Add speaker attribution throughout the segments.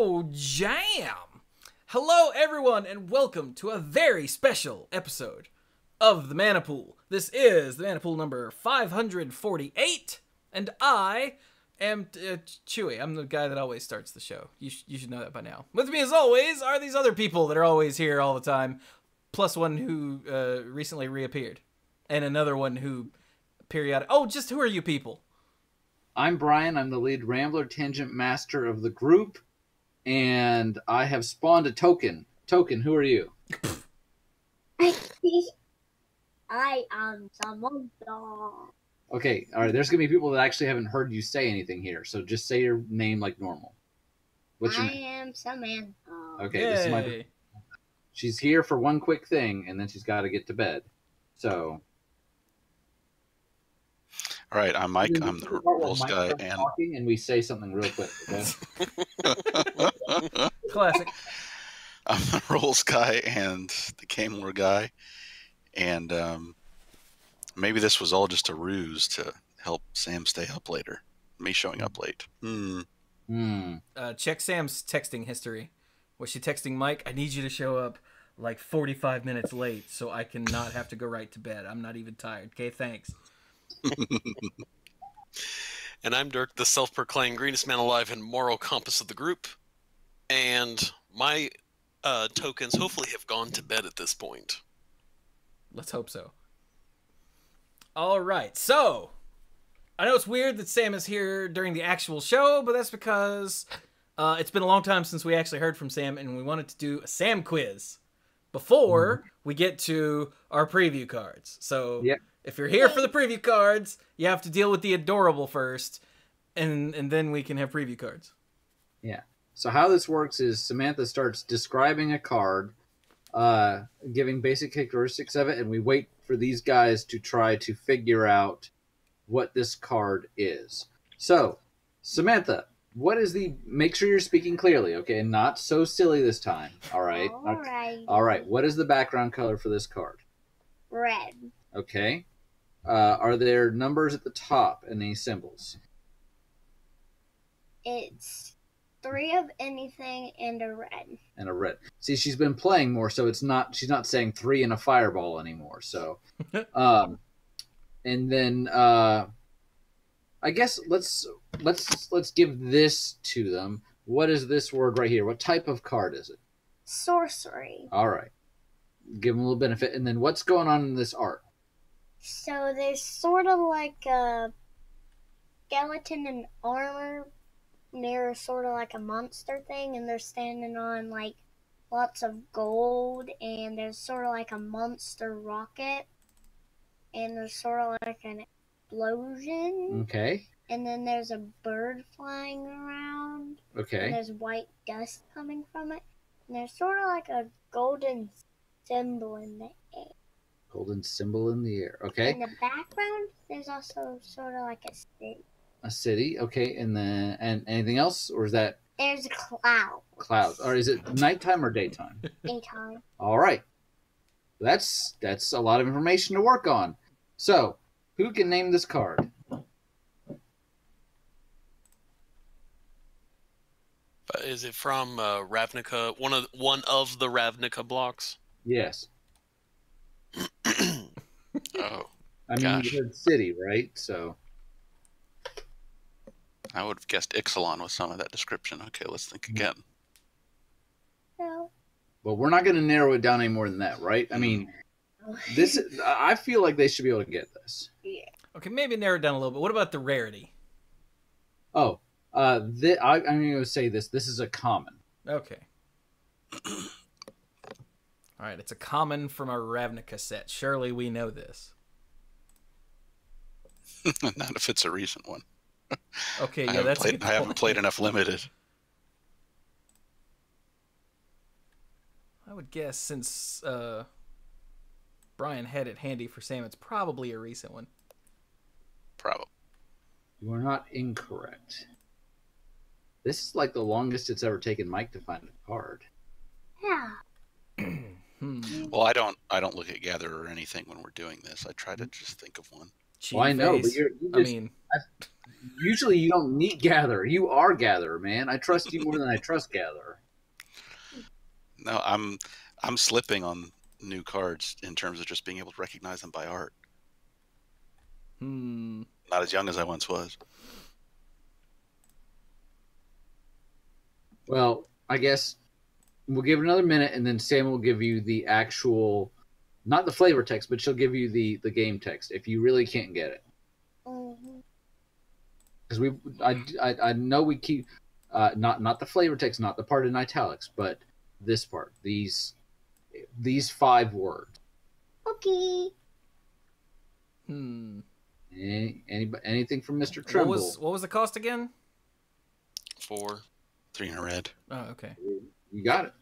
Speaker 1: Oh, jam! Hello, everyone, and welcome to a very special episode of the Mana Pool. This is the Mana Pool number 548, and I am Chewy. I'm the guy that always starts the show. You should know that by now. With me, as always, are these other people that are always here all the time, plus one who recently reappeared, and another one who periodic. Oh, just who are you people?
Speaker 2: I'm Brian. I'm the lead Rambler Tangent Master of the group, and I have spawned a token. Token, who are you?
Speaker 3: I am Samantha.
Speaker 2: Okay, all right. There's gonna be people that actually haven't heard you say anything here, so just say your name like normal. What's your name?
Speaker 3: Am Samantha.
Speaker 2: Okay,
Speaker 1: Yay.
Speaker 2: this is my. She's here for one quick thing, and then she's got to get to bed. So.
Speaker 4: All right, I'm Mike. I'm the rules guy,
Speaker 2: and we say something real quick. Okay?
Speaker 1: Classic.
Speaker 4: I'm the rules guy and the game lore guy, and maybe this was all just a ruse to help Sam stay up later. Me showing up late.
Speaker 1: Check Sam's texting history. Was she texting Mike? I need you to show up like 45 minutes late so I can not have to go right to bed. I'm not even tired. Okay, thanks.
Speaker 5: And I'm Dirk, the self-proclaimed greenest man alive and moral compass of the group. And my tokens hopefully have gone to bed at this point.
Speaker 1: Let's hope so. All right, so I know it's weird that Sam is here during the actual show, but that's because it's been a long time since we actually heard from Sam, and we wanted to do a Sam quiz before we get to our preview cards. So if you're here for the preview cards, you have to deal with the adorable first, and then we can have preview cards.
Speaker 2: Yeah. So how this works is Samantha starts describing a card, giving basic characteristics of it, and we wait for these guys to try to figure out what this card is. So, Samantha, what is the... Make sure you're speaking clearly, okay? And not so silly this time, all right?
Speaker 3: All right.
Speaker 2: All right. What is the background color for this card?
Speaker 3: Red.
Speaker 2: Okay. Are there numbers at the top and any symbols?
Speaker 3: It's 3 of anything and a red.
Speaker 2: And a red. See, she's been playing more, so it's not. She's not saying 3 and a fireball anymore. So, and then I guess let's give this to them. What is this word right here? What type of card is it?
Speaker 3: Sorcery.
Speaker 2: All right. Give them a little benefit. And then what's going on in this art?
Speaker 3: So there's sort of like a skeleton and armor near sort of like a monster thing, and they're standing on like lots of gold, and there's sort of like a monster rocket, and there's sort of like an explosion.
Speaker 2: Okay.
Speaker 3: And then there's a bird flying around.
Speaker 2: Okay.
Speaker 3: And there's white dust coming from it. And there's sort of like a golden symbol in the air.
Speaker 2: Golden symbol in the air. Okay.
Speaker 3: In the background, there's also sort of like a city.
Speaker 2: A city. Okay. And then and anything else, or is that
Speaker 3: There's a cloud.
Speaker 2: clouds? Or is it nighttime or daytime?
Speaker 3: Daytime.
Speaker 2: All right. That's a lot of information to work on. So, who can name this card?
Speaker 5: Is it from Ravnica? One of the Ravnica blocks?
Speaker 2: Yes.
Speaker 4: Oh,
Speaker 2: I mean,
Speaker 4: gosh.
Speaker 2: you heard city, right? So,
Speaker 4: I would have guessed Ixalan with some of that description. Okay, let's think again.
Speaker 3: So,
Speaker 2: but we're not going to narrow it down any more than that, right? I mean, this. I feel like they should be able to get this.
Speaker 3: yeah.
Speaker 1: Okay, maybe narrow it down a little bit. What about the rarity?
Speaker 2: Oh, I'm going to say this. This is a common.
Speaker 1: Okay. All right, it's a common from our Ravnica set. Surely we know this.
Speaker 4: Not if it's a recent one.
Speaker 1: Okay,
Speaker 4: I
Speaker 1: yeah, that's a good
Speaker 4: I haven't
Speaker 1: point.
Speaker 4: played enough limited.
Speaker 1: I would guess since Brian had it handy for Sam, it's probably a recent one.
Speaker 4: Probably.
Speaker 2: You are not incorrect. This is like the longest it's ever taken Mike to find a card.
Speaker 3: Yeah.
Speaker 4: Well, I don't look at Gather or anything when we're doing this. I try to just think of one.
Speaker 2: Well, I know, but
Speaker 1: Cheese.
Speaker 2: you
Speaker 1: I
Speaker 2: just,
Speaker 1: mean,
Speaker 2: usually you don't need Gatherer. You are Gatherer, man. I trust you more than I trust Gatherer.
Speaker 4: No, I'm slipping on new cards in terms of just being able to recognize them by art.
Speaker 1: hmm.
Speaker 4: Not as young as I once was.
Speaker 2: Well, I guess we'll give it another minute, and then Sam will give you the actual, not the flavor text, but she'll give you the game text if you really can't get it.
Speaker 3: Mhm.
Speaker 2: Because I know we keep not the flavor text, not the part in italics, but this part, these 5 words.
Speaker 3: Okay.
Speaker 2: Anything from Mr. Trimble?
Speaker 1: What was the cost again?
Speaker 5: 4.
Speaker 4: 3 in a red.
Speaker 1: Oh, okay.
Speaker 2: You got it.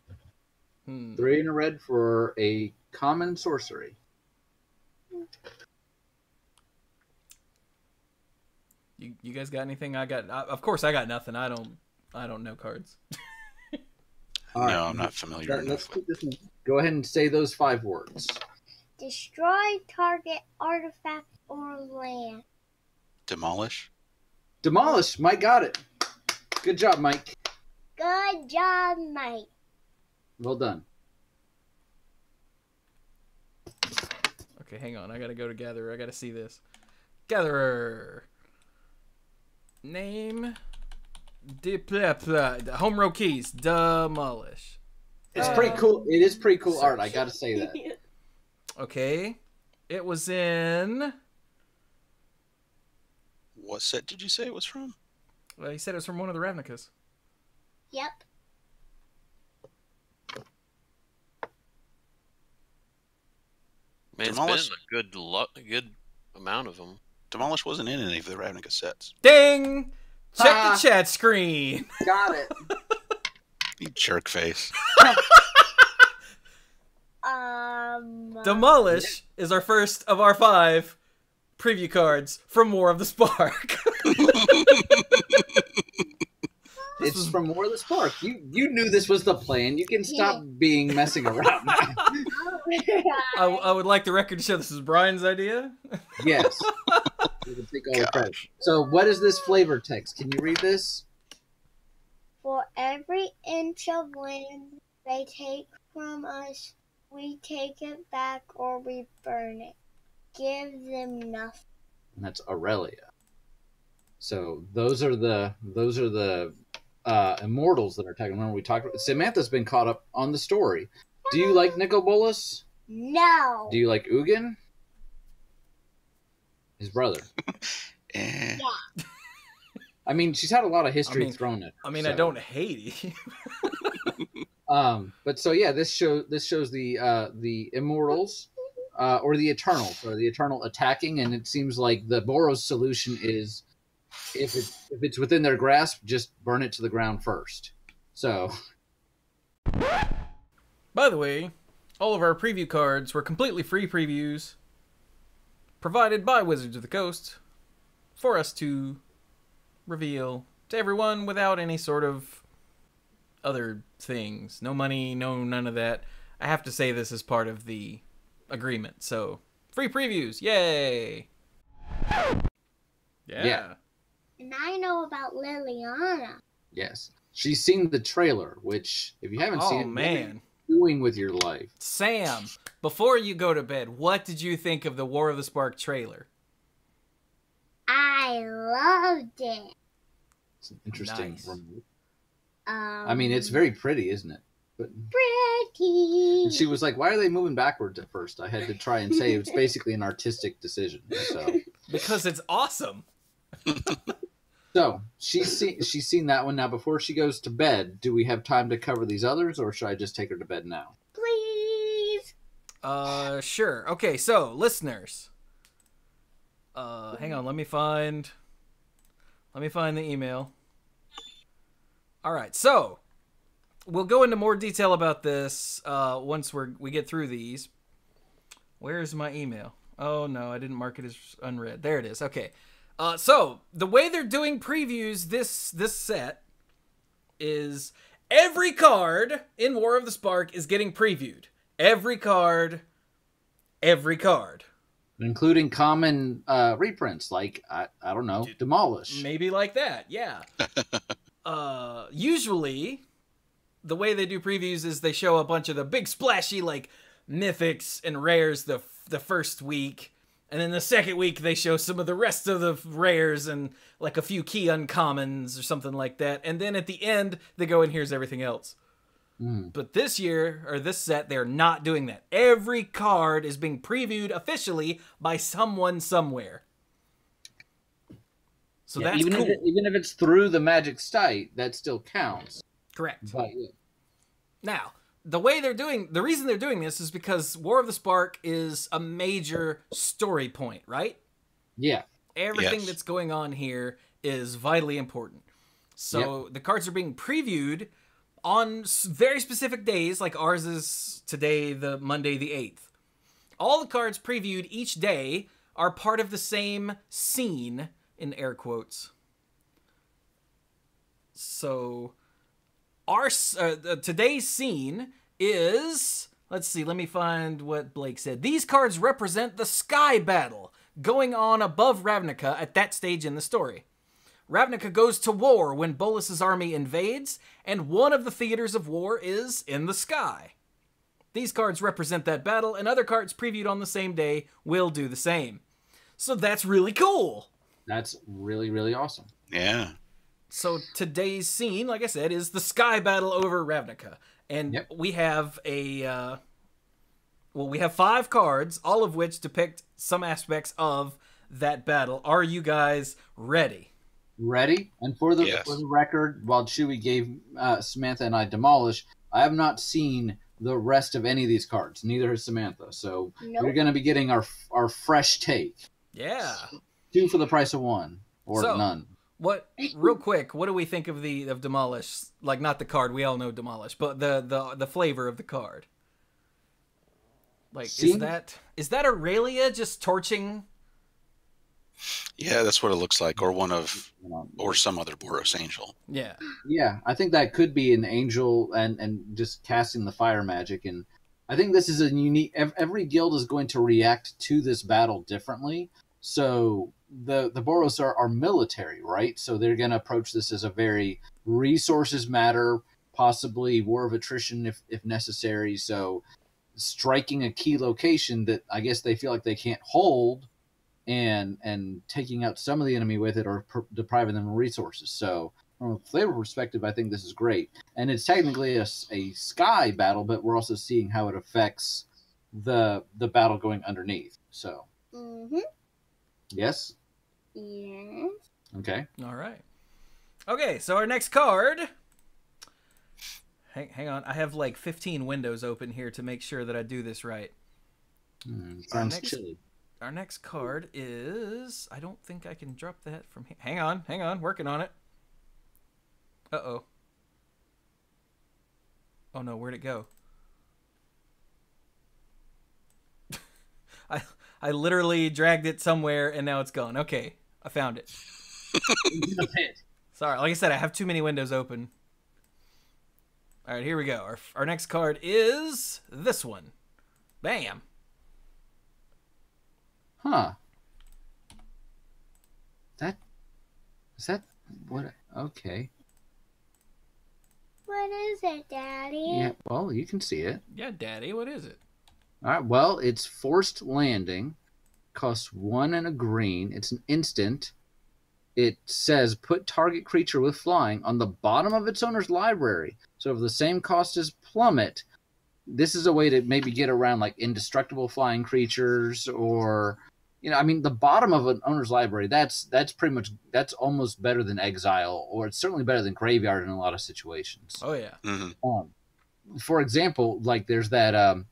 Speaker 2: 3 in a red for a common sorcery.
Speaker 1: You guys got anything? Of course I got nothing. I don't know cards.
Speaker 2: All right.
Speaker 4: No, I'm not familiar
Speaker 2: Let's
Speaker 4: enough
Speaker 2: keep this one. Go ahead and say those 5 words.
Speaker 3: Destroy target artifact or land.
Speaker 4: Demolish.
Speaker 2: Demolish. Mike got it. Good job, Mike.
Speaker 3: Good job, Mike.
Speaker 2: Well done.
Speaker 1: Okay, hang on. I gotta go to Gatherer. I gotta see this. Gatherer. Name. Home row keys. Demolish.
Speaker 2: It's pretty cool. It is pretty cool art. I gotta say that.
Speaker 1: Okay. It was in.
Speaker 4: What set did you say it was from?
Speaker 1: Well, he said it was from one of the Ravnicas.
Speaker 3: Yep.
Speaker 5: Man,
Speaker 4: Demolish.
Speaker 5: it's been a good amount of them.
Speaker 4: Demolish wasn't in any of the Ravnica sets.
Speaker 1: Ding! Check the chat screen.
Speaker 2: Got it.
Speaker 4: You jerk face.
Speaker 1: Demolish is our first of our 5 preview cards from War of the Spark.
Speaker 2: It's from War of the Spark. You knew this was the plan. You can stop being messing around.
Speaker 1: I would like the record to show this is Brian's idea.
Speaker 2: Yes. You can take all the credit. So, what is this flavor text? Can you read this?
Speaker 3: For every inch of land they take from us, we take it back or we burn it. Give them nothing.
Speaker 2: And that's Aurelia. So those are the immortals that are attacking. Remember we talked about Samantha's been caught up on the story. Do you like Nicobolus?
Speaker 3: No.
Speaker 2: Do you like Ugin? His brother.
Speaker 4: Eh.
Speaker 3: Yeah.
Speaker 2: I mean, she's had a lot of history thrown at her.
Speaker 1: I mean,
Speaker 2: so.
Speaker 1: I don't hate it.
Speaker 2: But so yeah, this shows the immortals or the eternals or the eternal attacking, and it seems like the Boros solution is if it's within their grasp, just burn it to the ground first. So,
Speaker 1: by the way, all of our preview cards were completely free previews provided by Wizards of the Coast for us to reveal to everyone without any sort of other things. No money, no none of that. I have to say this is part of the agreement. So, free previews. Yay! Yeah.
Speaker 3: And I know about Liliana.
Speaker 2: yes, she's seen the trailer, which if you haven't seen it,
Speaker 1: man.
Speaker 2: what are you doing with your life?
Speaker 1: Sam, before you go to bed, what did you think of the War of the Spark trailer?
Speaker 3: I loved it.
Speaker 2: It's an interesting
Speaker 1: Nice.
Speaker 2: remote. I mean, it's very pretty, isn't it? But
Speaker 3: pretty.
Speaker 2: and she was like, "Why are they moving backwards?" At first, I had to try and say it was basically an artistic decision.
Speaker 1: Because it's awesome.
Speaker 2: So she's seen that one. Now, before she goes to bed, do we have time to cover these others, or should I just take her to bed now?
Speaker 3: Please.
Speaker 1: Sure. Okay, so listeners, hang on. Let me find the email. All right, so we'll go into more detail about this once we get through these. Where's my email? Oh no, I didn't mark it as unread. There it is. Okay. So the way they're doing previews this set is every card in War of the Spark is getting previewed. Every card.
Speaker 2: including common reprints like I don't know, Demolish.
Speaker 1: Maybe like that, yeah. Usually, the way they do previews is they show a bunch of the big splashy like mythics and rares the first week, and then the second week they show some of the rest of the rares and like a few key uncommons or something like that, and then at the end they go and here's everything else. But this year, or this set, they're not doing that. Every card is being previewed officially by someone somewhere. So that's
Speaker 2: even
Speaker 1: cool.
Speaker 2: even if it's through the Magic site, that still counts.
Speaker 1: Correct.
Speaker 2: But,
Speaker 1: Now, the reason they're doing this is because War of the Spark is a major story point, right?
Speaker 2: yeah.
Speaker 1: Everything
Speaker 4: Yes.
Speaker 1: that's going on here is vitally important. So the cards are being previewed on very specific days, like ours is today, the Monday the 8th. All the cards previewed each day are part of the same scene, in air quotes. So our today's scene is, let's see, let me find what Blake said. These cards represent the sky battle going on above Ravnica at that stage in the story. Ravnica goes to war when Bolus's army invades, and one of the theaters of war is in the sky. These cards represent that battle, and other cards previewed on the same day will do the same. So that's really cool.
Speaker 2: That's really, really awesome.
Speaker 4: Yeah.
Speaker 1: So today's scene, like I said, is the sky battle over Ravnica. And we have we have 5 cards, all of which depict some aspects of that battle. Are you guys ready?
Speaker 2: Ready? And for the record, while Chewy gave Samantha and I Demolish, I have not seen the rest of any of these cards. Neither has Samantha. So we're going to be getting our fresh take.
Speaker 1: Yeah.
Speaker 2: 2 for the price of 1, or none.
Speaker 1: Real quick, what do we think of Demolish? Like, not the card, we all know Demolish, but the flavor of the card. Like, is that Aurelia just torching?
Speaker 4: Yeah, that's what it looks like, or some other Boros angel.
Speaker 1: Yeah.
Speaker 2: Yeah, I think that could be an angel and just casting the fire magic. And I think this is a unique. Every guild is going to react to this battle differently. So the Boros are military, right? So they're going to approach this as a very resources matter, possibly war of attrition if necessary. So striking a key location that I guess they feel like they can't hold, and taking out some of the enemy with it, or depriving them of resources. So from a flavor perspective, I think this is great. And it's technically a sky battle, but we're also seeing how it affects the battle going underneath. So yes?
Speaker 3: Yes.
Speaker 2: Okay.
Speaker 1: All right. Okay, so our next card... Hang on, I have like 15 windows open here to make sure that I do this right.
Speaker 2: Sounds chilly.
Speaker 1: Our next card is... I don't think I can drop that from here. Hang on, working on it. Uh-oh. Oh no, where'd it go? I literally dragged it somewhere and now it's gone. Okay, I found it. Sorry, like I said, I have too many windows open. All right, here we go. Our next card is this one. Bam.
Speaker 2: Huh. Is that what? Okay.
Speaker 3: What is it, Daddy?
Speaker 2: Yeah, well, you can see it.
Speaker 1: Yeah, Daddy, what is it?
Speaker 2: All right, well, it's Forced Landing. Costs 1 and a green. It's an instant. It says put target creature with flying on the bottom of its owner's library. So if the same cost as Plummet, this is a way to maybe get around like indestructible flying creatures, or the bottom of an owner's library, that's almost better than Exile, or it's certainly better than Graveyard in a lot of situations.
Speaker 1: Oh yeah.
Speaker 4: Mm-hmm.
Speaker 2: For example, like there's that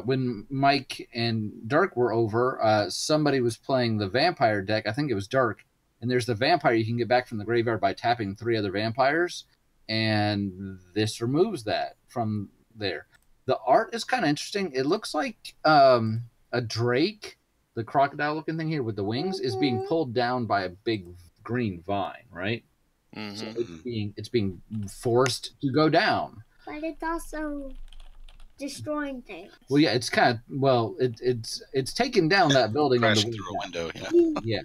Speaker 2: when Mike and Dirk were over, somebody was playing the vampire deck. I think it was Dirk. And there's the vampire you can get back from the graveyard by tapping 3 other vampires. And this removes that from there. The art is kind of interesting. It looks like a drake, the crocodile looking thing here with the wings, is being pulled down by a big green vine, right?
Speaker 5: Mm-hmm.
Speaker 2: So it's being forced to go down.
Speaker 3: But it's also destroying things.
Speaker 2: Well, yeah, it's kind of it's taken down that building on the
Speaker 4: Crashing
Speaker 2: way
Speaker 4: through a
Speaker 2: down.
Speaker 4: window. Yeah.
Speaker 2: Yeah,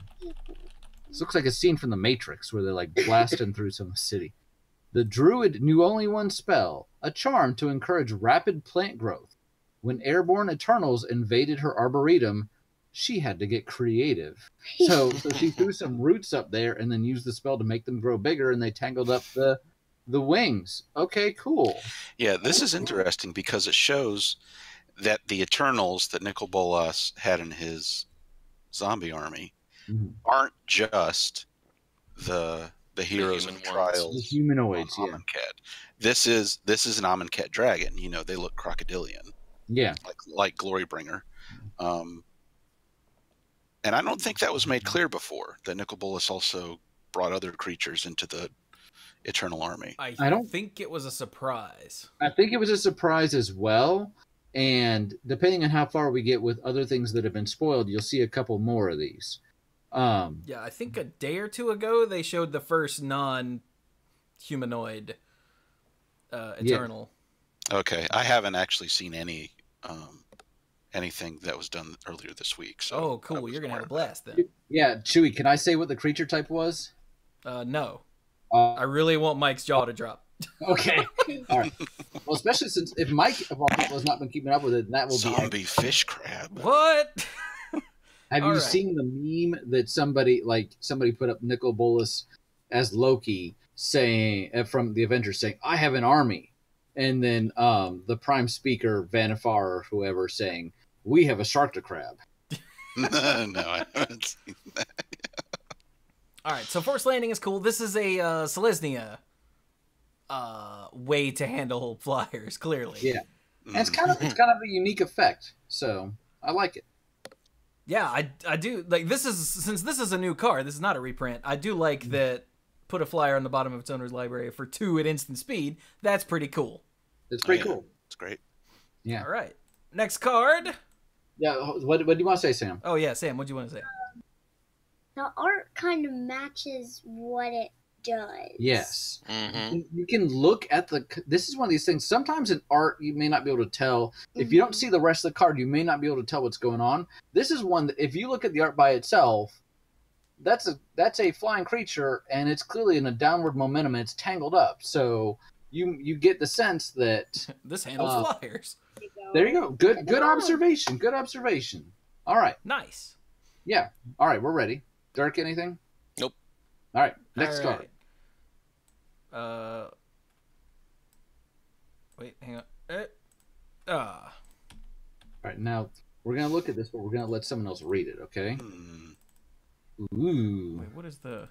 Speaker 2: this looks like a scene from the Matrix where they're like blasting through some city. The druid knew only one spell, a charm to encourage rapid plant growth. When airborne Eternals invaded her arboretum, she had to get creative. So she threw some roots up there and then used the spell to make them grow bigger, and they tangled up the wings. Okay, cool.
Speaker 4: Yeah, this is interesting because it shows that the Eternals that Nicol Bolas had in his zombie army
Speaker 2: Mhm.
Speaker 4: aren't just the heroes
Speaker 5: human
Speaker 4: of
Speaker 5: ones.
Speaker 4: trials.
Speaker 2: The humanoids,
Speaker 4: on
Speaker 2: yeah.
Speaker 4: Amonkhet. This is an Amonkhet dragon. You know, they look crocodilian,
Speaker 2: Yeah.
Speaker 4: like Glorybringer. And I don't think that was made clear before that Nicol Bolas also brought other creatures into the Eternal army.
Speaker 1: I don't think it was a surprise.
Speaker 2: I think it was a surprise as well. And depending on how far we get with other things that have been spoiled, you'll see a couple more of these.
Speaker 1: Yeah, I think a day or two ago they showed the first non-humanoid Eternal.
Speaker 4: Okay, I haven't actually seen anything that was done earlier this week. So
Speaker 1: Oh,
Speaker 4: I
Speaker 1: cool!
Speaker 4: wasn't
Speaker 1: You're gonna have a
Speaker 4: aware of
Speaker 1: blast then.
Speaker 2: Yeah, Chewy, can I say what the creature type was?
Speaker 1: No,
Speaker 2: Uh,
Speaker 1: I really want Mike's jaw to drop.
Speaker 2: Okay. All right. Well, especially since if Mike of all people has not been keeping up with it, that will
Speaker 4: that.
Speaker 2: be.
Speaker 4: Zombie fish crab.
Speaker 1: What?
Speaker 2: Have
Speaker 1: All
Speaker 2: you
Speaker 1: right.
Speaker 2: seen the meme that somebody put up Nicol Bolas as Loki saying from the Avengers saying, "I have an army," and then the Prime Speaker Vanifar or whoever saying, "We have a shark crab."
Speaker 4: No, I haven't seen that.
Speaker 1: All right, so Force Landing is cool. This is a Selesnya way to handle flyers. Clearly,
Speaker 2: Yeah, and it's kind of a unique effect. So I like it.
Speaker 1: Yeah, I do like this is since this is a new card. This is not a reprint. I do like that. Put a flyer on the bottom of its owner's library for 2 at instant speed. That's pretty cool.
Speaker 2: It's pretty
Speaker 4: Oh, yeah.
Speaker 2: cool.
Speaker 4: It's great.
Speaker 2: Yeah.
Speaker 1: All right, next card.
Speaker 2: Yeah. What do you want to say, Sam?
Speaker 1: Oh yeah, Sam, what do you want to say?
Speaker 3: The art kind of matches what it does.
Speaker 2: Yes.
Speaker 5: Mm-hmm.
Speaker 2: You can look at this is one of these things. Sometimes in art, you may not be able to tell. If you don't see the rest of the card, you may not be able to tell what's going on. This is one that if you look at the art by itself, that's a flying creature, and it's clearly in a downward momentum, and it's tangled up. So you get the sense that
Speaker 1: This handles flyers.
Speaker 2: there you go. Good observation. Good observation. All right.
Speaker 1: Nice.
Speaker 2: Yeah. All right. We're ready. Dirk, anything?
Speaker 5: Nope.
Speaker 2: All right. Next
Speaker 1: All
Speaker 2: card.
Speaker 1: right. Wait, hang on.
Speaker 2: All right. Now we're gonna look at this, but we're gonna let someone else read it. Okay.
Speaker 4: Hmm.
Speaker 2: Ooh.
Speaker 1: Wait, what is the?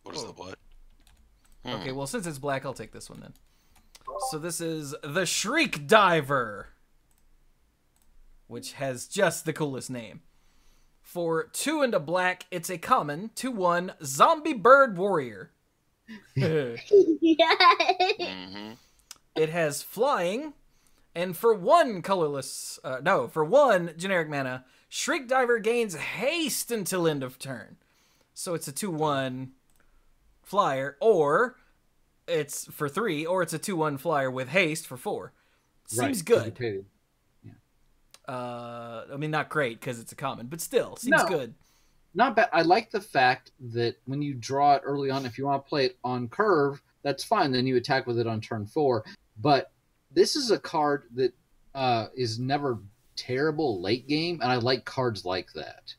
Speaker 4: What is the what?
Speaker 1: Okay, well, since it's black, I'll take this one then. So this is the Shriek Diver, which has just the coolest name. For 2 and a black, it's a common 2/1 zombie bird warrior.
Speaker 3: Yeah.
Speaker 5: Mm-hmm.
Speaker 1: It has flying, and for 1 colorless, for 1 generic mana, Shriek Diver gains haste until end of turn. So it's a 2/1 flyer, or it's for 3, or it's a 2/1 flyer with haste for 4. Seems good. I mean, not great because it's a common, but still seems
Speaker 2: No.
Speaker 1: good.
Speaker 2: Not bad. I like the fact that when you draw it early on, if you want to play it on curve, that's fine. Then you attack with it on turn 4. But this is a card that is never terrible late game, and I like cards like that.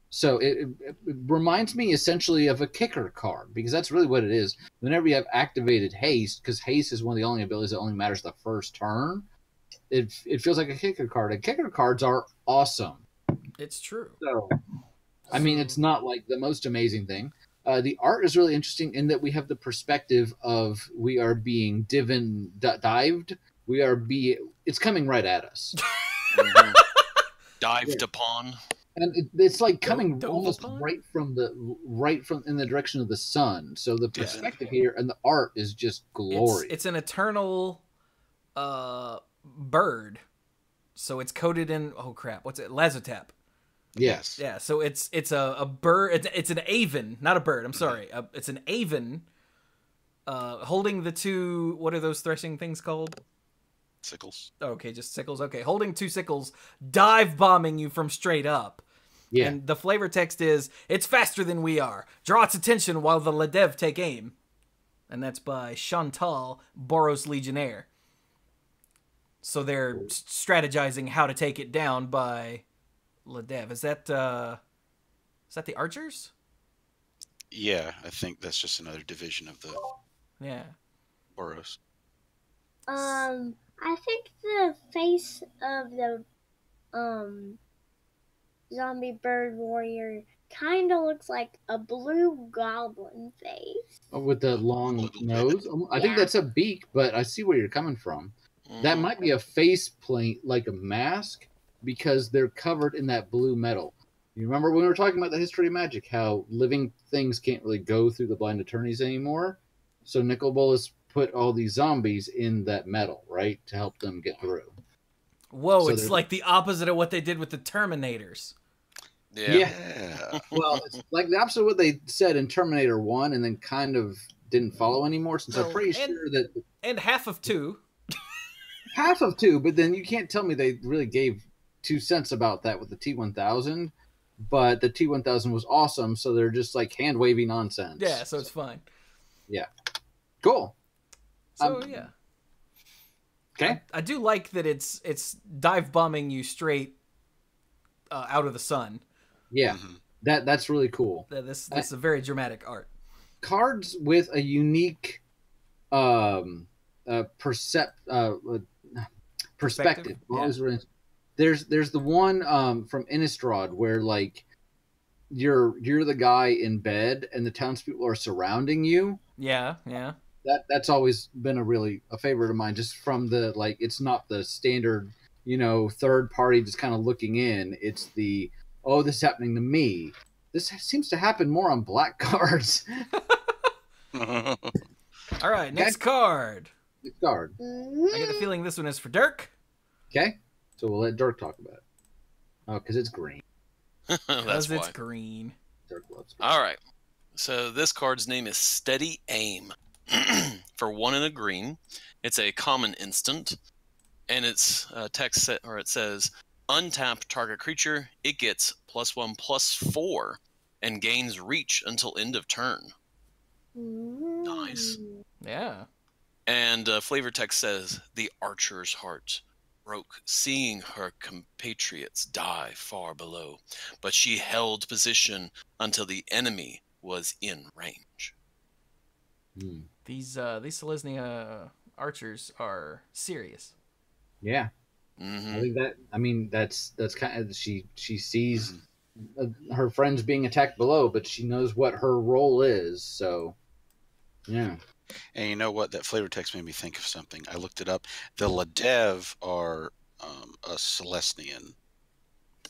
Speaker 2: So it reminds me essentially of a kicker card, because that's really what it is. Whenever you have activated haste, because haste is one of the only abilities that only matters the first turn, it feels like a kicker card. And kicker cards are awesome.
Speaker 1: It's true.
Speaker 2: So, I mean, it's not like the most amazing thing. The art is really interesting in that we have the perspective of we are being dived. It's coming right at us.
Speaker 5: Dived upon.
Speaker 2: And it's like coming
Speaker 1: Dove
Speaker 2: almost
Speaker 1: upon?
Speaker 2: right from in the direction of the sun. So the perspective here and the art is just glorious.
Speaker 1: It's an eternal bird. So it's coated in what's it? Lazotep.
Speaker 2: Yes.
Speaker 1: Yeah, so it's a bird. It's an aven, not a bird. I'm sorry. It's an aven holding the two, what are those threshing things called?
Speaker 4: Sickles.
Speaker 1: Okay, just sickles. Okay, holding two sickles, dive bombing you from straight up.
Speaker 2: Yeah.
Speaker 1: And the flavor text is, it's faster than we are. Draw its attention while the Ledev take aim. And that's by Chantal, Boros Legionnaire. So they're strategizing how to take it down by Ledev. Is that the archers?
Speaker 4: Yeah, I think that's just another division of the
Speaker 1: Yeah.
Speaker 4: Boros.
Speaker 3: I think the face of the zombie bird warrior kind of looks like a blue goblin face.
Speaker 2: With the long
Speaker 4: little bit.
Speaker 2: nose. I think
Speaker 3: Yeah.
Speaker 2: that's a beak, but I see where you're coming from. That might be a face plate, like a mask, because they're covered in that blue metal. You remember when we were talking about the history of magic, how living things can't really go through the blind attorneys anymore? So Nicol Bolas put all these zombies in that metal, right, to help them get through.
Speaker 1: Whoa,
Speaker 2: So
Speaker 1: it's
Speaker 2: they're-
Speaker 1: like the opposite of what they did with the Terminators.
Speaker 5: Yeah.
Speaker 4: Yeah.
Speaker 2: Well, it's like the opposite of what they said in Terminator 1 and then kind of didn't follow anymore, since I'm pretty
Speaker 1: And-
Speaker 2: sure that
Speaker 1: And half of 2.
Speaker 2: half of 2, but then you can't tell me they really gave 2 cents about that with the T-1000. But the T-1000 was awesome, so they're just like hand-wavy nonsense.
Speaker 1: Yeah, so it's fine.
Speaker 2: Cool.
Speaker 1: So yeah.
Speaker 2: Okay.
Speaker 1: I do like that it's dive bombing you straight out of the sun.
Speaker 2: Yeah,
Speaker 4: Mhm.
Speaker 2: that's really cool.
Speaker 1: This is a very dramatic art.
Speaker 2: Cards with a unique perspective.
Speaker 1: Yeah.
Speaker 2: There's the one from Innistrad where like you're the guy in bed and the townspeople are surrounding you.
Speaker 1: Yeah.
Speaker 2: That's always been a favorite of mine, just from the like it's not the standard, third party just kind of looking in. It's the, oh, this is happening to me. This seems to happen more on black cards.
Speaker 1: All right, next card.
Speaker 2: Next card.
Speaker 1: I get the feeling this one is for Dirk.
Speaker 2: Okay, so we'll let Dirk talk about it. Oh, because it's green.
Speaker 5: That's
Speaker 1: Because it's
Speaker 5: why.
Speaker 1: green.
Speaker 2: Dirk loves green.
Speaker 5: All right. So this card's name is Steady Aim. For 1 and a green, it's a common instant, and it's text set, or it says, untap target creature. It gets +1/+4 and gains reach until end of turn. Nice.
Speaker 1: Yeah.
Speaker 5: And flavor text says, the archer's heart broke seeing her compatriots die far below, but she held position until the enemy was in range.
Speaker 2: Hmm.
Speaker 1: These Selesnya archers are serious.
Speaker 2: Yeah,
Speaker 5: Hmm
Speaker 2: I think that. I mean, that's kind of she sees her friends being attacked below, but she knows what her role is. So, yeah.
Speaker 4: And you know what? That flavor text made me think of something. I looked it up. The Ledev are a Celestian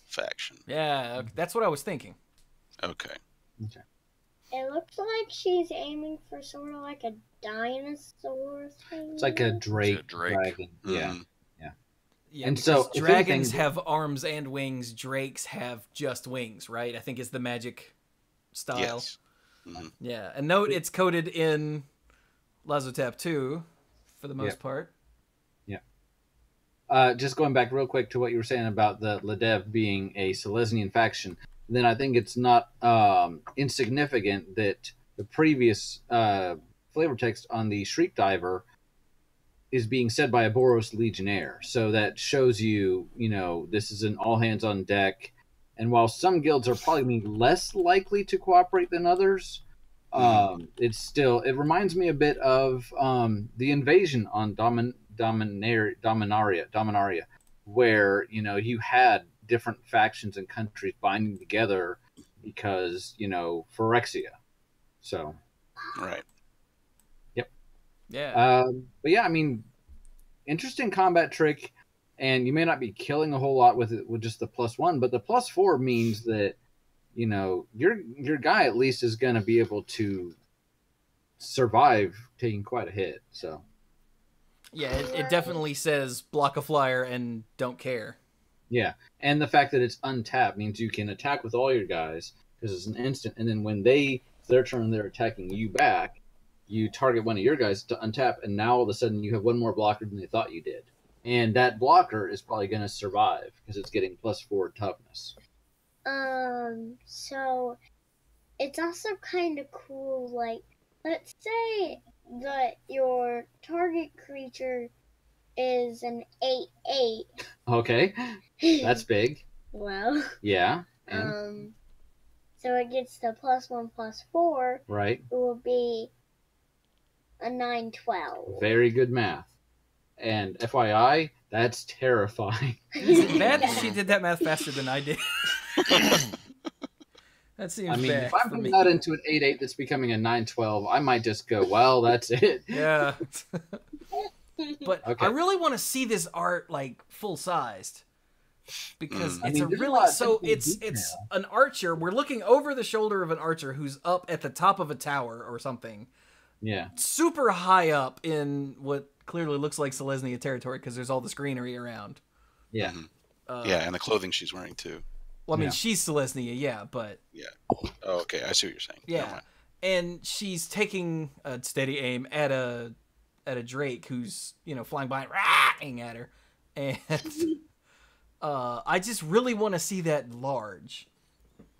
Speaker 4: faction.
Speaker 1: Yeah, that's what I was thinking.
Speaker 4: Okay.
Speaker 3: It looks like she's aiming for sort of like a dinosaur thing.
Speaker 2: It's like a drake,
Speaker 5: drake.
Speaker 2: dragon. Yeah.
Speaker 4: Mhm.
Speaker 1: Yeah,
Speaker 2: And
Speaker 1: because
Speaker 2: so, if
Speaker 1: dragons
Speaker 2: anything-
Speaker 1: have arms and wings. Drakes have just wings, right? I think is the magic style.
Speaker 4: Yes. Mhm.
Speaker 1: Yeah, and note it's coded in Lazotep 2 for the most
Speaker 2: Yep.
Speaker 1: part.
Speaker 2: Just going back real quick to what you were saying about the Ledev being a Silesian faction, then I think it's not insignificant that the previous flavor text on the Shriek Diver is being said by a Boros Legionnaire. So that shows you, this is an all hands on deck. And while some guilds are probably going to be less likely to cooperate than others, it reminds me a bit of the invasion on Dominaria, where you had different factions and countries binding together because Phyrexia. So
Speaker 4: Right.
Speaker 1: Yeah.
Speaker 2: but yeah, I mean, interesting combat trick, and you may not be killing a whole lot with it with just the +1, but the +4 means that your guy at least is going to be able to survive taking quite a hit. So
Speaker 1: Yeah, it definitely says block a flyer and don't care.
Speaker 2: yeah, and the fact that it's untapped means you can attack with all your guys because it's an instant, and then when it's their turn, they're attacking you back. you target one of your guys to untap, and now all of a sudden you have one more blocker than they thought you did. And that blocker is probably going to survive because it's getting +4 toughness.
Speaker 3: So it's also kind of cool. Like, let's say that your target creature is an 8/8.
Speaker 2: Okay, that's big.
Speaker 3: Well,
Speaker 2: Yeah. And,
Speaker 3: so it gets the +1/+4.
Speaker 2: right.
Speaker 3: It will be a 9/12.
Speaker 2: Very good math. And FYI, that's terrifying.
Speaker 1: Is it bad that she did that math faster than I did? That seems
Speaker 2: I mean,
Speaker 1: bad
Speaker 2: if I'm
Speaker 1: for
Speaker 2: putting
Speaker 1: me.
Speaker 2: that into an 8/8 that's becoming a 9/12, I might just go, well, that's it.
Speaker 1: Yeah. But
Speaker 2: Okay.
Speaker 1: I really want to see this art like full sized because
Speaker 2: I
Speaker 1: it's
Speaker 2: mean,
Speaker 1: a
Speaker 2: there's a
Speaker 1: really
Speaker 2: lot of
Speaker 1: so
Speaker 2: cool
Speaker 1: it's
Speaker 2: detail.
Speaker 1: an archer. We're looking over the shoulder of an archer who's up at the top of a tower or something,
Speaker 2: Yeah.
Speaker 1: super high up in what clearly looks like Selesnya territory because there's all this greenery around.
Speaker 2: Yeah.
Speaker 4: Mhm. Yeah, and the clothing she's wearing too.
Speaker 1: Well, I mean,
Speaker 2: Yeah.
Speaker 1: she's Selesnya, yeah, but
Speaker 4: Oh, okay, I see what you're saying. Never
Speaker 1: yeah,
Speaker 4: mind.
Speaker 1: and she's taking a steady aim at a drake who's flying by, and at her, and I just really want to see that large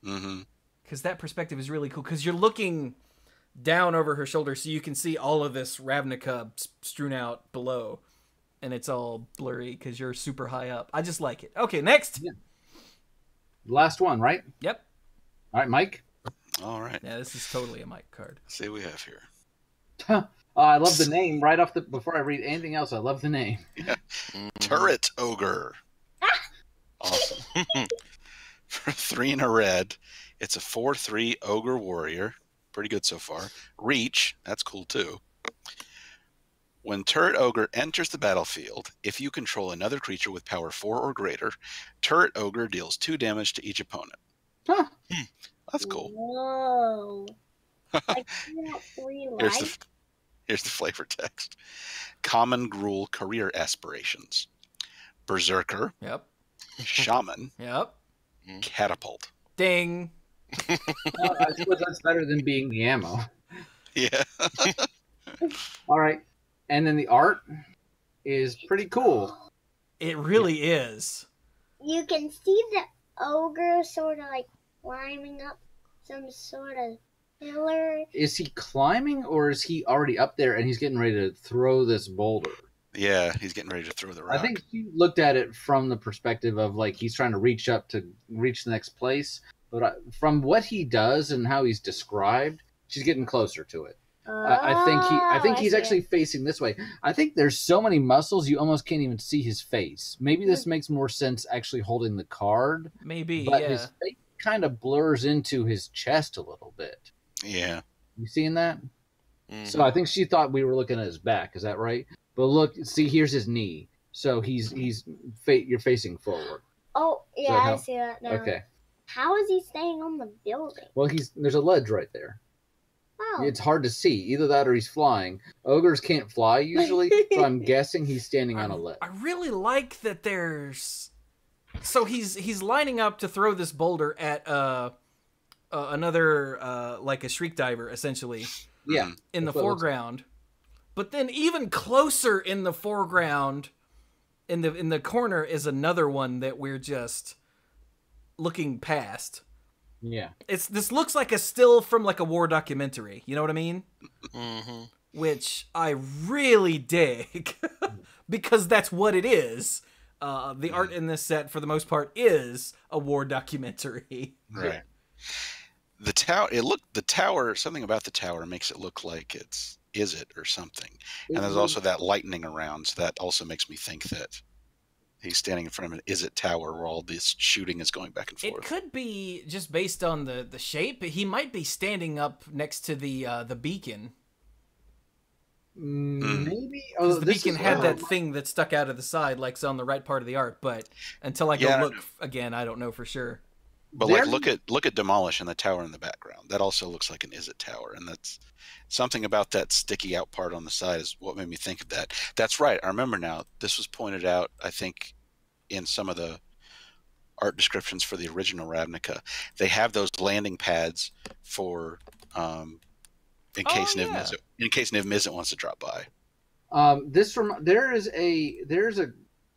Speaker 4: Mm-hmm.
Speaker 1: because that perspective is really cool because you're looking down over her shoulder so you can see all of this Ravnica strewn out below, and it's all blurry because you're super high up. I just like it. Okay, next.
Speaker 2: Yeah. Last one, right?
Speaker 1: Yep.
Speaker 2: All right, Mike.
Speaker 4: All right.
Speaker 1: Yeah, this is totally a Mike card.
Speaker 4: Let's see what we have here.
Speaker 2: I love the name right off the. Before I read anything else, I love the name.
Speaker 4: Turret Ogre. Awesome. For 3 and a red, it's a 4/3 Ogre Warrior. Pretty good so far. Reach, that's cool too. When Turret Ogre enters the battlefield, if you control another creature with power 4 or greater, Turret Ogre deals 2 damage to each opponent.
Speaker 2: Huh.
Speaker 4: That's cool.
Speaker 3: Whoa. Like, you got 3 life?
Speaker 4: Here's the flavor text. Common Gruul Career Aspirations. Berserker,
Speaker 1: Yep.
Speaker 2: Shaman.
Speaker 1: Yep.
Speaker 4: Catapult.
Speaker 1: Ding.
Speaker 2: I suppose that's better than being the ammo.
Speaker 4: Yeah.
Speaker 2: All right. And then the art is pretty cool.
Speaker 1: It really is.
Speaker 3: You can see the ogre sort of like climbing up some sort of pillar.
Speaker 2: Is he climbing or is he already up there and he's getting ready to throw this boulder?
Speaker 4: Yeah, he's getting ready to throw the rock.
Speaker 2: I think he looked at it from the perspective of like he's trying to reach up to reach the next place. But from what he does and how he's described, she's getting closer to it. I think he's actually facing this way. I think there's so many muscles you almost can't even see his face. Maybe this makes more sense actually holding the card,
Speaker 1: Maybe,
Speaker 2: but
Speaker 1: yeah.
Speaker 2: his face kind of blurs into his chest a little bit.
Speaker 4: Yeah.
Speaker 2: You seeing that?
Speaker 5: Mhm.
Speaker 2: So I think she thought we were looking at his back. Is that right? But look, see, here's his knee. So you're facing forward.
Speaker 3: Oh, yeah,
Speaker 2: that
Speaker 3: I
Speaker 2: help?
Speaker 3: see that now.
Speaker 2: Okay.
Speaker 3: How is he staying on the building?
Speaker 2: Well, there's a ledge right there.
Speaker 3: Oh.
Speaker 2: It's hard to see. Either that or he's flying. Ogres can't fly usually, so I'm guessing he's standing on a ledge.
Speaker 1: I really like that there's. So he's lining up to throw this boulder at another like a shriek diver essentially
Speaker 2: Yeah.
Speaker 1: in the
Speaker 2: That's what it looks like.
Speaker 1: foreground, but then even closer in the foreground, in the corner is another one that we're just looking past.
Speaker 2: Yeah.
Speaker 1: This looks like a still from like a war documentary. You know what I mean?
Speaker 5: Mm-hmm.
Speaker 1: Which I really dig because that's what it is. The art in this set, for the most part, is a war documentary.
Speaker 4: Right. The tower, something about the tower makes it look like is it or something. And there's also that lightning around, so that also makes me think that he's standing in front of an is it tower where all this shooting is going back and
Speaker 1: It
Speaker 4: forth.
Speaker 1: could be just based on the shape. He might be standing up next to the beacon.
Speaker 2: Maybe.
Speaker 1: Because the
Speaker 2: this
Speaker 1: beacon
Speaker 2: is-
Speaker 1: had that thing that stuck out of the side, like it's on the right part of the art. But until I go
Speaker 4: Yeah.
Speaker 1: look again, I don't know for sure.
Speaker 4: But
Speaker 2: There-
Speaker 4: like look at Demolish and the tower in the background. That also looks like an is it tower, and that's something about that sticky out part on the side is what made me think of that. That's right. I remember now. This was pointed out, I think, in some of the art descriptions for the original Ravnica. They have those landing pads for in
Speaker 1: Oh,
Speaker 4: case
Speaker 1: yeah.
Speaker 4: Niv Mizzet wants to drop by.
Speaker 2: There's a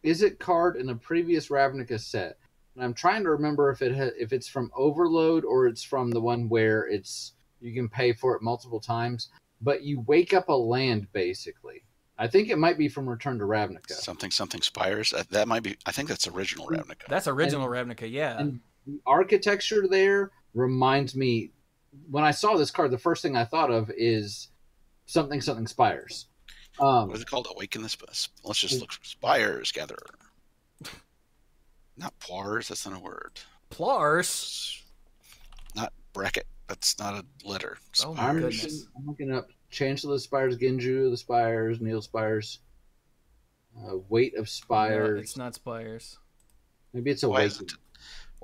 Speaker 2: is it card in a previous Ravnica set, and I'm trying to remember if if it's from Overload or it's from the one where you can pay for it multiple times, but you wake up a land basically. I think it might be from Return to Ravnica.
Speaker 4: Something Spires. That might be. I think that's original Ravnica.
Speaker 1: That's original Ravnica, yeah.
Speaker 2: And the architecture there reminds me. When I saw this card, the first thing I thought of is something Spires.
Speaker 4: What is it called? Awaken the Spires. Let's just look for Spires. Gather. Not Plars. That's not a word.
Speaker 1: Plars?
Speaker 4: Not bracket. That's not a letter.
Speaker 1: Oh my
Speaker 2: I'm
Speaker 1: goodness.
Speaker 2: looking up Chancellor of the Spires, Genju of the Spires, Neil Spires, Weight of Spires.
Speaker 1: No, it's not Spires.
Speaker 2: Maybe it's a
Speaker 4: Why
Speaker 2: Weight.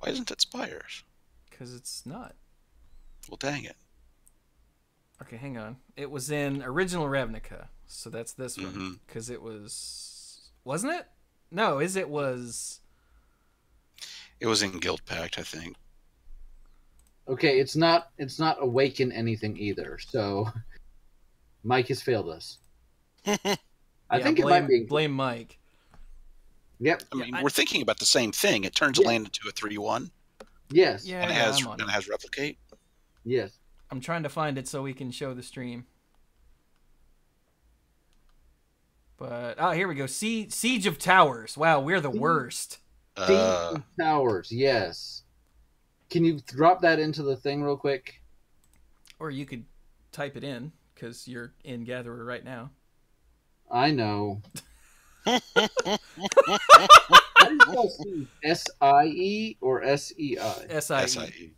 Speaker 4: isn't it Spires?
Speaker 1: Because it's not.
Speaker 4: Well, dang it.
Speaker 1: Okay, hang on. It was in original Ravnica, so that's this one.
Speaker 4: Mhm.
Speaker 1: Because it was... Wasn't it? No, it was...
Speaker 4: It was in Guild Pact, I think.
Speaker 2: Okay, it's not Awaken anything either. So Mike has failed us. I think it might be.
Speaker 1: Blame Mike.
Speaker 2: Yep.
Speaker 4: I mean,
Speaker 1: Yeah,
Speaker 4: we're thinking about the same thing. It turns a land into a 3/1,
Speaker 2: Yes.
Speaker 1: Yeah,
Speaker 4: and
Speaker 1: I'm on
Speaker 4: it
Speaker 1: it.
Speaker 4: has replicate.
Speaker 2: Yes.
Speaker 1: I'm trying to find it so we can show the stream. But, here we go. Siege of Towers. Wow, we're the worst.
Speaker 2: Siege of Towers. Yes. Can you drop that into the thing real quick?
Speaker 1: Or you could type it in, because you're in Gatherer right now.
Speaker 2: I know. How do you spell Siege? S-I-E or S-E-I?
Speaker 1: SIE.
Speaker 4: SIE.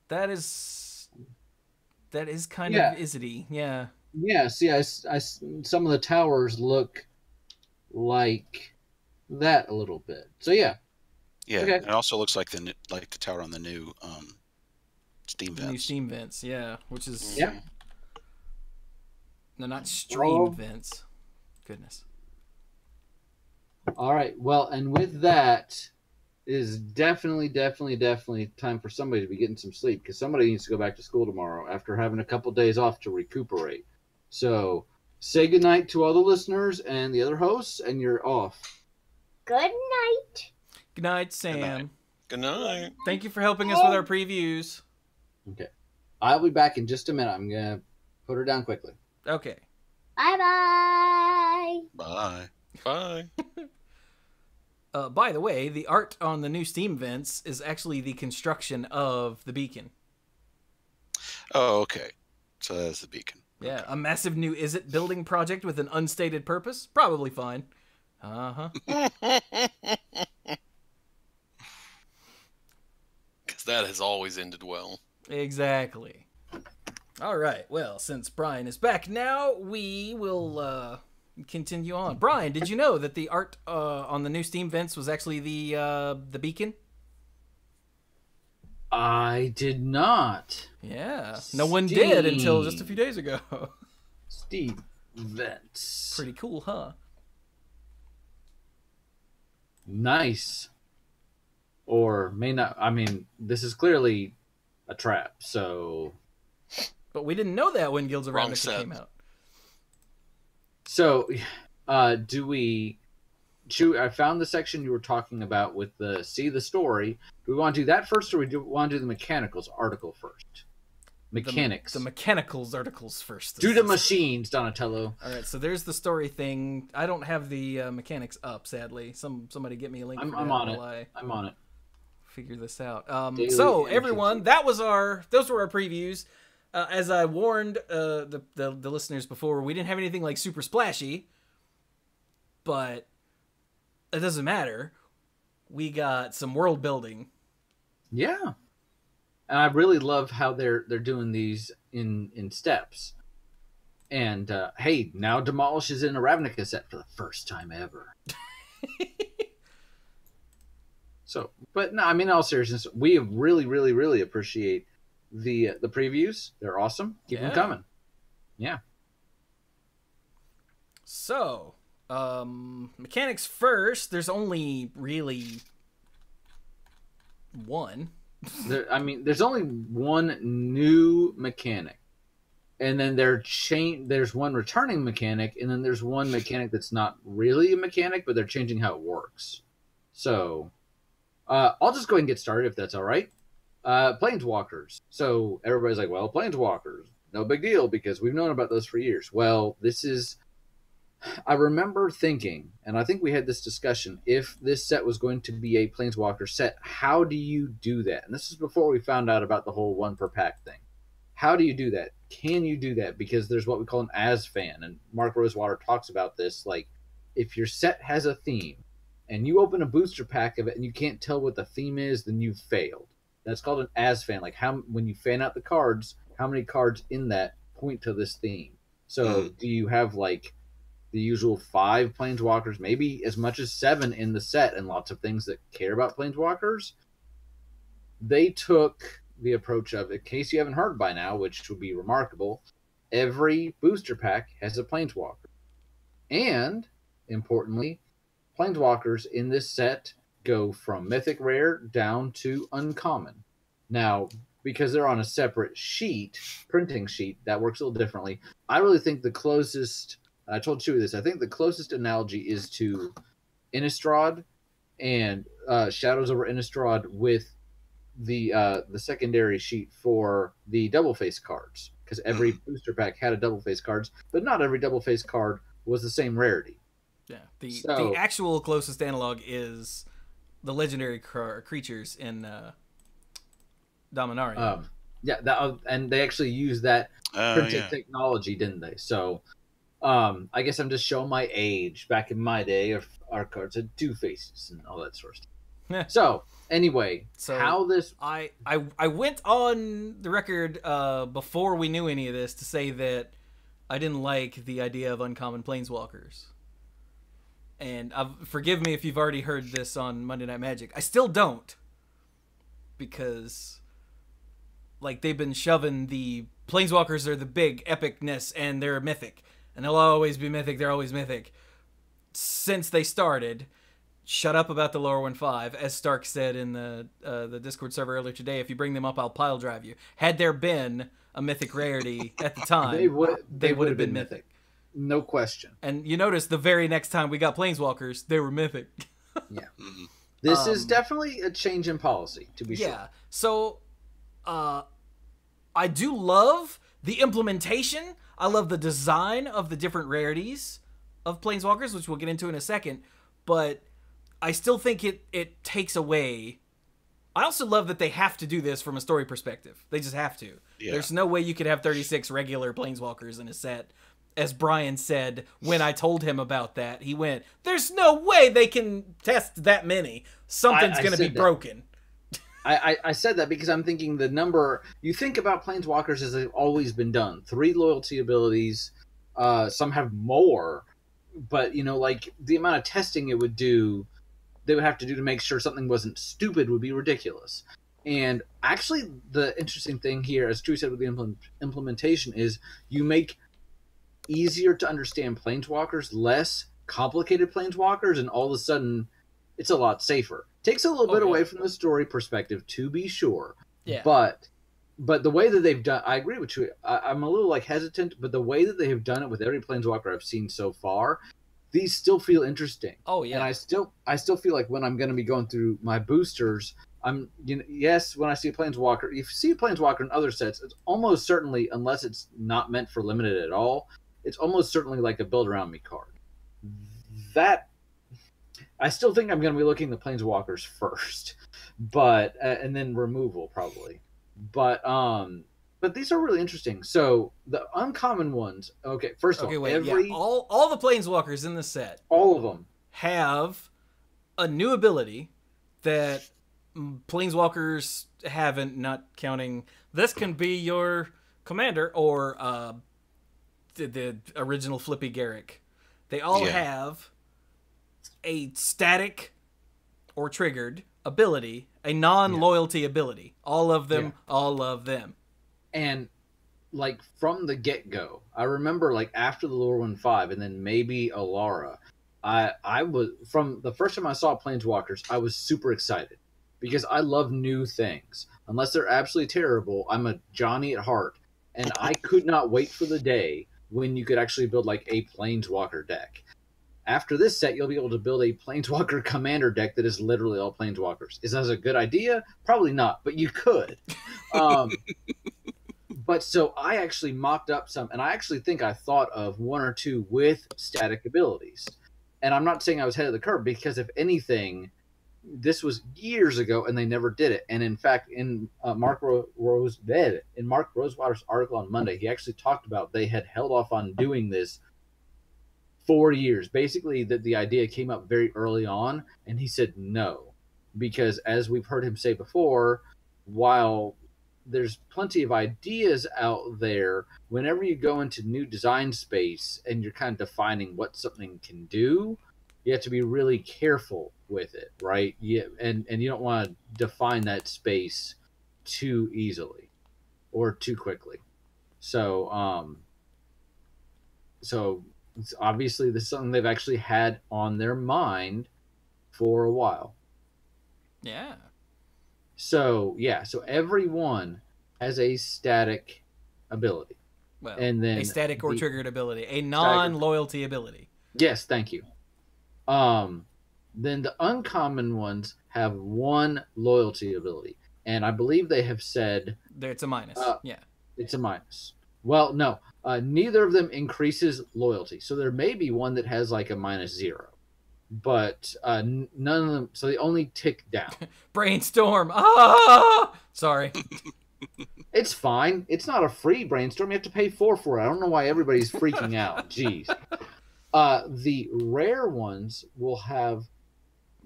Speaker 1: That is kind
Speaker 2: Yeah.
Speaker 1: of Izzity. Yeah.
Speaker 2: Yeah, see, some of the towers look like that a little bit. So yeah,
Speaker 4: Yeah,
Speaker 2: Okay.
Speaker 4: it also looks like the tower on the new Steam
Speaker 1: The new
Speaker 4: vents.
Speaker 1: Steam vents, yeah. Which is...
Speaker 2: Yeah.
Speaker 1: No, not stream
Speaker 2: Oh.
Speaker 1: vents. Goodness.
Speaker 2: all right. Well, and with that is definitely time for somebody to be getting some sleep because somebody needs to go back to school tomorrow after having a couple days off to recuperate. So say goodnight to all the listeners and the other hosts, and you're off.
Speaker 3: Good night.
Speaker 1: Good night, Sam.
Speaker 4: night.
Speaker 5: Good night.
Speaker 1: Thank you for helping us with our previews.
Speaker 2: Okay. I'll be back in just a minute. I'm gonna put her down quickly.
Speaker 1: Okay.
Speaker 3: Bye-bye.
Speaker 4: Bye.
Speaker 5: Bye.
Speaker 1: By the way, the art on the new Steam vents is actually the construction of the beacon.
Speaker 4: Oh, okay. So that's the beacon.
Speaker 1: Yeah, a massive new Izzet building project with an unstated purpose? Probably fine. Uh-huh.
Speaker 5: Because that has always ended well.
Speaker 1: Exactly. All right. Well, since Brian is back now, we will continue on. Brian, did you know that the art on the new Steam vents was actually the beacon?
Speaker 2: I did not.
Speaker 1: Yeah. No one did until
Speaker 2: Steam.
Speaker 1: just a few days ago.
Speaker 2: Steve Vents.
Speaker 1: Pretty cool, huh?
Speaker 2: Nice. Or may not. I mean, this is clearly a trap, so.
Speaker 1: But we didn't know that when Guilds of
Speaker 5: Wrong
Speaker 1: Ravnica
Speaker 5: set.
Speaker 1: came out.
Speaker 2: So, do we. I found the section you were talking about with the see the story. Do we want to do that first, or want to do the mechanicals article first? Mechanics.
Speaker 1: The mechanicals articles first.
Speaker 2: do the machines, Donatello.
Speaker 1: All right, so there's the story thing. I don't have the mechanics up, sadly. Somebody get me a link.
Speaker 2: I'm
Speaker 1: for that
Speaker 2: on it.
Speaker 1: while I
Speaker 2: I'm on it.
Speaker 1: figure this out.
Speaker 2: Daily
Speaker 1: So
Speaker 2: entries.
Speaker 1: everyone, those were our previews. As I warned the listeners before, we didn't have anything like super splashy, but it doesn't matter. We got some world building.
Speaker 2: Yeah. And I really love how they're doing these in steps. And hey, now Demolish is in a Ravnica set for the first time ever. So, but no, I mean, in all seriousness, we really appreciate the previews. They're awesome. Keep them
Speaker 1: Yeah.
Speaker 2: coming. Yeah.
Speaker 1: So, mechanics first. There's only really one.
Speaker 2: There's only one new mechanic, and then there's one returning mechanic, and then there's one mechanic that's not really a mechanic, but they're changing how it works. So, I'll just go ahead and get started if that's all right. Planeswalkers. So everybody's like, well, Planeswalkers, no big deal because we've known about those for years. Well, I remember thinking, and I think we had this discussion, if this set was going to be a Planeswalker set, how do you do that? And this is before we found out about the whole one per pack thing. How do you do that? Can you do that? Because there's what we call an as fan, and Mark Rosewater talks about this. Like, if your set has a theme, and you open a booster pack of it, and you can't tell what the theme is, then you've failed. That's called an as fan. Like, when you fan out the cards, how many cards in that point to this theme? So, do you have like the usual 5 Planeswalkers, maybe as much as 7 in the set, and lots of things that care about Planeswalkers? They took the approach of, in case you haven't heard by now, which would be remarkable, every booster pack has a Planeswalker. And, importantly, Planeswalkers in this set go from Mythic Rare down to Uncommon. Now, because they're on a separate sheet, printing sheet, that works a little differently. I really think the closest, I told Chewie this, I think the closest analogy is to Innistrad and Shadows over Innistrad with the secondary sheet for the double face cards, because every booster pack had a double face cards, but not every double face card was the same rarity.
Speaker 1: Yeah, the actual closest analog is the legendary creatures in Dominaria.
Speaker 2: And they actually used that printing technology, didn't they? So, I guess I'm just showing my age. Back in my day, our cards had 2 faces and all that sort of stuff. So, anyway, how this...
Speaker 1: I went on the record before we knew any of this to say that I didn't like the idea of uncommon Planeswalkers. And forgive me if you've already heard this on Monday Night Magic. I still don't. Because, like, they've been shoving the Planeswalkers are the big epicness, and they're mythic. And they'll always be mythic, they're always mythic. Since they started... Shut up about the lower 1/5, as Stark said in the Discord server earlier today. If you bring them up, I'll pile drive you. Had there been a mythic rarity at the time, they would have been mythic.
Speaker 2: No question.
Speaker 1: And you notice the very next time we got Planeswalkers, they were mythic.
Speaker 2: Yeah. This is definitely a change in policy, to be sure.
Speaker 1: Yeah. So, I do love the implementation. I love the design of the different rarities of Planeswalkers, which we'll get into in a second. But I still think it takes away. I also love that they have to do this from a story perspective. They just have to. Yeah. There's no way you could have 36 regular Planeswalkers in a set. As Brian said, when I told him about that, he went, "There's no way they can test that many. Something's going to be broken."
Speaker 2: I said that because I'm thinking the number... You think about Planeswalkers as they've always been done. 3 loyalty abilities. Some have more. But, like, the amount of testing it would do... they would have to do to make sure something wasn't stupid would be ridiculous. And actually, the interesting thing here, as Drew said with the implementation, is you make easier to understand Planeswalkers, less complicated Planeswalkers, and all of a sudden, it's a lot safer. Takes a little bit away from the story perspective, to be sure.
Speaker 1: Yeah.
Speaker 2: But the way that they've done... I agree with you. I'm a little, hesitant, but the way that they have done it with every Planeswalker I've seen so far... these still feel interesting.
Speaker 1: Oh yeah.
Speaker 2: And I still feel like when I'm going to be going through my boosters, yes, when I see a Planeswalker, if you see a Planeswalker in other sets, it's almost certainly, unless it's not meant for limited at all, it's almost certainly like a build around me card. That I still think I'm going to be looking at the Planeswalkers first, but and then removal probably. But these are really interesting. So the uncommon ones. Okay, first of all,
Speaker 1: all the Planeswalkers in the set,
Speaker 2: all of them
Speaker 1: have a new ability that Planeswalkers haven't. Not counting, this can be your commander or the original Flippy Garrick. They all have a static or triggered ability, a non-loyalty ability. All of them. All of them.
Speaker 2: And, like, from the get-go, I remember, like, after the lower 1/5, and then maybe Alara, I was, from the first time I saw Planeswalkers, I was super excited. because I love new things. Unless they're absolutely terrible, I'm a Johnny at heart, and I could not wait for the day when you could actually build like a Planeswalker deck. After this set, you'll be able to build a Planeswalker commander deck that is literally all Planeswalkers. Is that a good idea? Probably not, but you could. But so I actually mocked up some, and I actually think I thought of one or two with static abilities. And I'm not saying I was ahead of the curve, because if anything, this was years ago and they never did it. And in fact, in Mark Rosewater's article on Monday, he actually talked about they had held off on doing this 4 years. Basically, that the idea came up very early on, and he said no, because as we've heard him say before, while there's plenty of ideas out there, whenever you go into new design space and you're kind of defining what something can do, you have to be really careful with it, right? Yeah, and you don't want to define that space too easily or too quickly. So it's obviously this is something they've actually had on their mind for a while.
Speaker 1: Yeah.
Speaker 2: So everyone has a static ability.
Speaker 1: Well,
Speaker 2: and then
Speaker 1: a static or triggered ability, a non-loyalty ability.
Speaker 2: Yes, thank you. Then the uncommon ones have one loyalty ability, and I believe they have said
Speaker 1: it's a minus. Yeah, it's
Speaker 2: a minus. Well, no, neither of them increases loyalty, so there may be one that has like a -0, but none of them. So they only tick down.
Speaker 1: Brainstorm. Ah, sorry.
Speaker 2: It's fine. It's not a free brainstorm. You have to pay for it. I don't know why everybody's freaking out. Jeez. The rare ones will have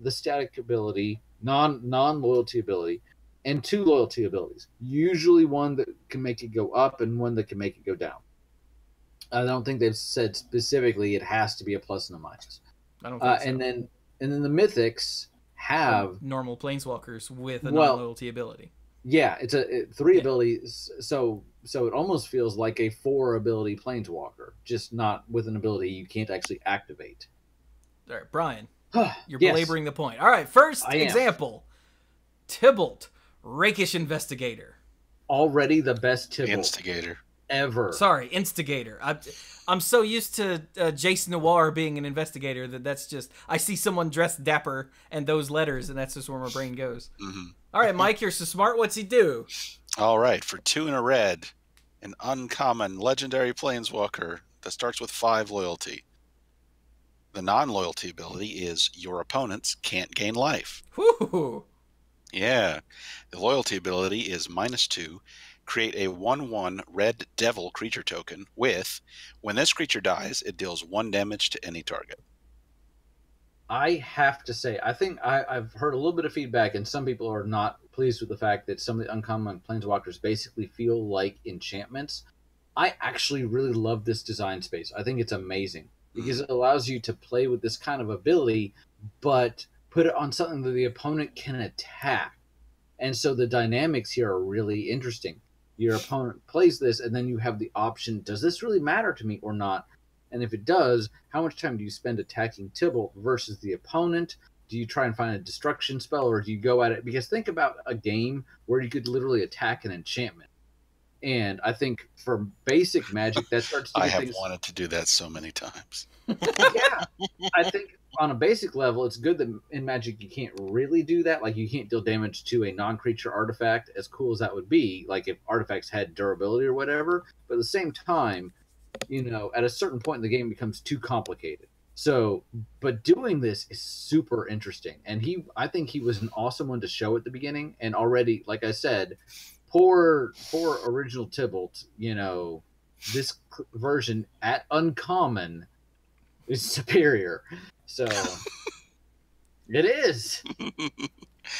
Speaker 2: the static ability, non-loyalty ability, and 2 loyalty abilities. Usually one that can make it go up and one that can make it go down. I don't think they've said specifically it has to be a plus and a minus.
Speaker 1: I don't think so.
Speaker 2: And then the mythics have
Speaker 1: normal planeswalkers with a non-loyalty ability.
Speaker 2: Yeah, it's 3 abilities, so it almost feels like a 4 ability planeswalker, just not with an ability you can't actually activate.
Speaker 1: All right, Brian, you're belaboring the point. All right, first example, Tybalt, Rakish Investigator.
Speaker 2: Already the best Tybalt
Speaker 4: Instigator
Speaker 2: ever.
Speaker 1: Sorry, Instigator. I'm so used to Jason Noir being an investigator that's just, I see someone dressed dapper and those letters, and that's just where my brain goes.
Speaker 4: Mm-hmm.
Speaker 1: All right, Mike, you're so smart. What's he do?
Speaker 4: All right, for 2 and a red, an uncommon legendary planeswalker that starts with 5 loyalty. The non-loyalty ability is your opponents can't gain life.
Speaker 1: Whoo!
Speaker 4: Yeah. The loyalty ability is -2. Create a 1/1 red devil creature token with, when this creature dies, it deals 1 damage to any target.
Speaker 2: I have to say, I think I've heard a little bit of feedback, and some people are not pleased with the fact that some of the uncommon planeswalkers basically feel like enchantments. I actually really love this design space. I think it's amazing because it allows you to play with this kind of ability, but put it on something that the opponent can attack. And so the dynamics here are really interesting. Your opponent plays this, and then you have the option, does this really matter to me or not? And if it does, how much time do you spend attacking Tybalt versus the opponent? Do you try and find a destruction spell, or do you go at it? Because think about a game where you could literally attack an enchantment. And I think for basic Magic, that starts to
Speaker 4: I have wanted to do that so many times.
Speaker 2: Yeah. I think on a basic level, it's good that in Magic you can't really do that. Like, you can't deal damage to a non-creature artifact, as cool as that would be, like if artifacts had durability or whatever. But at the same time, you know, at a certain point in the game, it becomes too complicated. So, but doing this is super interesting. And I think he was an awesome one to show at the beginning. And already, like I said, poor original Tybalt, you know, this version at uncommon is superior. So, it is.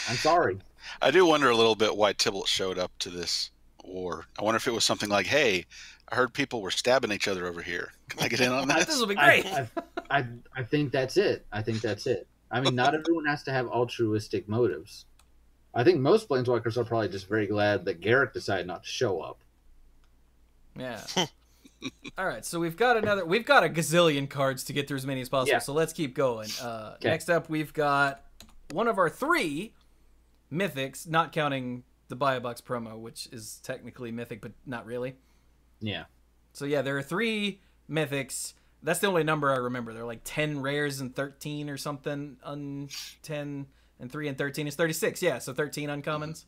Speaker 2: I'm sorry.
Speaker 4: I do wonder a little bit why Tybalt showed up to this war. I wonder if it was something like, hey, I heard people were stabbing each other over here. Can I get in on that?
Speaker 1: This will be great.
Speaker 2: I think that's it. I think that's it. I mean, not everyone has to have altruistic motives. I think most planeswalkers are probably just very glad that Garrett decided not to show up.
Speaker 1: Yeah. All right, so we've got a gazillion cards to get through as many as possible.
Speaker 2: Yeah.
Speaker 1: So let's keep going. Next up, we've got one of our 3 mythics, not counting the buy a box promo, which is technically mythic, but not really.
Speaker 2: Yeah.
Speaker 1: So yeah, there are 3 mythics. That's the only number I remember. There are like 10 rares and 13 or something. 10 and 3 and 13 is 36. Yeah, so 13 uncommons.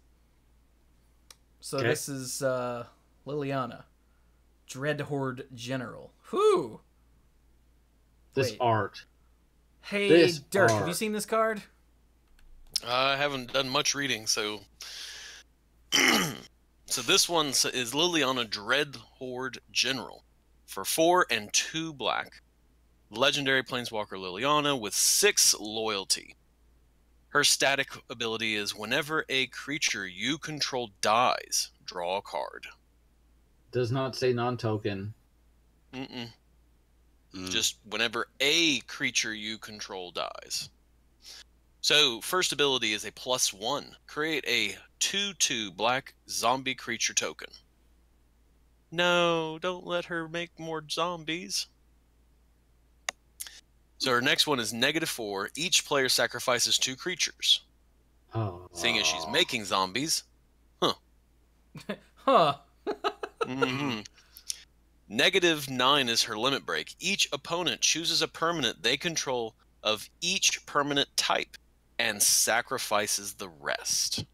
Speaker 1: So
Speaker 2: Okay.
Speaker 1: this is Liliana, Dreadhorde General. Whew.
Speaker 2: This
Speaker 1: Wait.
Speaker 2: art.
Speaker 1: Hey,
Speaker 2: This
Speaker 1: Dirk,
Speaker 2: art.
Speaker 1: have you seen this card?
Speaker 5: I haven't done much reading, so. So this one is Liliana Dreadhorde General for 4 and 2 black. Legendary Planeswalker Liliana with 6 loyalty. Her static ability is whenever a creature you control dies, draw a card.
Speaker 2: Does not say non-token.
Speaker 5: Mm-mm.
Speaker 4: Mm.
Speaker 5: Just whenever a creature you control dies. So, first ability is a +1. Create a 2/2 black zombie creature token. No, don't let her make more zombies. So her next one is -4. Each player sacrifices 2 creatures.
Speaker 2: Oh.
Speaker 5: Seeing as she's making zombies.
Speaker 1: Huh.
Speaker 5: Mm-hmm. -9 is her limit break. Each opponent chooses a permanent they control of each permanent type and sacrifices the rest.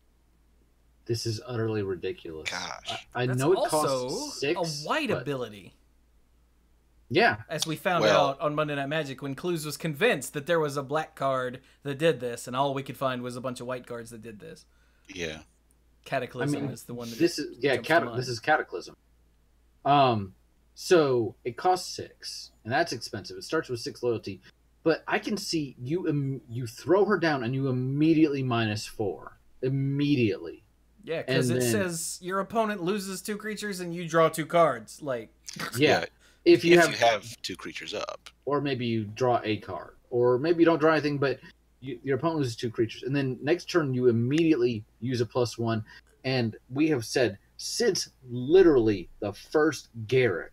Speaker 2: This is utterly ridiculous.
Speaker 4: Gosh.
Speaker 2: I
Speaker 1: That's
Speaker 2: know it
Speaker 1: also
Speaker 2: costs 6.
Speaker 1: a white
Speaker 2: but-
Speaker 1: ability.
Speaker 2: Yeah.
Speaker 1: As we found
Speaker 4: Well-
Speaker 1: out on Monday Night Magic when Clues was convinced that there was a black card that did this, and all we could find was a bunch of white cards that did this.
Speaker 4: Yeah.
Speaker 1: Cataclysm is the one that
Speaker 2: This is
Speaker 1: jumps to mind.
Speaker 2: this is Cataclysm. So it costs 6, and that's expensive. It starts with 6 loyalty, but I can see you throw her down and you immediately -4 immediately.
Speaker 1: Yeah, because
Speaker 2: and
Speaker 1: it
Speaker 2: then-
Speaker 1: says your opponent loses 2 creatures and you draw 2 cards. Like,
Speaker 2: Yeah,
Speaker 4: Yeah,
Speaker 2: if you
Speaker 4: if
Speaker 2: have,
Speaker 4: you have 2 creatures up.
Speaker 2: or maybe you draw a card, or maybe you don't draw anything, but your opponent loses 2 creatures, and then next turn you immediately use a +1. And we have said since literally the first Garrett,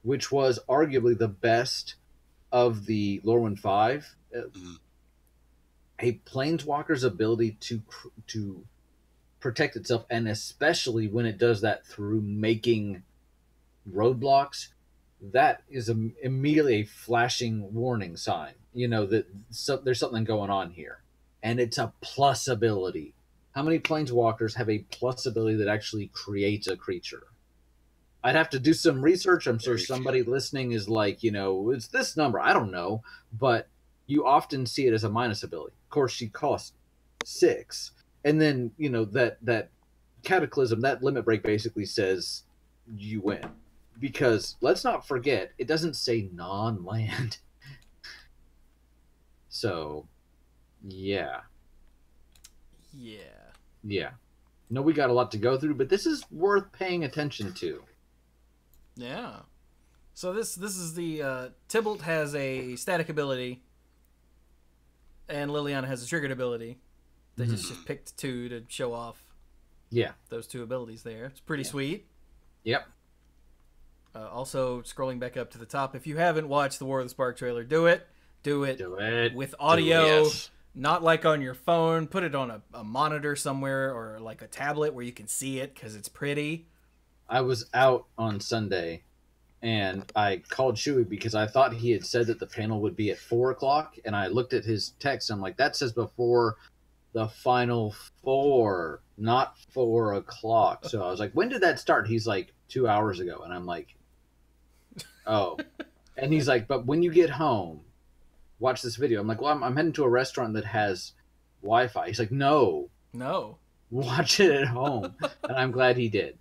Speaker 2: which was arguably the best of the Lorwyn 5,
Speaker 4: Mhm.
Speaker 2: a Planeswalker's ability to protect itself, and especially when it does that through making roadblocks, that is immediately a flashing warning sign. You know that there's something going on here, and it's a plus ability. How many Planeswalkers have a plus ability that actually creates a creature? I'd have to do some research. I'm sure
Speaker 4: Very
Speaker 2: somebody listening is like, it's this number. I don't know, but you often see it as a minus ability. Of course, she costs 6, and then that Cataclysm, that limit break basically says you win, because let's not forget it doesn't say non-land. So, yeah. No, we got a lot to go through, but this is worth paying attention to.
Speaker 1: yeah. So this is the Tybalt has a static ability, and Liliana has a triggered ability. They just picked 2 to show off.
Speaker 2: Yeah.
Speaker 1: Those 2 abilities there. It's pretty sweet.
Speaker 2: Yep.
Speaker 1: Also, scrolling back up to the top, if you haven't watched the War of the Spark trailer, do it. Do it
Speaker 2: Do it.
Speaker 1: with audio,
Speaker 5: Yes.
Speaker 1: not like on your phone. Put it on a monitor somewhere or like a tablet where you can see it because it's pretty.
Speaker 2: I was out on Sunday, and I called Shuey because I thought he had said that the panel would be at 4:00, and I looked at his text. And I'm like, that says before the final 4, not 4:00. So I was like, when did that start? He's like, 2 hours ago, and I'm like, oh. And he's like, but when you get home, watch this video. I'm like, well, I'm heading to a restaurant that has Wi-Fi. He's like, no,
Speaker 1: No.
Speaker 2: watch it at home. And I'm glad he did.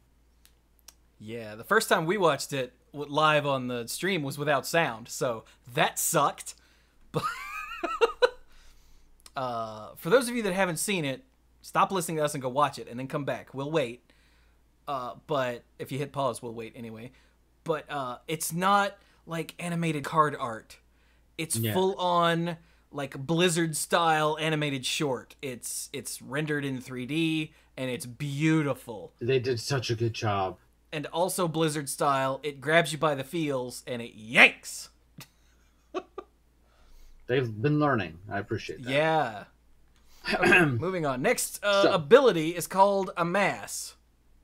Speaker 1: Yeah, the first time we watched it live on the stream was without sound, so that sucked. But for those of you that haven't seen it, stop listening to us and go watch it, and then come back. We'll wait. But if you hit pause, we'll wait anyway. But it's not like animated card art. It's full on like Blizzard style animated short. It's rendered in 3D and it's beautiful.
Speaker 2: They did such a good job.
Speaker 1: And also Blizzard style, it grabs you by the feels and it yanks.
Speaker 2: They've been learning. I appreciate that.
Speaker 1: Yeah. Okay, moving on. Next
Speaker 2: So-
Speaker 1: ability is called Amass.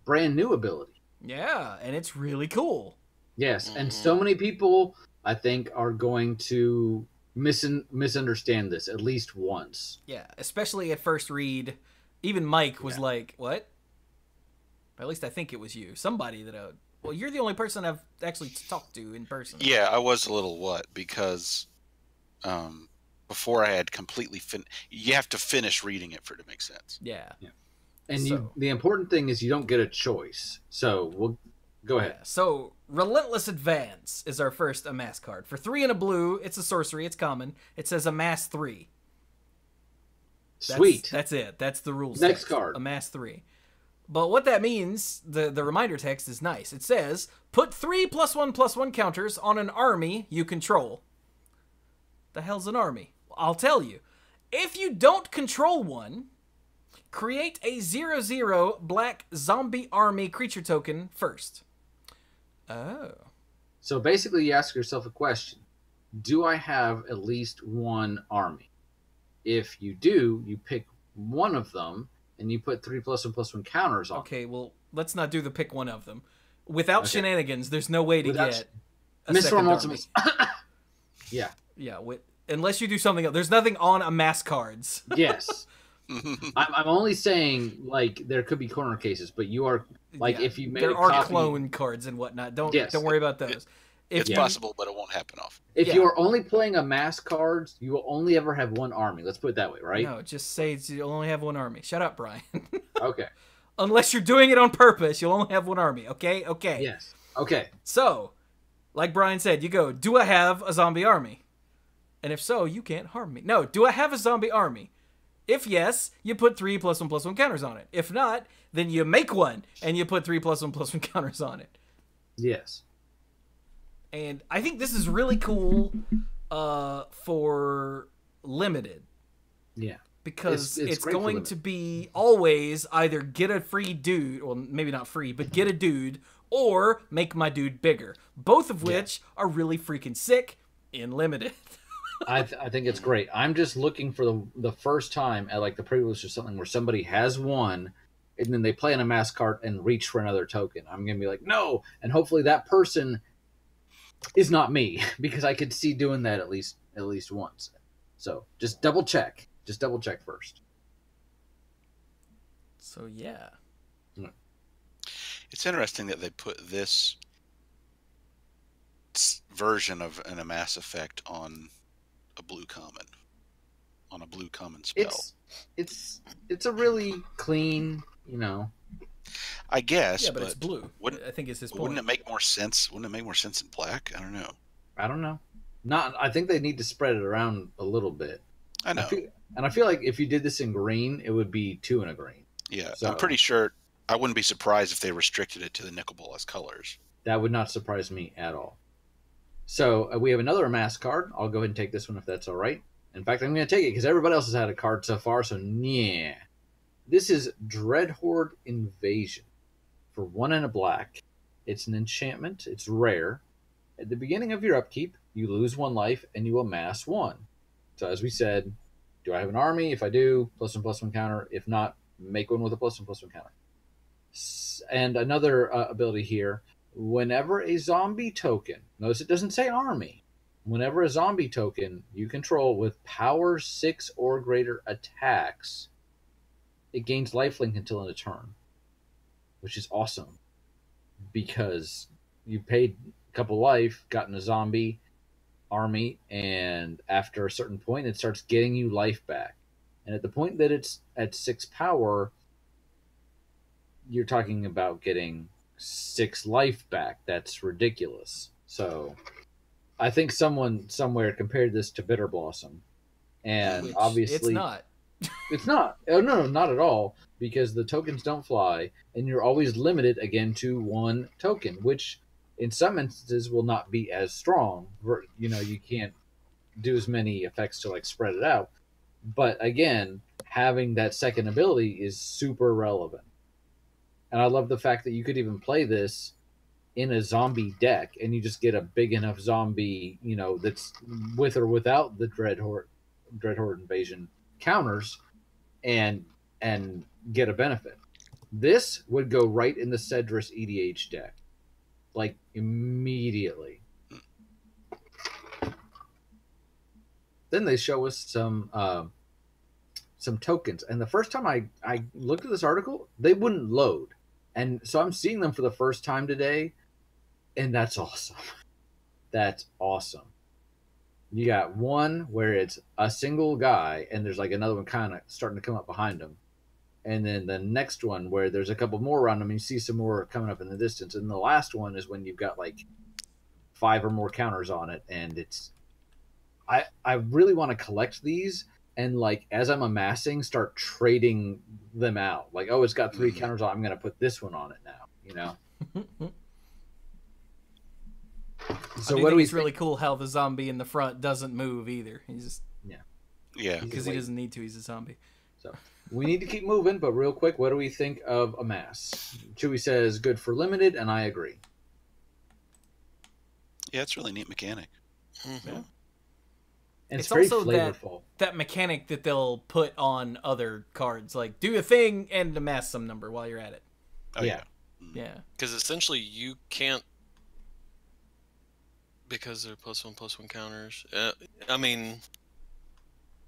Speaker 2: Brand new ability.
Speaker 1: Yeah, and it's really cool.
Speaker 2: Yes, and so many people, I think, are going to misunderstand this at least once.
Speaker 1: Yeah, especially at first read. Even Mike was
Speaker 2: Yeah.
Speaker 1: like, what? Or at least I think it was you. Somebody that... well, you're the only person I've actually talked to in person.
Speaker 4: Yeah, I was a little because before I had completely you have to finish reading it for it to make sense.
Speaker 1: Yeah.
Speaker 2: And
Speaker 1: So-
Speaker 2: the important thing is you don't get a choice. So we'll go ahead.
Speaker 1: Yeah. So, Relentless Advance is our first Amass card. For 3 and a blue, it's a sorcery, it's common. It says Amass 3.
Speaker 2: Sweet.
Speaker 1: That's it. That's the rules.
Speaker 2: Next
Speaker 1: text.
Speaker 2: card.
Speaker 1: Amass 3. But what that means, the reminder text is nice. It says, put 3 +1/+1 counters on an army you control. The hell's an army? I'll tell you. If you don't control one, create a 0/0 black zombie army creature token first. Oh.
Speaker 2: So basically, you ask yourself a question: do I have at least one army? If you do, you pick one of them and you put 3 +1/+1 counters on.
Speaker 1: Okay, well, let's not do the pick one of them. Without
Speaker 2: Okay.
Speaker 1: shenanigans, there's no way to
Speaker 2: Without
Speaker 1: get a
Speaker 2: Mr.
Speaker 1: second army.
Speaker 2: Ultimates. Yeah.
Speaker 1: Yeah, unless you do something else. There's nothing on Amass cards.
Speaker 2: Yes. I'm only saying, like, there could be corner cases, but you are, like,
Speaker 1: Yeah,
Speaker 2: if you made
Speaker 1: there
Speaker 2: a
Speaker 1: are
Speaker 2: copy,
Speaker 1: clone cards and whatnot. Don't
Speaker 2: Yes.
Speaker 1: don't worry about those. If
Speaker 4: It's
Speaker 1: you-
Speaker 4: possible, but it won't happen often.
Speaker 2: if
Speaker 1: yeah.
Speaker 2: you are only playing a mass cards, you will only ever have one army. Let's put it that way, right?
Speaker 1: No, just say you'll only have one army. Shut up, Brian.
Speaker 2: Okay.
Speaker 1: Unless you're doing it on purpose, you'll only have one army. Okay.
Speaker 2: Yes. Okay.
Speaker 1: So, like Brian said, you go, do I have a zombie army? And if so, you can't harm me. No, do I have a zombie army? If yes, you put 3 +1/+1 counters on it. If not, then you make one and you put 3 +1/+1 counters on it.
Speaker 2: Yes.
Speaker 1: And I think this is really cool for limited.
Speaker 2: Yeah.
Speaker 1: Because
Speaker 2: It's
Speaker 1: it's
Speaker 2: great for
Speaker 1: going
Speaker 2: limited.
Speaker 1: to be always either get a free dude, well, maybe not free, but get a dude, or make my dude bigger. Both of which are really freaking sick in limited.
Speaker 2: I think it's great. I'm just looking for the first time at, like, the pre-release or something where somebody has one and then they play in a mass card and reach for another token. I'm going to be like, no! And hopefully that person is not me, because I could see doing that at least once. So just double check. Just double check first.
Speaker 1: So, yeah.
Speaker 4: It's interesting that they put this version of a Mass Effect on a blue common spell.
Speaker 2: It's a really clean,
Speaker 4: I guess,
Speaker 1: Yeah, but it's blue.
Speaker 4: wouldn't-
Speaker 1: I think is his point.
Speaker 4: Wouldn't it make more sense? Wouldn't it make more sense in black? I don't know.
Speaker 2: I don't know. I think they need to spread it around a little bit.
Speaker 4: I know.
Speaker 2: I feel like if you did this in green, it would be 2 in a green.
Speaker 4: Yeah,
Speaker 2: So-
Speaker 4: I'm pretty sure. I wouldn't be surprised if they restricted it to the nickel ball as colors.
Speaker 2: That would not surprise me at all. So we have another mass card. I'll go ahead and take this one if that's all right. In fact, I'm going to take it because everybody else has had a card so far. So yeah, this is Dreadhorde Invasion for 1 and a black. It's an enchantment. It's rare. At the beginning of your upkeep, you lose 1 life and you amass 1. So as we said, do I have an army? If I do, +1/+1 counter. If not, make one with a +1/+1 counter. And another ability here: whenever a zombie token, notice it doesn't say army, whenever a zombie token you control with power 6 or greater attacks, it gains lifelink until end of turn, which is awesome because you paid a couple life, gotten a zombie army, and after a certain point it starts getting you life back. And at the point that it's at 6 power, you're talking about getting 6 life back. That's ridiculous. So I think someone somewhere compared this to Bitter Blossom, and
Speaker 1: Which
Speaker 2: obviously
Speaker 1: it's not.
Speaker 2: It's not. Oh, no, not at all, because the tokens don't fly, and you're always limited again to 1 token, which in some instances will not be as strong. You can't do as many effects to, like, spread it out. But again, having that second ability is super relevant. And I love the fact that you could even play this in a zombie deck, and you just get a big enough zombie, that's with or without the Dreadhorde Invasion counters, and get a benefit. This would go right in the Cedrus EDH deck, like immediately. Then they show us some tokens, and the first time I looked at this article, they wouldn't load, and so I'm seeing them for the first time today, and that's awesome. That's awesome. You got one where it's a single guy, and there's like another one kind of starting to come up behind him. And then the next one where there's a couple more around them, and you see some more coming up in the distance. And the last one is when you've got like 5 or more counters on it, and it's I really want to collect these, and like as I'm amassing, start trading them out. Like, oh, it's got 3 counters on, I'm gonna put this one on it now, you know.
Speaker 1: So what do we? It's really cool how the zombie in the front doesn't move either. He's just
Speaker 4: yeah,
Speaker 1: because he doesn't need to. He's a zombie.
Speaker 2: So we need to keep moving, but real quick, what do we think of Amass? Chewy says good for limited, and I agree.
Speaker 4: Yeah, it's a really neat mechanic.
Speaker 5: Mm-hmm.
Speaker 2: Yeah. And
Speaker 1: It's
Speaker 2: very
Speaker 1: also
Speaker 2: flavorful.
Speaker 1: that mechanic that they'll put on other cards, like do a thing and amass some number while you're at it.
Speaker 4: Oh,
Speaker 2: Yeah.
Speaker 1: Yeah.
Speaker 5: Because essentially you can't, because they're +1/+1 counters. I mean,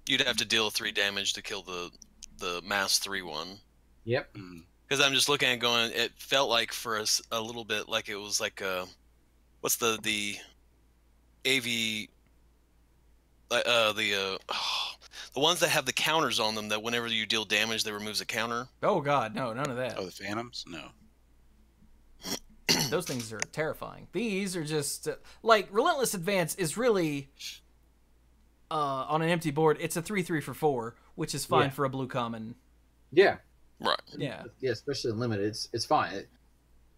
Speaker 5: you'd have to deal 3 damage to kill the mass 3/1.
Speaker 2: Yep.
Speaker 5: Because I'm just looking at it going, it felt like for us a little bit like it was like what's the AV, the ones that have the counters on them that whenever you deal damage, they removes a counter.
Speaker 1: Oh God, no, none of that.
Speaker 4: Oh, the Phantoms? No.
Speaker 1: Those things are terrifying. These are just like Relentless Advance is really on an empty board. It's a 3/3 for 4, which is fine for a blue common.
Speaker 2: Yeah.
Speaker 5: Right.
Speaker 1: Yeah.
Speaker 2: Yeah, especially in limited, it's fine.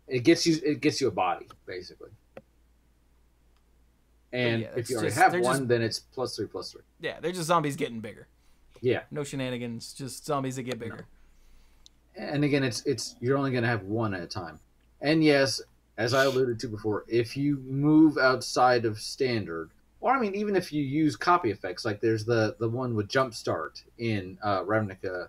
Speaker 2: It gets you a body basically. And
Speaker 1: yeah,
Speaker 2: if you
Speaker 1: it's
Speaker 2: already
Speaker 1: just-
Speaker 2: have
Speaker 1: they're
Speaker 2: one,
Speaker 1: just-
Speaker 2: then it's +3/+3.
Speaker 1: Yeah, they're just zombies getting bigger.
Speaker 2: Yeah.
Speaker 1: No shenanigans, just zombies that get bigger.
Speaker 2: And again, it's you're only going to have one at a time. And yes, as I alluded to before, if you move outside of standard, or I mean, even if you use copy effects, like there's the one with Jumpstart in Ravnica,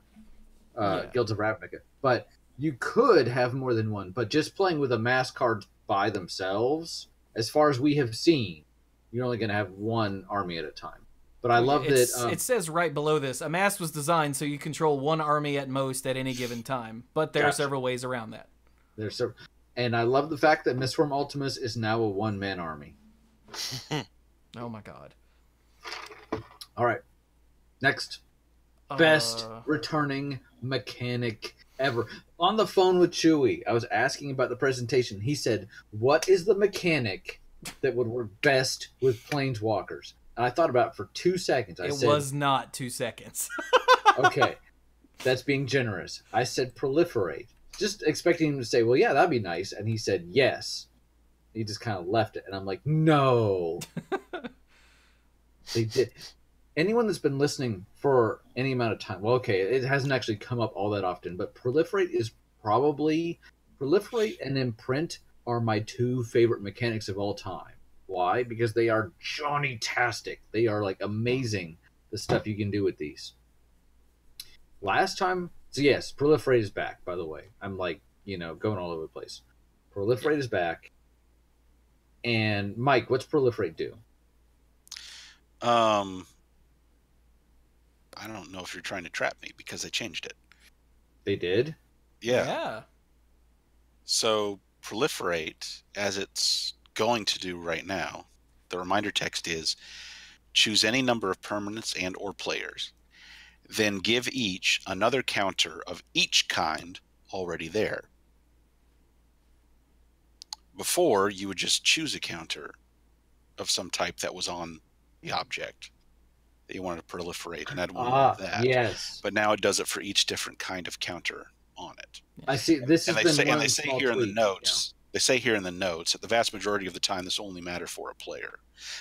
Speaker 2: Guilds of Ravnica, but you could have more than one. But just playing with Amass cards by themselves, as far as we have seen, you're only going to have one army at a time. But I love that.
Speaker 1: It says right below this, Amass was designed so you control one army at most at any given time, but there are several ways around that.
Speaker 2: There's several. And I love the fact that Mistform Ultimus is now a one-man army.
Speaker 1: Oh my God.
Speaker 2: All right. Next. Best returning mechanic ever. On the phone with Chewy, I was asking about the presentation. He said, what is the mechanic that would work best with Planeswalkers? And I thought about it for 2 seconds. I said,
Speaker 1: was not 2 seconds.
Speaker 2: okay, that's being generous. I said proliferate. Just expecting him to say, well, yeah, that'd be nice. And he said, yes. He just kind of left it. And I'm like, no. They did. Anyone that's been listening for any amount of time, well, okay, it hasn't actually come up all that often, but proliferate is probably... Proliferate and Imprint are my 2 favorite mechanics of all time. Why? Because they are Johnny-tastic. They are, like, amazing, the stuff you can do with these. Last time... So yes, Proliferate is back, by the way. I'm like, going all over the place. Proliferate is back. And Mike, what's Proliferate do?
Speaker 4: I don't know if you're trying to trap me because they changed it.
Speaker 2: They did?
Speaker 1: Yeah.
Speaker 4: So Proliferate, as it's going to do right now, the reminder text is choose any number of permanents and or players. Then give each another counter of each kind already there. Before, you would just choose a counter of some type that was on the object that you wanted to proliferate, and add one of that.
Speaker 2: Yes.
Speaker 4: But now it does it for each different kind of counter on it.
Speaker 2: I see. This has been
Speaker 4: And they say here in the notes. They say here in the notes that the vast majority of the time this only matters for a player,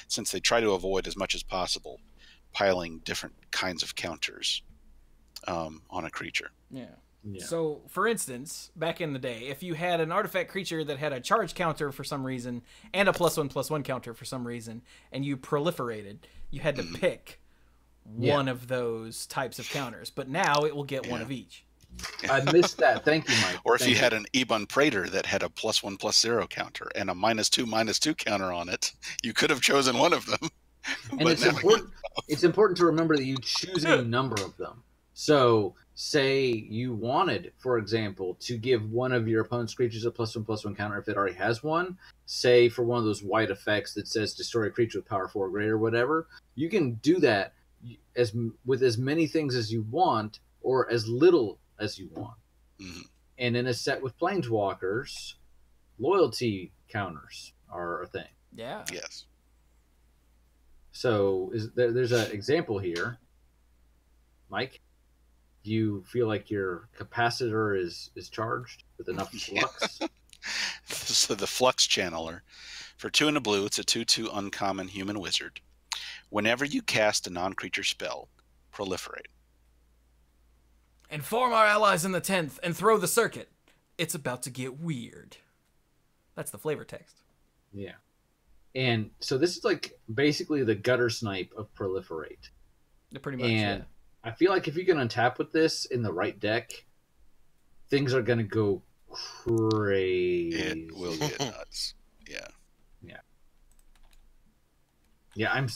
Speaker 4: since they try to avoid as much as possible piling different kinds of counters on a creature.
Speaker 1: Yeah. So, for instance, back in the day, if you had an artifact creature that had a charge counter for some reason and a +1/+1 counter for some reason, and you proliferated, you had to pick one of those types of counters. But now it will get one of each.
Speaker 2: I missed that. Thank you, Mike.
Speaker 4: Or if
Speaker 2: Thank
Speaker 4: you had an Ebon Praetor that had a +1/+0 counter and a -2/-2 counter on it, you could have chosen one of them.
Speaker 2: And
Speaker 4: But
Speaker 2: it's
Speaker 4: now
Speaker 2: important. It's important to remember that you choose a number of them. So, say you wanted, for example, to give one of your opponent's creatures a +1/+1 counter if it already has one. Say for one of those white effects that says destroy a creature with power 4 or greater, whatever. You can do that with as many things as you want, or as little as you want.
Speaker 4: Mhm.
Speaker 2: And in a set with planeswalkers, loyalty counters are a thing.
Speaker 1: Yeah.
Speaker 4: Yes.
Speaker 2: So there's an example here. Mike, do you feel like your capacitor is charged with enough flux?
Speaker 4: So the Flux Channeler. For 2 and a blue, it's a 2/2 uncommon human wizard. Whenever you cast a non-creature spell, proliferate.
Speaker 1: Inform our allies in the 10th and throw the circuit. It's about to get weird. That's the flavor text.
Speaker 2: Yeah. And so this is like basically the gutter snipe of proliferate.
Speaker 1: Pretty much,
Speaker 2: And
Speaker 1: yeah.
Speaker 2: I feel like if you can untap with this in the right deck, things are going to go crazy.
Speaker 4: It will get nuts. Yeah.
Speaker 2: Yeah,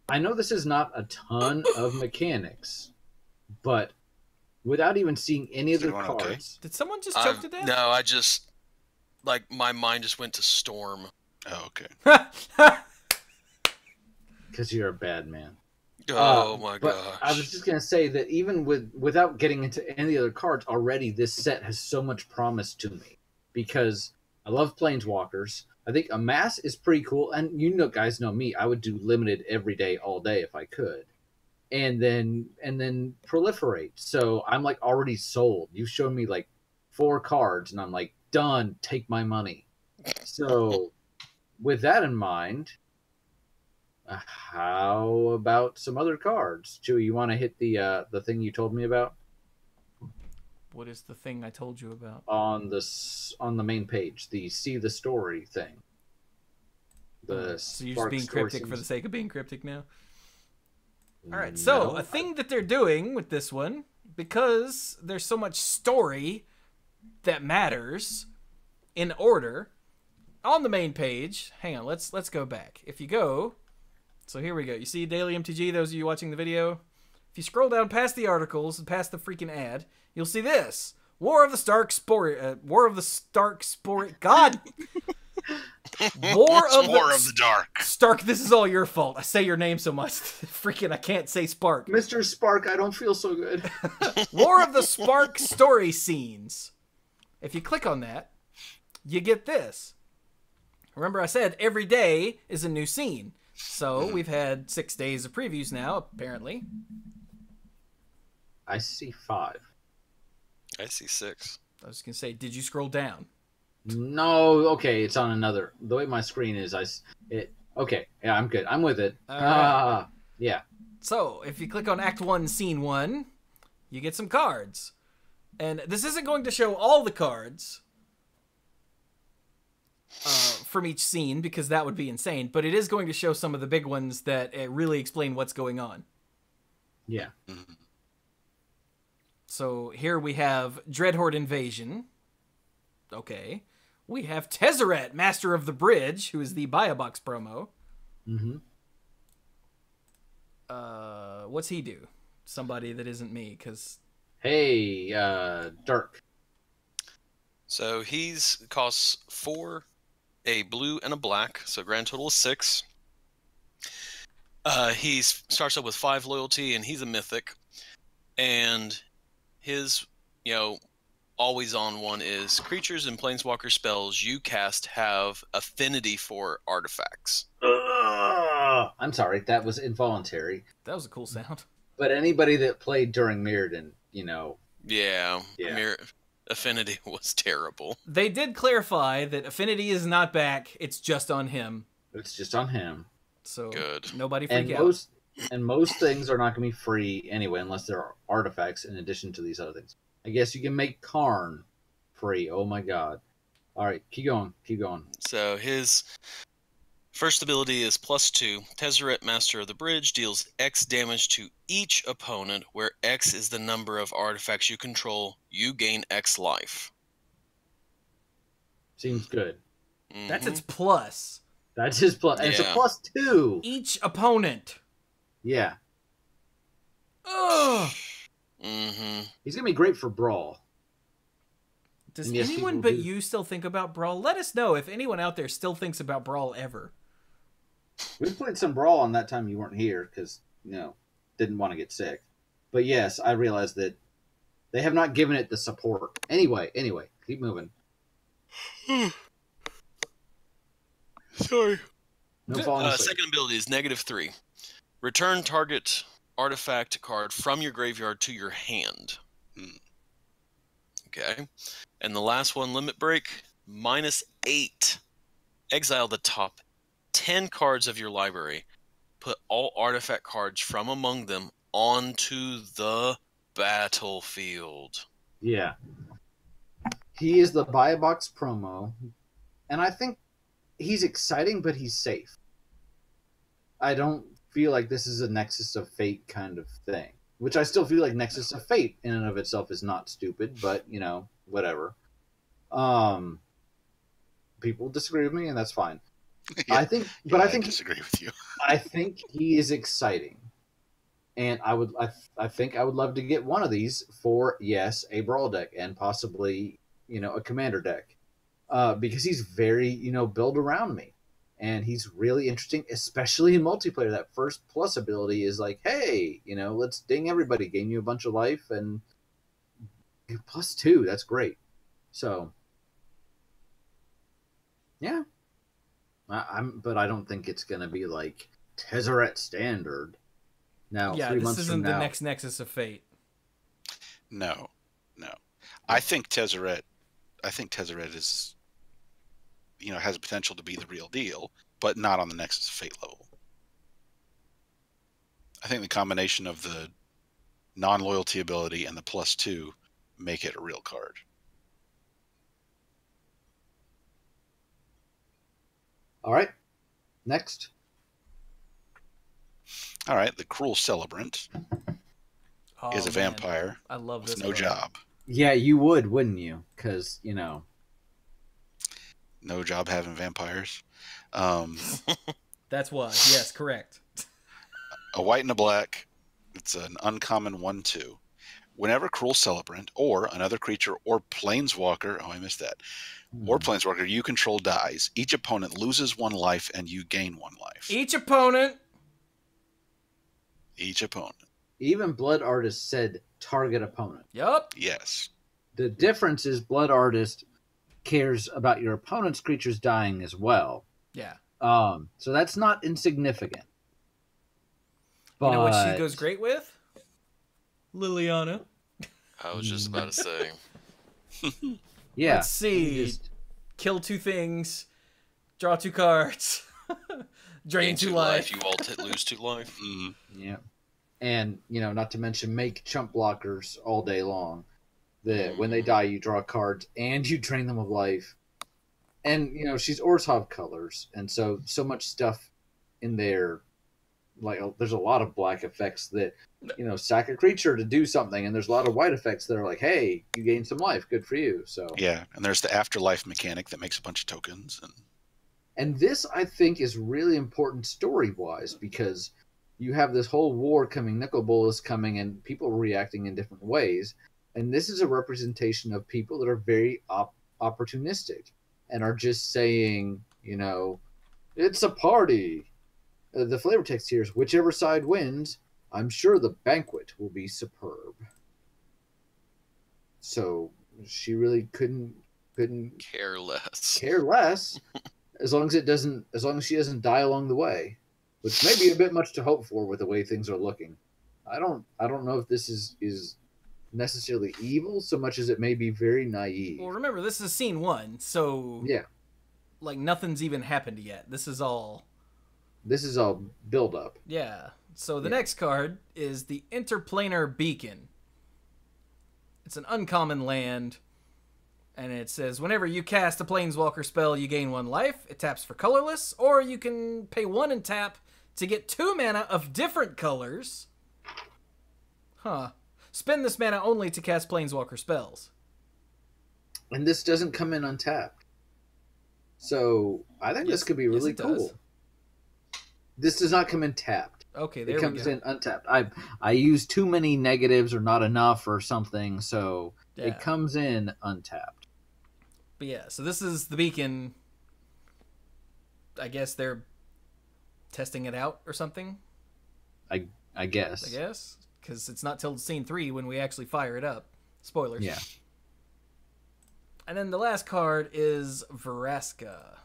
Speaker 2: I know this is not a ton of mechanics, but without even seeing any of
Speaker 4: Is
Speaker 2: the
Speaker 4: everyone okay?
Speaker 2: cards,
Speaker 1: Did someone just choke to death?
Speaker 5: No, I just like my mind just went to storm.
Speaker 4: Oh, okay.
Speaker 2: because you're a bad man.
Speaker 5: Oh my
Speaker 2: but
Speaker 5: gosh!
Speaker 2: I was just gonna say that even without getting into any other cards, already this set has so much promise to me because I love planeswalkers. I think Amass is pretty cool, and guys know me. I would do limited every day, all day if I could, and then proliferate. So I'm like already sold. You've shown me like 4 cards, and I'm like done. Take my money. So with that in mind, how about some other cards? Chewy, you want to hit the thing you told me about
Speaker 1: What is the thing I told you about?
Speaker 2: on the main page? The see the story thing.
Speaker 1: So you're just
Speaker 2: Spark
Speaker 1: being
Speaker 2: story
Speaker 1: cryptic for
Speaker 2: seems-
Speaker 1: the sake of being cryptic now? All right, so
Speaker 2: No,
Speaker 1: a thing that they're doing with this one, because there's so much story that matters in order on the main page. Hang on, let's go back. If you go, so here we go. You see Daily MTG, those of you watching the video? If you scroll down past the articles and past the freaking ad, you'll see this. War of the Stark Sport. God.
Speaker 4: War of the Dark.
Speaker 1: Stark, this is all your fault. I say your name so much. Freaking, I can't say Spark.
Speaker 2: Mr. Spark, I don't feel so good.
Speaker 1: War of the Spark story scenes. If you click on that, you get this. Remember I said every day is a new scene. So we've had 6 days of previews now, apparently.
Speaker 2: I see 5.
Speaker 5: I see 6.
Speaker 1: I was going to say, did you scroll down?
Speaker 2: No, okay, it's on another. The way my screen is, okay, yeah, I'm good. I'm with it.
Speaker 1: All right.
Speaker 2: Yeah.
Speaker 1: So, if you click on Act 1, Scene 1, you get some cards. And this isn't going to show all the cards from each scene, because that would be insane, but it is going to show some of the big ones that really explain what's going on.
Speaker 2: Yeah.
Speaker 4: Mhm.
Speaker 1: So, here we have Dreadhorde Invasion. Okay. We have Tezzeret, Master of the Bridge, who is the Buy a Box promo.
Speaker 2: Mm-hmm.
Speaker 1: What's he do? Somebody that isn't me, because...
Speaker 2: Hey, Dark.
Speaker 5: So he's costs 4, a blue and a black, so grand total is 6. He starts up with 5 loyalty, and he's a mythic. And his, always on one is creatures and planeswalker spells you cast have affinity for artifacts.
Speaker 2: I'm sorry, that was involuntary.
Speaker 1: That was a cool sound.
Speaker 2: But anybody that played during Mirrodin,
Speaker 5: Yeah.
Speaker 2: Yeah.
Speaker 5: Affinity was terrible.
Speaker 1: They did clarify that Affinity is not back, it's just on him.
Speaker 2: it's just on him.
Speaker 1: So
Speaker 5: Good.
Speaker 1: nobody
Speaker 2: And
Speaker 1: freak out.
Speaker 2: most things are not going to be free anyway, unless there are artifacts in addition to these other things. I guess you can make Karn free. Oh my god! All right, keep going.
Speaker 5: So his First ability is +2. Tezzeret, Master of the Bridge, deals X damage to each opponent, where X is the number of artifacts you control. You gain X life.
Speaker 2: Seems good.
Speaker 1: That's its
Speaker 5: Mhm.
Speaker 1: plus.
Speaker 2: That's his plus. And it's a
Speaker 5: Yeah.
Speaker 2: +2.
Speaker 1: Each opponent.
Speaker 2: Yeah.
Speaker 1: Ugh.
Speaker 5: Mhm.
Speaker 2: He's going to be great for Brawl.
Speaker 1: Does
Speaker 2: And yes,
Speaker 1: anyone
Speaker 2: people
Speaker 1: but
Speaker 2: do-
Speaker 1: you still think about Brawl? Let us know if anyone out there still thinks about Brawl ever.
Speaker 2: We played some Brawl on that time you weren't here because, didn't want to get sick. But yes, I realized that they have not given it the support. Anyway, keep moving.
Speaker 5: Sorry.
Speaker 2: No falling asleep.
Speaker 5: Second ability is -3. Return target artifact card from your graveyard to your hand. Okay. And the last one, limit break, -8. Exile the top 10 cards of your library. Put all artifact cards from among them onto the battlefield.
Speaker 2: Yeah. He is the buy a box promo, and I think he's exciting, but he's safe. I don't feel like this is a Nexus of Fate kind of thing, which I still feel like Nexus of Fate in and of itself is not stupid, but whatever. People disagree with me, and that's fine.
Speaker 4: Yeah,
Speaker 2: I think, but
Speaker 4: yeah,
Speaker 2: I think
Speaker 4: disagree with you.
Speaker 2: I think he is exciting, and I think I would love to get one of these for a Brawl deck and possibly a Commander deck, because he's very build around me, and he's really interesting, especially in multiplayer. That first plus ability is like, hey, let's ding everybody, gain you a bunch of life, and +2. That's great. So yeah. But I don't think it's gonna be like Tezzeret standard. Now,
Speaker 1: Yeah,
Speaker 2: 3
Speaker 1: this
Speaker 2: months
Speaker 1: isn't
Speaker 2: from
Speaker 1: the
Speaker 2: now,
Speaker 1: next Nexus of Fate.
Speaker 4: No. I think Tezzeret is, has a potential to be the real deal, but not on the Nexus of Fate level. I think the combination of the non-loyalty ability and the +2 make it a real card.
Speaker 2: all right. Next,
Speaker 4: All right, the Cruel Celebrant
Speaker 1: Oh,
Speaker 4: is a
Speaker 1: man.
Speaker 4: vampire
Speaker 1: I love
Speaker 4: with
Speaker 1: this
Speaker 4: no
Speaker 1: card.
Speaker 4: job.
Speaker 2: yeah, you would, wouldn't you? Because
Speaker 4: No job having vampires.
Speaker 1: That's why. Yes, correct.
Speaker 4: A white and a black. It's an uncommon 1/2. Whenever Cruel Celebrant or another creature or planeswalker, I missed that, or planeswalker you control dies, each opponent loses 1 life and you gain 1 life.
Speaker 1: Each opponent.
Speaker 4: Each opponent.
Speaker 2: even Blood Artist said target opponent.
Speaker 1: Yup.
Speaker 4: Yes.
Speaker 2: The difference is Blood Artist cares about your opponent's creatures dying as well.
Speaker 1: Yeah.
Speaker 2: So that's not insignificant. But
Speaker 1: You know what she goes great with? Liliana.
Speaker 5: I was just about to say.
Speaker 2: yeah.
Speaker 1: Let's see.
Speaker 2: you just-
Speaker 1: Kill 2 things. Draw 2 cards. Drain
Speaker 5: Gain
Speaker 1: 2
Speaker 5: 2
Speaker 1: life.
Speaker 5: You all lose 2 life.
Speaker 4: Mm.
Speaker 2: Yeah. And, not to mention make chump blockers all day long. That when they die, you draw cards and you drain them of life. And, she's Orzhov colors. And so much stuff in there. Like, there's a lot of black effects that, sack a creature to do something. And there's a lot of white effects that are like, hey, you gain some life. Good for you. So
Speaker 4: Yeah, and there's the afterlife mechanic that makes a bunch of tokens.
Speaker 2: And this, I think, is really important story-wise because you have this whole war coming, Nicol Bolas coming, and people reacting in different ways. And this is a representation of people that are very opportunistic and are just saying, it's a party. The flavor text here is, whichever side wins, I'm sure the banquet will be superb. So she really couldn't
Speaker 5: Care less.
Speaker 2: care less. As long as she doesn't die along the way, which may be a bit much to hope for with the way things are looking. I don't know if this is necessarily evil so much as it may be very naive.
Speaker 1: Well, remember, this is scene 1, so
Speaker 2: Yeah,
Speaker 1: like nothing's even happened yet. This is all
Speaker 2: build up.
Speaker 1: Yeah. So the
Speaker 2: Yeah.
Speaker 1: next card is the Interplanar Beacon. It's an uncommon land. And it says, whenever you cast a Planeswalker spell, you gain 1 life. It taps for colorless, or you can pay 1 and tap to get 2 mana of different colors. Huh. Spend this mana only to cast Planeswalker spells.
Speaker 2: And this doesn't come in untapped. So I think this could be really cool.
Speaker 1: Does.
Speaker 2: This does not come in tapped.
Speaker 1: Okay, there
Speaker 2: it
Speaker 1: we
Speaker 2: comes
Speaker 1: go.
Speaker 2: in untapped. I use too many negatives or not enough or something, so it comes in untapped.
Speaker 1: But yeah, so this is the beacon. I guess they're testing it out or something.
Speaker 2: I guess.
Speaker 1: Because it's not till scene 3 when we actually fire it up. Spoilers.
Speaker 2: Yeah.
Speaker 1: And then the last card is Vraska.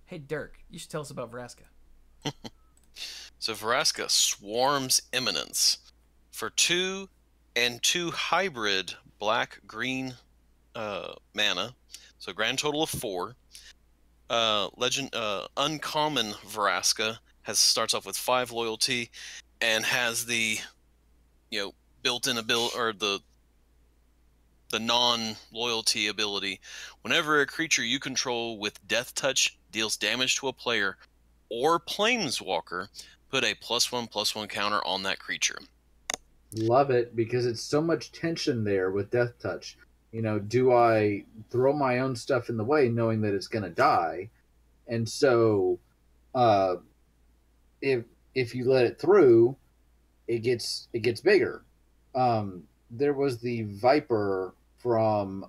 Speaker 1: Hey, Dirk, you should tell us about Vraska.
Speaker 5: So Vraska swarms Imminence for 2 and 2 hybrid black-green mana. So grand total of 4. Uncommon Vraska starts off with 5 loyalty and has the built-in ability, or the non-loyalty ability. Whenever a creature you control with Death Touch deals damage to a player or Planeswalker, put a +1/+1 counter on that creature.
Speaker 2: Love it, because it's so much tension there with Death Touch. Do I throw my own stuff in the way knowing that it's going to die? And so if you let it through, it gets bigger. There was the Viper from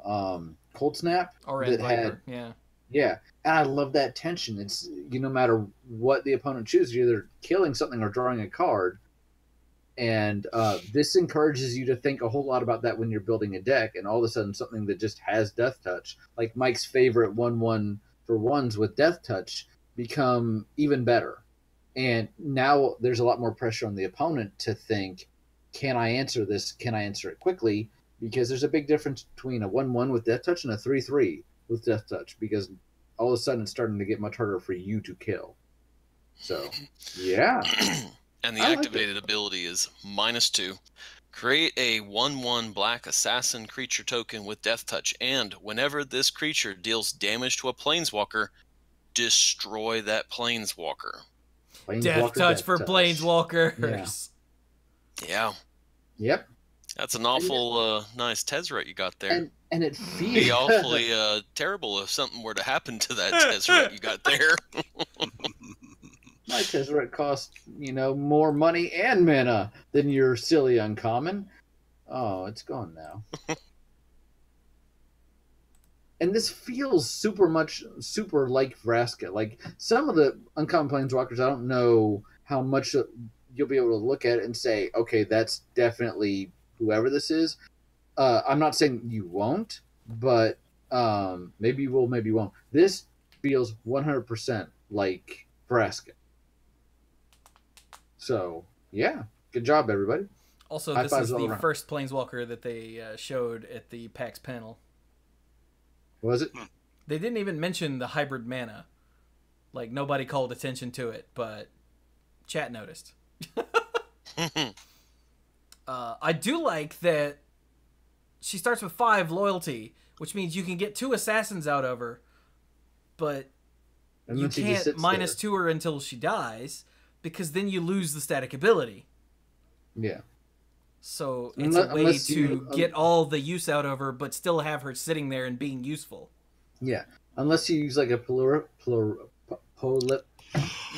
Speaker 2: Cold Snap
Speaker 1: that
Speaker 2: Viper.
Speaker 1: had
Speaker 2: yeah, and I love that tension. It's no matter what the opponent chooses, you're either killing something or drawing a card, and this encourages you to think a whole lot about that when you're building a deck. And all of a sudden, something that just has Death Touch, like Mike's favorite 1/1 for ones with Death Touch, become even better. And now there's a lot more pressure on the opponent to think, can I answer this? Can I answer it quickly? Because there's a big difference between a 1/1 with Death Touch and a 3/3 with Death Touch, because all of a sudden it's starting to get much harder for you to kill. So, yeah.
Speaker 5: And the activated ability is -2. Create a 1/1 black assassin creature token with Death Touch, and whenever this creature deals damage to a Planeswalker, destroy that Planeswalker.
Speaker 1: Death Touch for Planeswalkers.
Speaker 5: Yeah.
Speaker 2: Yep.
Speaker 5: That's an awful nice Tezzeret you got there.
Speaker 2: And it feels...
Speaker 5: It'd be awfully terrible if something were to happen to that Tezzeret you got there.
Speaker 2: My Tezzeret costs, more money and mana than your silly uncommon. Oh, it's gone now. And this feels super like Vraska. Like, some of the uncommon Planeswalkers, I don't know how much you'll be able to look at it and say, okay, that's definitely whoever this is. I'm not saying you won't, but maybe you will, maybe you won't. This feels 100% like Vraska. So, yeah. Good job, everybody.
Speaker 1: Also, this is the first Planeswalker that they showed at the PAX panel.
Speaker 2: Was it?
Speaker 1: They didn't even mention the hybrid mana. Like, nobody called attention to it, but chat noticed. I do like that she starts with 5 loyalty, which means you can get 2 assassins out of her, but you can't -2 her until she dies, because then you lose the static ability.
Speaker 2: Yeah.
Speaker 1: So it's a way to get all the use out of her, but still have her sitting there and being useful.
Speaker 2: Yeah. Unless you use like a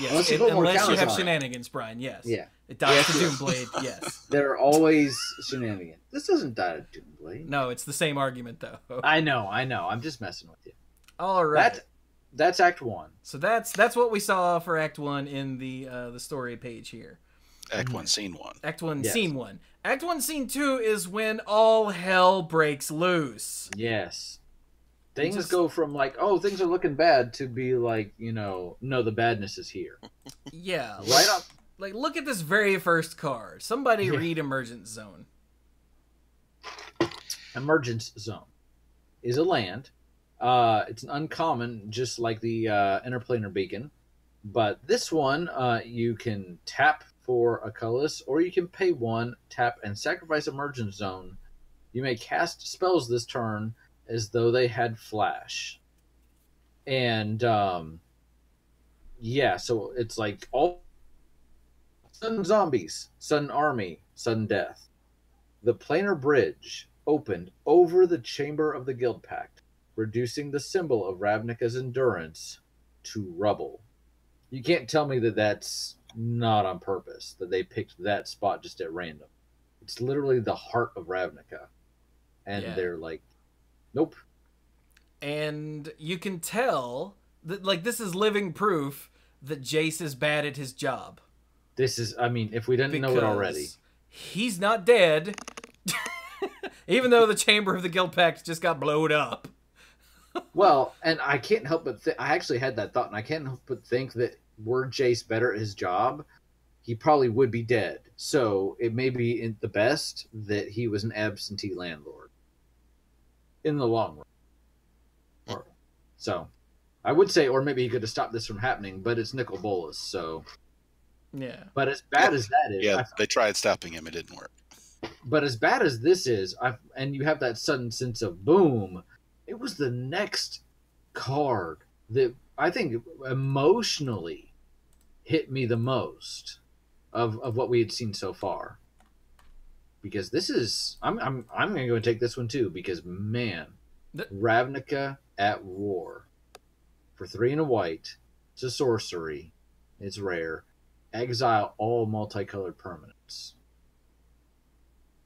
Speaker 1: Yes, unless you have shenanigans, Brian, yes.
Speaker 2: Yeah.
Speaker 1: It dies to Doomblade, yes.
Speaker 2: There are always shenanigans. This doesn't die to Doomblade.
Speaker 1: No, it's the same argument, though.
Speaker 2: I know. I'm just messing with you.
Speaker 1: All right.
Speaker 2: That's Act 1.
Speaker 1: So that's what we saw for Act 1 in the story page here.
Speaker 4: Act 1, Scene 1.
Speaker 1: Act 1, yes. Scene 1. Act 1, Scene 2 is when all hell breaks loose.
Speaker 2: Yes. Things go from like, oh, things are looking bad, to be like, no, the badness is here.
Speaker 1: Yeah.
Speaker 2: Right up.
Speaker 1: Like, look at this very first card. Somebody read Emergence Zone.
Speaker 2: Emergence Zone is a land. It's an uncommon, just like the Interplanar Beacon. But this one, you can tap for a colorless, or you can pay 1, tap, and sacrifice Emergence Zone. You may cast spells this turn as though they had flash. And yeah, so it's like all sudden zombies, sudden army, sudden death. The planar bridge opened over the chamber of the Guild Pact, reducing the symbol of Ravnica's endurance to rubble. You can't tell me that that's not on purpose, that they picked that spot just at random. It's literally the heart of Ravnica. And
Speaker 1: Yeah.
Speaker 2: they're like, nope.
Speaker 1: And you can tell that, like, this is living proof that Jace is bad at his job.
Speaker 2: This is, I mean, if we didn't know it already.
Speaker 1: Because he's not dead, even though the chamber of the Guild Pact just got blowed up.
Speaker 2: Well, and I can't help but I actually had that thought, and I can't help but think that were Jace better at his job, he probably would be dead. So it may be in the best that he was an absentee landlord in the long run. So I would say, or maybe he could have stopped this from happening, but it's Nicol Bolas, so.
Speaker 1: Yeah.
Speaker 2: But as bad as that is,
Speaker 4: Yeah, they tried stopping him. It didn't work.
Speaker 2: but as bad as this is, and you have that sudden sense of boom, it was the next card that I think emotionally hit me the most of what we had seen so far. Because this is, I'm going to go and take this one too, because man, Ravnica at War for 3 and a white. It's a sorcery. It's rare. Exile all multicolored permanents.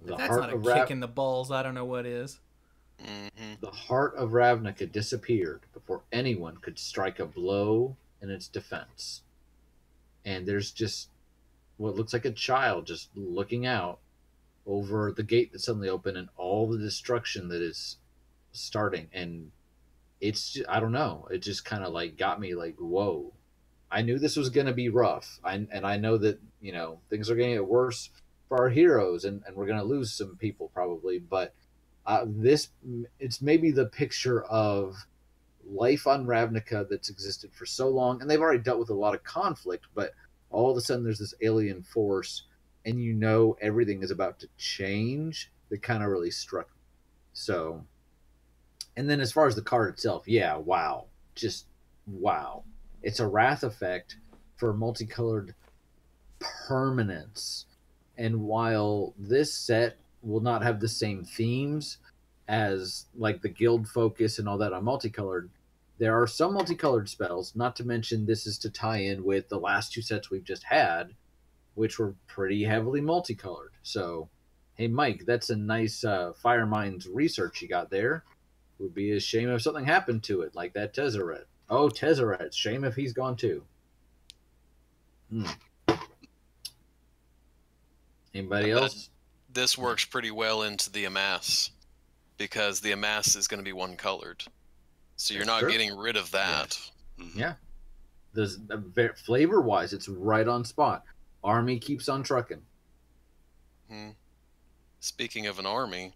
Speaker 1: If that's not a kick in the balls, I don't know what is.
Speaker 5: Mm-hmm.
Speaker 2: The heart of Ravnica disappeared before anyone could strike a blow in its defense. And there's just what looks like a child just looking out over the gate that suddenly opened and all the destruction that is starting. And it's just, I don't know, it just kind of like got me like, whoa. I knew this was going to be rough. And I know that, you know, things are going to get worse for our heroes, and we're going to lose some people probably, but it's maybe the picture of life on Ravnica that's existed for so long, and they've already dealt with a lot of conflict, but all of a sudden there's this alien force, and you know everything is about to change. That kind of really struck me. So, and then as far as the card itself, yeah, wow, just wow. It's a wrath effect for multicolored permanence. And while this set will not have the same themes as like the guild focus and all that on multicolored, there are some multicolored spells, not to mention this is to tie in with the last 2 sets we've just had, which were pretty heavily multicolored. So, hey, Mike, that's a nice Fire Minds research you got there. Would be a shame if something happened to it, like that Tezzeret. Oh, Tezzeret. Shame if he's gone too. Anybody else?
Speaker 5: This works pretty well into the Amass, because the Amass is going to be one colored. So you're not getting rid of that.
Speaker 2: Yeah. Flavor-wise, it's right on spot. Army keeps on trucking.
Speaker 5: Speaking of an army,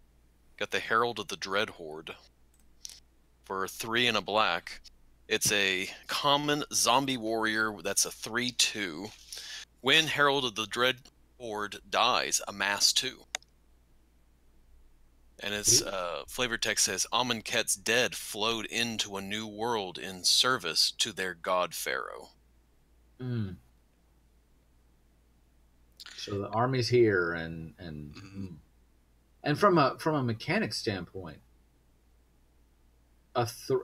Speaker 5: got the Herald of the Dread Horde. For 3 and a black, it's a common zombie warrior that's a 3/2. When Herald of the Dread Horde dies, amass 2. And its flavor text says, Amonkhet's dead flowed into a new world in service to their god Pharaoh.
Speaker 2: So the army's here, and from a mechanic standpoint,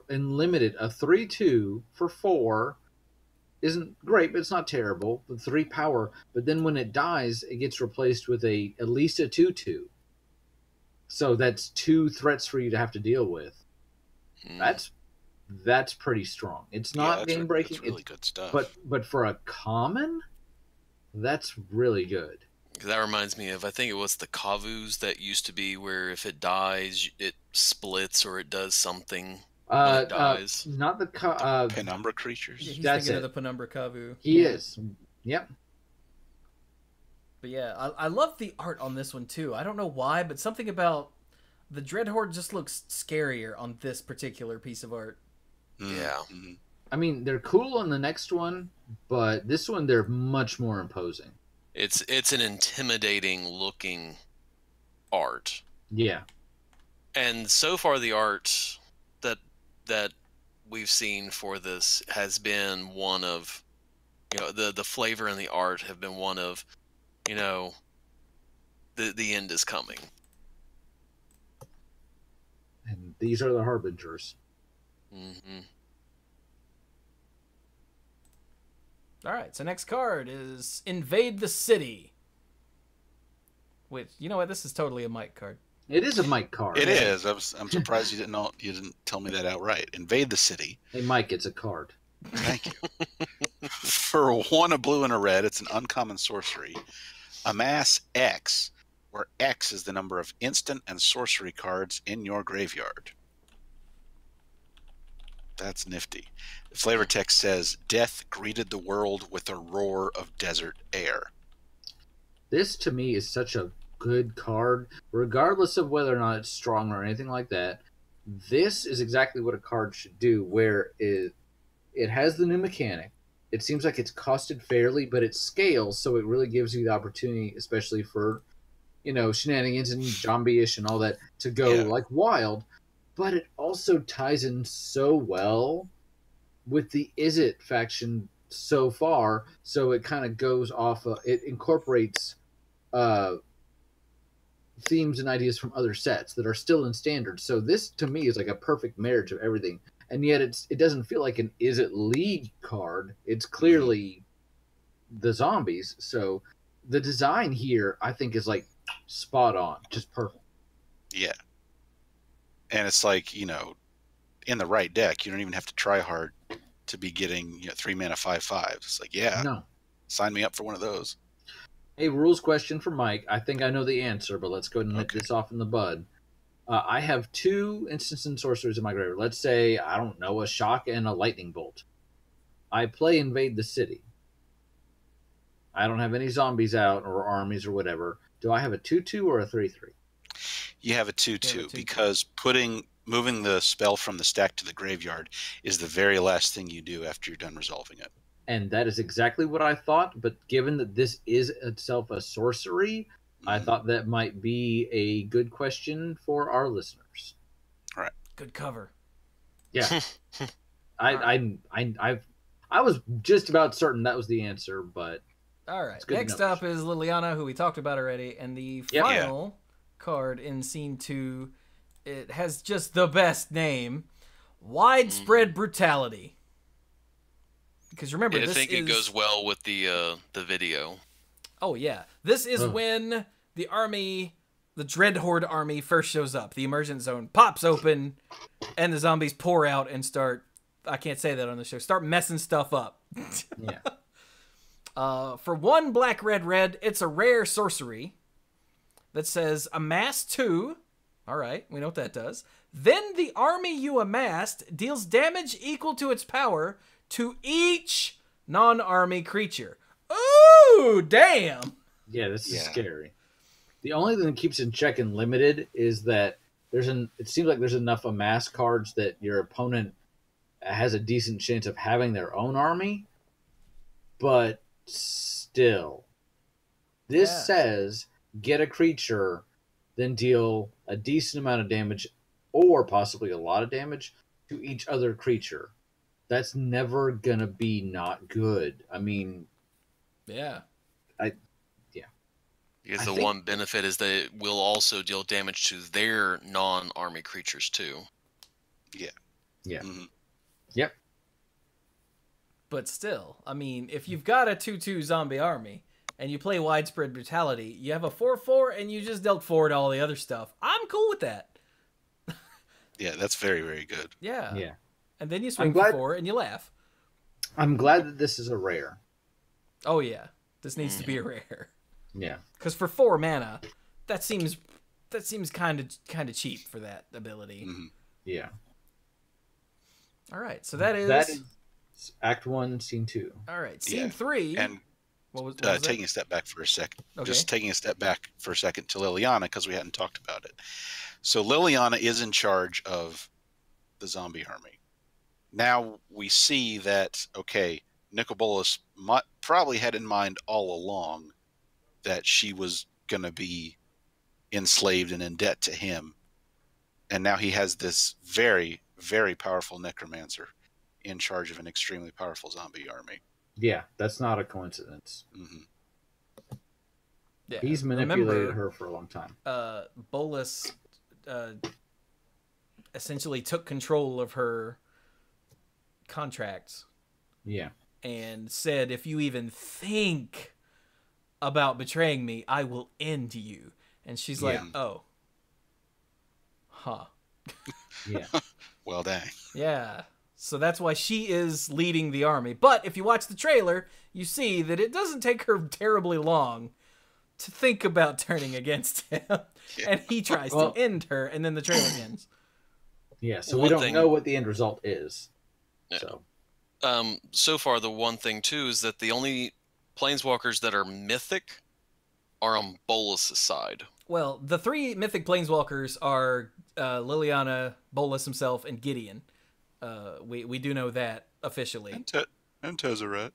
Speaker 2: in limited, a 3/2 for 4 isn't great, but it's not terrible. The 3 power, but then when it dies, it gets replaced with at least a 2/2. So that's 2 threats for you to have to deal with. That's pretty strong. It's not game breaking.
Speaker 4: It's really good stuff.
Speaker 2: But for a common, that's really good.
Speaker 5: That reminds me of, I think it was the Kavus that used to be where if it dies, it splits or it does something when it dies.
Speaker 2: Not the
Speaker 4: Penumbra creatures.
Speaker 1: Yeah, he's
Speaker 2: That's
Speaker 1: thinking
Speaker 2: it.
Speaker 1: of the Penumbra Kavu.
Speaker 2: He is. Yep.
Speaker 1: But yeah, I love the art on this one too. I don't know why, but something about the Dreadhorde just looks scarier on this particular piece of art.
Speaker 5: Yeah.
Speaker 2: I mean, they're cool on the next one, but this one they're much more imposing.
Speaker 5: It's an intimidating looking art.
Speaker 2: Yeah.
Speaker 5: And so far, the art that that we've seen for this has been one of, the flavor and the art have been one of, the end is coming.
Speaker 2: And these are the harbingers.
Speaker 5: Mm-hmm.
Speaker 1: All right, so next card is Invade the City. Which, you know what? This is totally a Mike card.
Speaker 2: It is a Mike card.
Speaker 4: It is. I'm surprised you didn't tell me that outright. Invade the city.
Speaker 2: Hey, Mike, it's a card.
Speaker 4: Thank you. For 1, a blue, and a red, it's an uncommon sorcery. Amass X, where X is the number of instant and sorcery cards in your graveyard. That's nifty. The flavor text says, "Death greeted the world with a roar of desert air."
Speaker 2: This, to me, is such a good card, regardless of whether or not it's strong or anything like that. This is exactly what a card should do, where it has the new mechanic. It seems like it's costed fairly, but it scales, so it really gives you the opportunity, especially for, shenanigans and zombie-ish and all that, to go like wild. But it also ties in so well with the Is It faction so far, so it kind of goes off it incorporates themes and ideas from other sets that are still in standard. So this, to me, is like a perfect marriage of everything. And yet it doesn't feel like an Is It League card. It's clearly the zombies. So the design here, I think, is like spot on. Just perfect.
Speaker 4: Yeah. And it's like, in the right deck, you don't even have to try hard to be getting 3 mana 5/5. It's like,
Speaker 2: No.
Speaker 4: sign me up for one of those.
Speaker 2: Hey, rules question for Mike. I think I know the answer, but let's go ahead and nip this off in the bud. I have 2 instants and sorcerers in my graveyard. Let's say, I don't know, a shock and a lightning bolt. I play Invade the City. I don't have any zombies out or armies or whatever. Do I have a 2/2 or a 3/3?
Speaker 4: You have a 2/2 because moving the spell from the stack to the graveyard is the very last thing you do after you're done resolving it.
Speaker 2: And that is exactly what I thought, but given that this is itself a sorcery, I thought that might be a good question for our listeners.
Speaker 4: All right.
Speaker 1: Good cover.
Speaker 2: Yeah. I was just about certain that was the answer, but
Speaker 1: all right. Next up is Liliana, who we talked about already, and the final card in scene 2. It has just the best name, Widespread Brutality. Because remember,
Speaker 5: I think it goes well with the video.
Speaker 1: Oh yeah, this is when the army, the Dread Horde army, first shows up. The emergent zone pops open, and the zombies pour out and start. I can't say that on the show. Start messing stuff up.
Speaker 2: Yeah.
Speaker 1: For 1 black, red, it's a rare sorcery that says amass 2. All right, we know what that does. Then the army you amassed deals damage equal to its power to each non-army creature. Ooh, damn.
Speaker 2: Yeah, this is scary. The only thing that keeps in check and limited is that it seems like there's enough amass cards that your opponent has a decent chance of having their own army, but still. This says get a creature, then deal a decent amount of damage or possibly a lot of damage to each other creature. That's never gonna be not good. I mean,
Speaker 5: because the one benefit is that it will also deal damage to their non-army creatures too.
Speaker 2: Yeah.
Speaker 4: Mm-hmm.
Speaker 2: Yep.
Speaker 1: But still, I mean, if you've got a 2/2 zombie army and you play Widespread Brutality, you have a 4/4 and you just dealt 4 to all the other stuff. I'm cool with that.
Speaker 4: Yeah, that's very, very good.
Speaker 1: Yeah.
Speaker 2: Yeah.
Speaker 1: And then you swing for 4 and you laugh.
Speaker 2: I'm glad that this is a rare.
Speaker 1: Oh yeah, this needs to be a rare.
Speaker 2: Yeah.
Speaker 1: Because for 4 mana, that seems kind of cheap for that ability.
Speaker 4: Mm-hmm.
Speaker 2: Yeah.
Speaker 1: All right, so that is
Speaker 2: Act 1, Scene 2.
Speaker 1: All right, Scene 3.
Speaker 4: And
Speaker 1: what was
Speaker 4: taking a step back for a second.
Speaker 1: Okay.
Speaker 4: Just taking a step back for a second to Liliana because we hadn't talked about it. So Liliana is in charge of the zombie army. Now we see that, okay, Nicobolus probably had in mind all along that she was going to be enslaved and in debt to him. And now he has this very, very powerful necromancer in charge of an extremely powerful zombie army.
Speaker 2: Yeah, that's not a coincidence.
Speaker 1: Yeah,
Speaker 2: He's manipulated her for a long time.
Speaker 1: Bolus essentially took control of her contracts.
Speaker 2: Yeah.
Speaker 1: And said, if you even think about betraying me, I will end you. And she's like, oh. Huh.
Speaker 2: Yeah.
Speaker 4: Well, dang.
Speaker 1: Yeah. So that's why she is leading the army. But if you watch the trailer, you see that it doesn't take her terribly long to think about turning against him. And he tries to end her, and then the trailer ends.
Speaker 2: Yeah, so we don't know what the end result is.
Speaker 5: Yeah.
Speaker 2: So
Speaker 5: far, the one thing, too, is that the only planeswalkers that are mythic are on Bolus's side.
Speaker 1: Well, the 3 mythic planeswalkers are Liliana, Bolus himself, and Gideon. We do know that officially.
Speaker 4: And Tezzeret.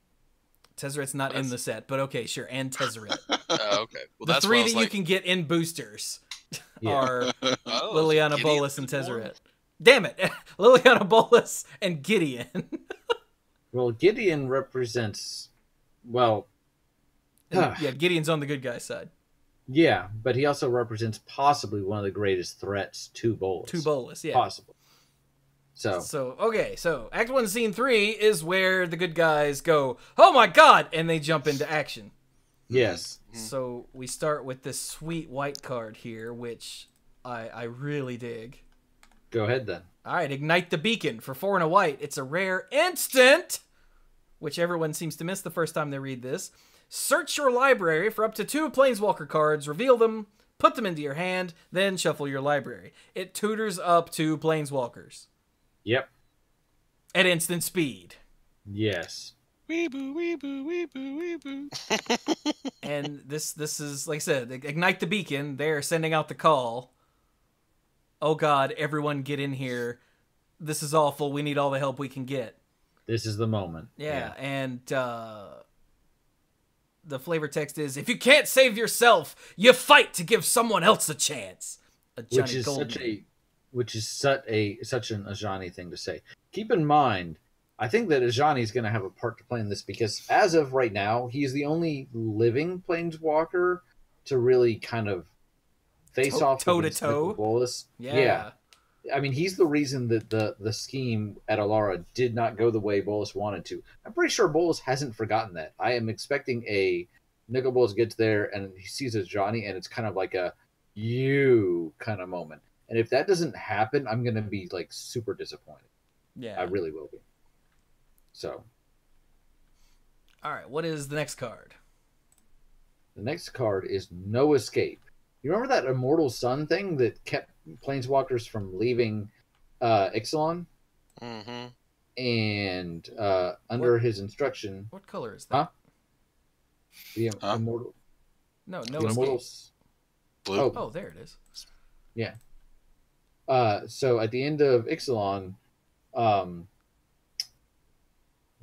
Speaker 1: Tezzeret's not in the set, but okay, sure, and Tezzeret.
Speaker 5: Okay. Well,
Speaker 1: the
Speaker 5: that's
Speaker 1: 3 that you can get in boosters are Liliana, Bolus, and Tezzeret. Damn it! Liliana, Bolus, and Gideon.
Speaker 2: Well, Gideon represents,
Speaker 1: yeah, Gideon's on the good guy's side.
Speaker 2: Yeah, but he also represents possibly one of the greatest threats to Bolus.
Speaker 1: To Bolus, yeah.
Speaker 2: Possible.
Speaker 1: So Act 1, Scene 3 is where the good guys go, oh my god, and they jump into action.
Speaker 2: Yes.
Speaker 1: So we start with this sweet white card here, which I really dig.
Speaker 2: Go ahead, then.
Speaker 1: All right, Ignite the Beacon for 4 and a white. It's a rare instant, which everyone seems to miss the first time they read this. Search your library for up to 2 Planeswalker cards, reveal them, put them into your hand, then shuffle your library. It tutors up 2 Planeswalkers.
Speaker 2: Yep.
Speaker 1: At instant speed.
Speaker 2: Yes.
Speaker 5: Weeboo, weeboo, weeboo, weeboo.
Speaker 1: And this is, like I said, Ignite the Beacon. They're sending out the call. Oh god, everyone get in here. This is awful. We need all the help we can get.
Speaker 2: This is the moment.
Speaker 1: Yeah. And the flavor text is, if you can't save yourself, you fight to give someone else a chance.
Speaker 2: Which is such an Ajani thing to say. Keep in mind, I think that Ajani is going to have a part to play in this because as of right now, he's the only living planeswalker to really kind of face off
Speaker 1: toe to toe.
Speaker 2: Bolus. Yeah. I mean, he's the reason that the scheme at Alara did not go the way Bolus wanted to. I'm pretty sure Bolus hasn't forgotten that. I am expecting Nicol Bolas gets there and he sees Ajani and it's kind of like a you kind of moment. And if that doesn't happen, I'm going to be like super disappointed.
Speaker 1: Yeah.
Speaker 2: I really will be. So.
Speaker 1: All right. What is the next card?
Speaker 2: The next card is No Escape. You remember that Immortal Sun thing that kept planeswalkers from leaving Ixalan?
Speaker 5: Mm-hmm.
Speaker 2: And under his instruction.
Speaker 1: What color is that?
Speaker 2: Huh? The Immortal.
Speaker 1: No
Speaker 2: the
Speaker 1: Escape.
Speaker 2: Immortals.
Speaker 4: Blue.
Speaker 1: Oh, there it is.
Speaker 2: Yeah. So at the end of Ixalan,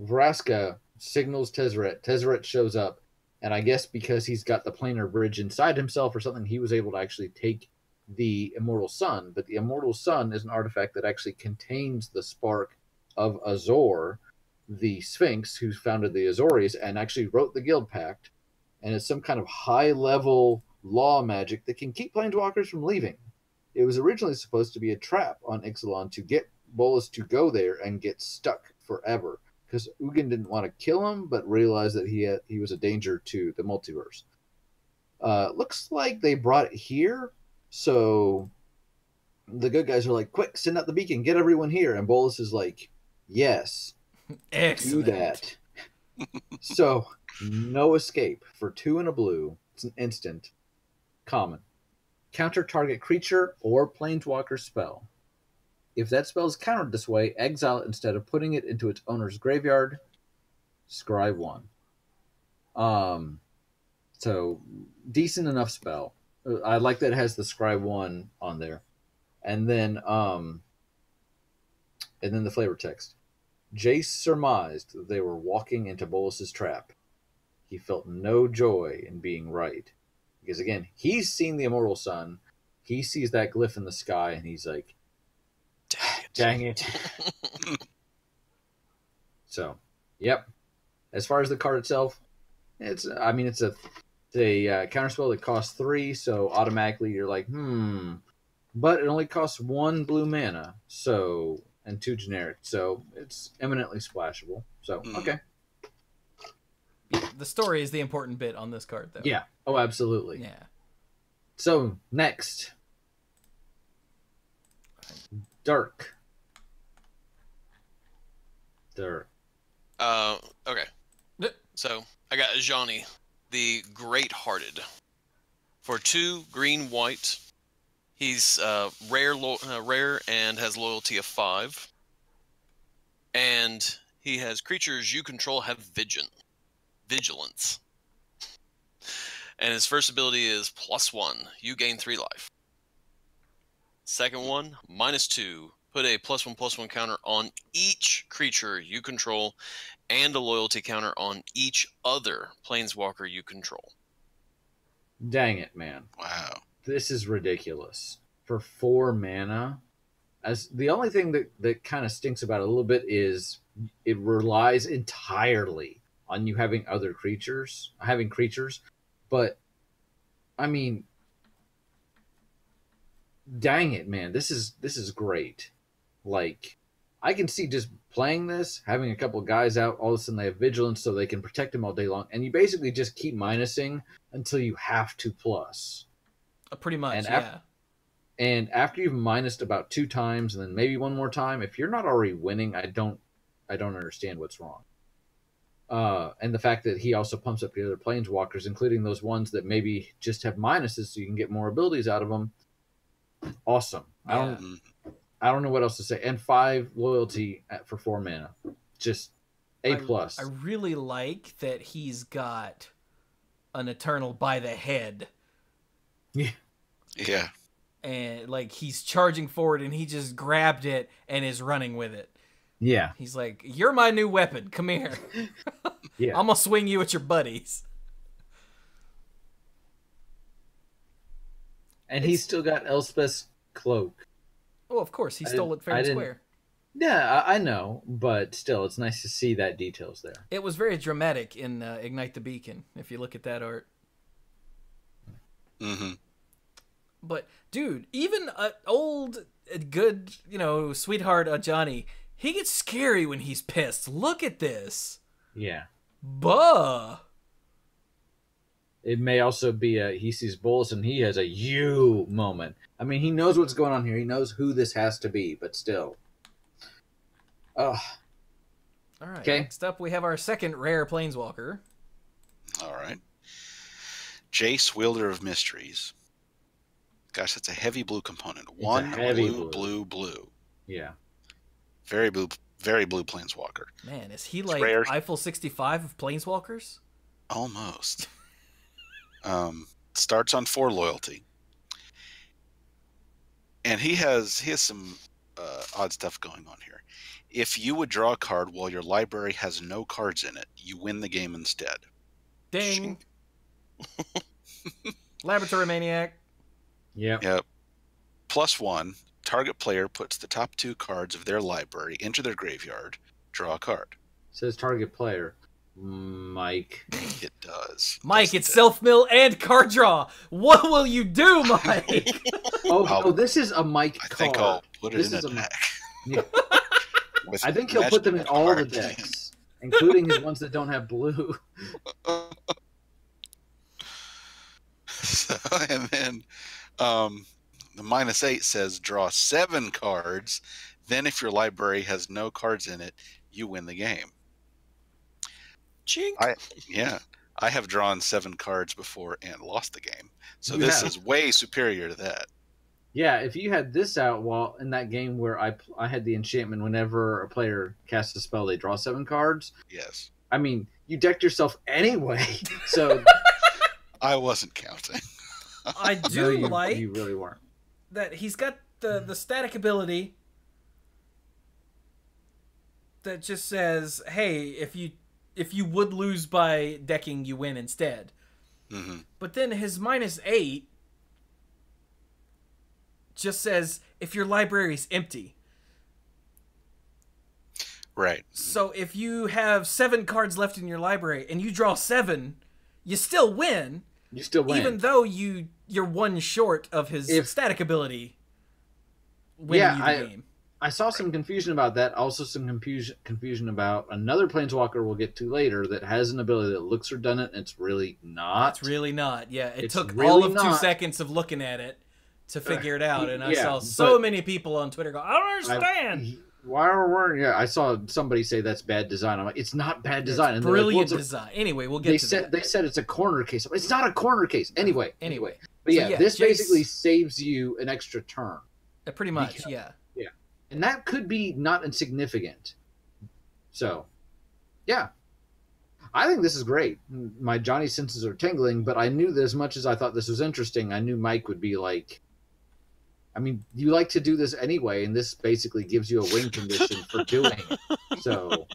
Speaker 2: Vraska signals Tezzeret. Tezzeret shows up, and I guess because he's got the planar bridge inside himself or something, he was able to actually take the Immortal Sun. But the Immortal Sun is an artifact that actually contains the spark of Azor, the Sphinx who founded the Azoris and actually wrote the Guild Pact. And it's some kind of high-level law magic that can keep planeswalkers from leaving. It was originally supposed to be a trap on Ixalan to get Bolus to go there and get stuck forever, because Ugin didn't want to kill him, but realized that he was a danger to the multiverse. Looks like they brought it here, so the good guys are like, quick, send out the beacon, get everyone here. And Bolus is like, yes,
Speaker 1: excellent.
Speaker 2: Do that. So, No Escape for 2 and a blue. It's an instant. Common. Counter target creature or planeswalker spell. If that spell is countered this way, exile it instead of putting it into its owner's graveyard. Scry 1. So decent enough spell. I like that it has the Scry 1 on there. And then the flavor text. Jace surmised that they were walking into Bolus's trap. He felt no joy in being right. Because again, he's seen the Immortal Sun. He sees that glyph in the sky and he's like, Dang it. So, yep. As far as the card itself, it's a counterspell that costs 3, so automatically you're like, but it only costs 1 blue mana, so, and 2 generic, so it's eminently splashable. So, okay.
Speaker 1: The story is the important bit on this card, though.
Speaker 2: Yeah. Oh, absolutely.
Speaker 1: Yeah.
Speaker 2: So, next. Dirk.
Speaker 5: Okay. So I got Ajani, the Great-Hearted. For 2 green white, he's rare and has loyalty of 5. And he has creatures you control have vigilance. And his first ability is +1. You gain 3 life. Second one, -2. Put a +1/+1 counter on each creature you control and a loyalty counter on each other planeswalker you control.
Speaker 2: Dang it, man.
Speaker 4: Wow.
Speaker 2: This is ridiculous. For 4 mana, as the only thing that kind of stinks about it a little bit is it relies entirely on you having creatures. But I mean, dang it, man. This is great. Like, I can see just playing this, having a couple of guys out, all of a sudden they have vigilance so they can protect them all day long, and you basically just keep minusing until you have to plus.
Speaker 1: Pretty much,
Speaker 2: And
Speaker 1: yeah.
Speaker 2: And after you've minused about 2 times, and then maybe one more time, if you're not already winning, I don't understand what's wrong. And the fact that he also pumps up the other planeswalkers, including those ones that maybe just have minuses, so you can get more abilities out of them. Awesome.
Speaker 1: Yeah.
Speaker 2: I don't know what else to say. And 5 loyalty for 4 mana, just A+.
Speaker 1: I really like that he's got an Eternal by the head.
Speaker 4: Yeah.
Speaker 1: And like he's charging forward and he just grabbed it and is running with it.
Speaker 2: Yeah.
Speaker 1: He's like, "You're my new weapon. Come here.
Speaker 2: Yeah.
Speaker 1: I'm gonna swing you at your buddies."
Speaker 2: And he's still got Elspeth's cloak.
Speaker 1: Oh, of course, he stole it fair and square.
Speaker 2: Yeah, I know, but still, it's nice to see that details there.
Speaker 1: It was very dramatic in Ignite the Beacon, if you look at that art.
Speaker 4: Mm-hmm.
Speaker 1: But, dude, even old, good, sweetheart Johnny, he gets scary when he's pissed. Look at this.
Speaker 2: Yeah.
Speaker 1: Buh.
Speaker 2: It may also be he sees bullets and he has a you moment. I mean, he knows what's going on here. He knows who this has to be, but still.
Speaker 1: All right.
Speaker 2: Okay.
Speaker 1: Next up, we have our second rare planeswalker.
Speaker 4: All right. Jace, Wielder of Mysteries. Gosh, that's a heavy blue component. One blue.
Speaker 2: Yeah.
Speaker 4: Very blue planeswalker.
Speaker 1: Man, is he
Speaker 4: It's
Speaker 1: like
Speaker 4: rare.
Speaker 1: Eiffel 65 of planeswalkers?
Speaker 4: Almost. Starts on 4 loyalty. And he has some odd stuff going on here. If you would draw a card while your library has no cards in it, you win the game instead.
Speaker 1: Ding. Laboratory Maniac.
Speaker 2: Yeah.
Speaker 4: Yep. +1, target player puts the top 2 cards of their library into their graveyard. Draw a card.
Speaker 2: Says target player. Mike.
Speaker 4: It does.
Speaker 1: Mike, it's self-mill and card draw. What will you do, Mike?
Speaker 2: This is a Mike card.
Speaker 4: I think I'll put it in a deck.
Speaker 2: Yeah.
Speaker 4: With
Speaker 2: I think he'll put them in
Speaker 4: magic
Speaker 2: all the
Speaker 4: cards.
Speaker 2: decks, including his ones that don't have blue.
Speaker 4: And then the -8 says draw 7 cards. Then if your library has no cards in it, you win the game.
Speaker 5: Chink.
Speaker 4: I have drawn 7 cards before and lost the game. So
Speaker 2: You
Speaker 4: this
Speaker 2: have.
Speaker 4: is way superior to that.
Speaker 2: Yeah, if you had this out while in that game where I had the enchantment whenever a player casts a spell, they draw 7 cards.
Speaker 4: Yes.
Speaker 2: I mean, you decked yourself anyway. So
Speaker 4: I wasn't counting.
Speaker 1: I do
Speaker 2: you really weren't.
Speaker 1: that he's got the static ability that just says, hey, if you would lose by decking, you win instead.
Speaker 4: Mm-hmm.
Speaker 1: But then his -8 just says, if your library's empty.
Speaker 4: Right.
Speaker 1: So if you have 7 cards left in your library and you draw 7, you still win.
Speaker 2: You still win.
Speaker 1: Even though you're 1 short of his static ability winning you the game.
Speaker 2: I saw some confusion about that. Also some confusion about another Planeswalker we'll get to later that has an ability that looks redundant and it's really not.
Speaker 1: It's really not. Yeah, it
Speaker 2: It's
Speaker 1: took
Speaker 2: really
Speaker 1: all of 2
Speaker 2: not.
Speaker 1: seconds of looking at it to figure it out. And I
Speaker 2: Yeah,
Speaker 1: saw so
Speaker 2: but-
Speaker 1: many people on Twitter go, I don't understand.
Speaker 2: I saw somebody say that's bad design. I'm like, it's not bad design. And they're like,
Speaker 1: Brilliant
Speaker 2: well, it's
Speaker 1: design. Anyway, we'll get to that.
Speaker 2: They said it's a corner case. It's not a corner case. Anyway. But
Speaker 1: So,
Speaker 2: yeah,
Speaker 1: yeah,
Speaker 2: this
Speaker 1: Jace-
Speaker 2: basically saves you an extra turn.
Speaker 1: Pretty much, yeah.
Speaker 2: And that could be not insignificant. So, yeah. I think this is great. My Johnny senses are tingling, but I knew that as much as I thought this was interesting, I knew Mike would be like, I mean, you like to do this anyway, and this basically gives you a win condition for doing it. So,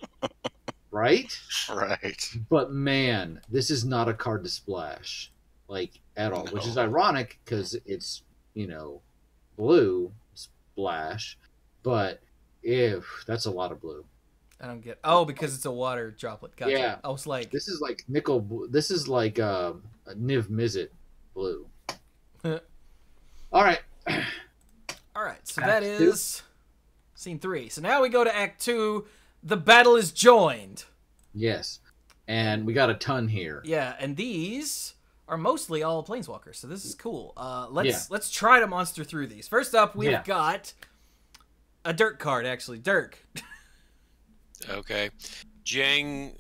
Speaker 2: right?
Speaker 4: Right.
Speaker 2: But man, this is not a card to splash, like, at all.
Speaker 4: No.
Speaker 2: Which is ironic, because it's, blue splash. But, that's a lot of blue.
Speaker 1: I don't get. Oh, because it's a water droplet. Gotcha.
Speaker 2: Yeah.
Speaker 1: I was like,
Speaker 2: This is like this is like a Niv Mizzet blue. All right.
Speaker 1: all right. So
Speaker 2: Act
Speaker 1: that
Speaker 2: two.
Speaker 1: is scene 3. So now we go to Act 2. The battle is joined.
Speaker 2: Yes. And we got a ton here.
Speaker 1: Yeah, and these are mostly all planeswalkers. So this is cool. Let's
Speaker 2: Yeah.
Speaker 1: try to monster through these. First up, we've
Speaker 2: Yeah.
Speaker 1: got a Dirk card. Actually, Dirk.
Speaker 5: Okay. Jang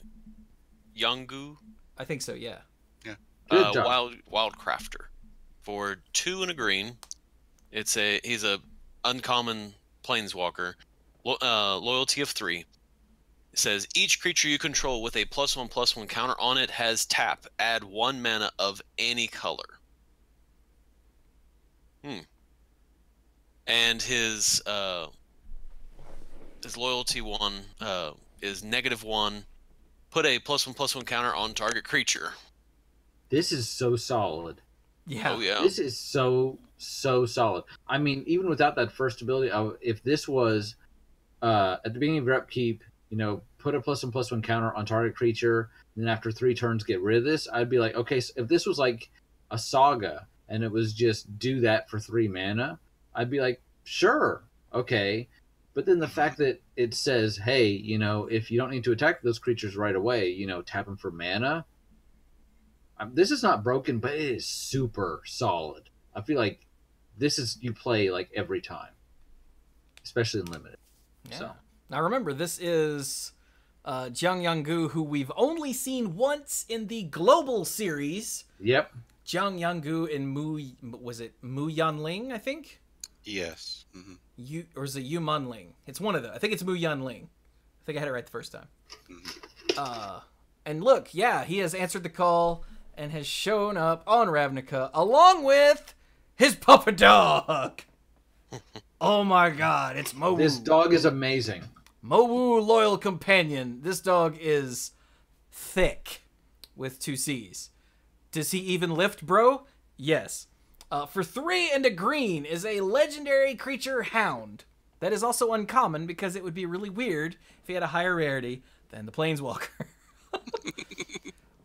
Speaker 5: Yanggu,
Speaker 1: I think so. Yeah.
Speaker 2: Good job.
Speaker 5: Wild Crafter. For 2 and a green, he's a uncommon planeswalker. Loyalty of 3. It says each creature you control with a +1/+1 counter on it has tap. Add 1 mana of any color. And his loyalty 1 is -1. Put a +1/+1 counter on target creature.
Speaker 2: This is so solid.
Speaker 1: Yeah.
Speaker 5: Oh yeah.
Speaker 2: This is so solid. I mean, even without that first ability, if this was at the beginning of your upkeep, put a +1/+1 counter on target creature, and then after 3 turns get rid of this, I'd be like, okay, so if this was like a saga and it was just do that for 3 mana, I'd be like, sure, okay. But then the fact that it says, hey, if you don't need to attack those creatures right away, tap them for mana. This is not broken, but it is super solid. I feel like this is you play like every time, especially in limited.
Speaker 1: Yeah.
Speaker 2: So
Speaker 1: Now remember, this is Jiang Yanggu, who we've only seen once in the global series.
Speaker 2: yep,
Speaker 1: Jiang Yanggu and Mu Yanling, I think?
Speaker 4: Yes. Hmm.
Speaker 1: Or is it Yu Manling? It's one of them. I think it's Mu Yanling. I think I had it right the first time. And look, yeah, he has answered the call and has shown up on Ravnica along with his puppet dog. Oh my god, it's Mowu.
Speaker 2: this dog is amazing.
Speaker 1: Mowu Loyal Companion. This dog is thick with 2 C's. Does he even lift, bro? Yes. For 3 and a green is a legendary creature hound. That is also uncommon because it would be really weird if he had a higher rarity than the Planeswalker.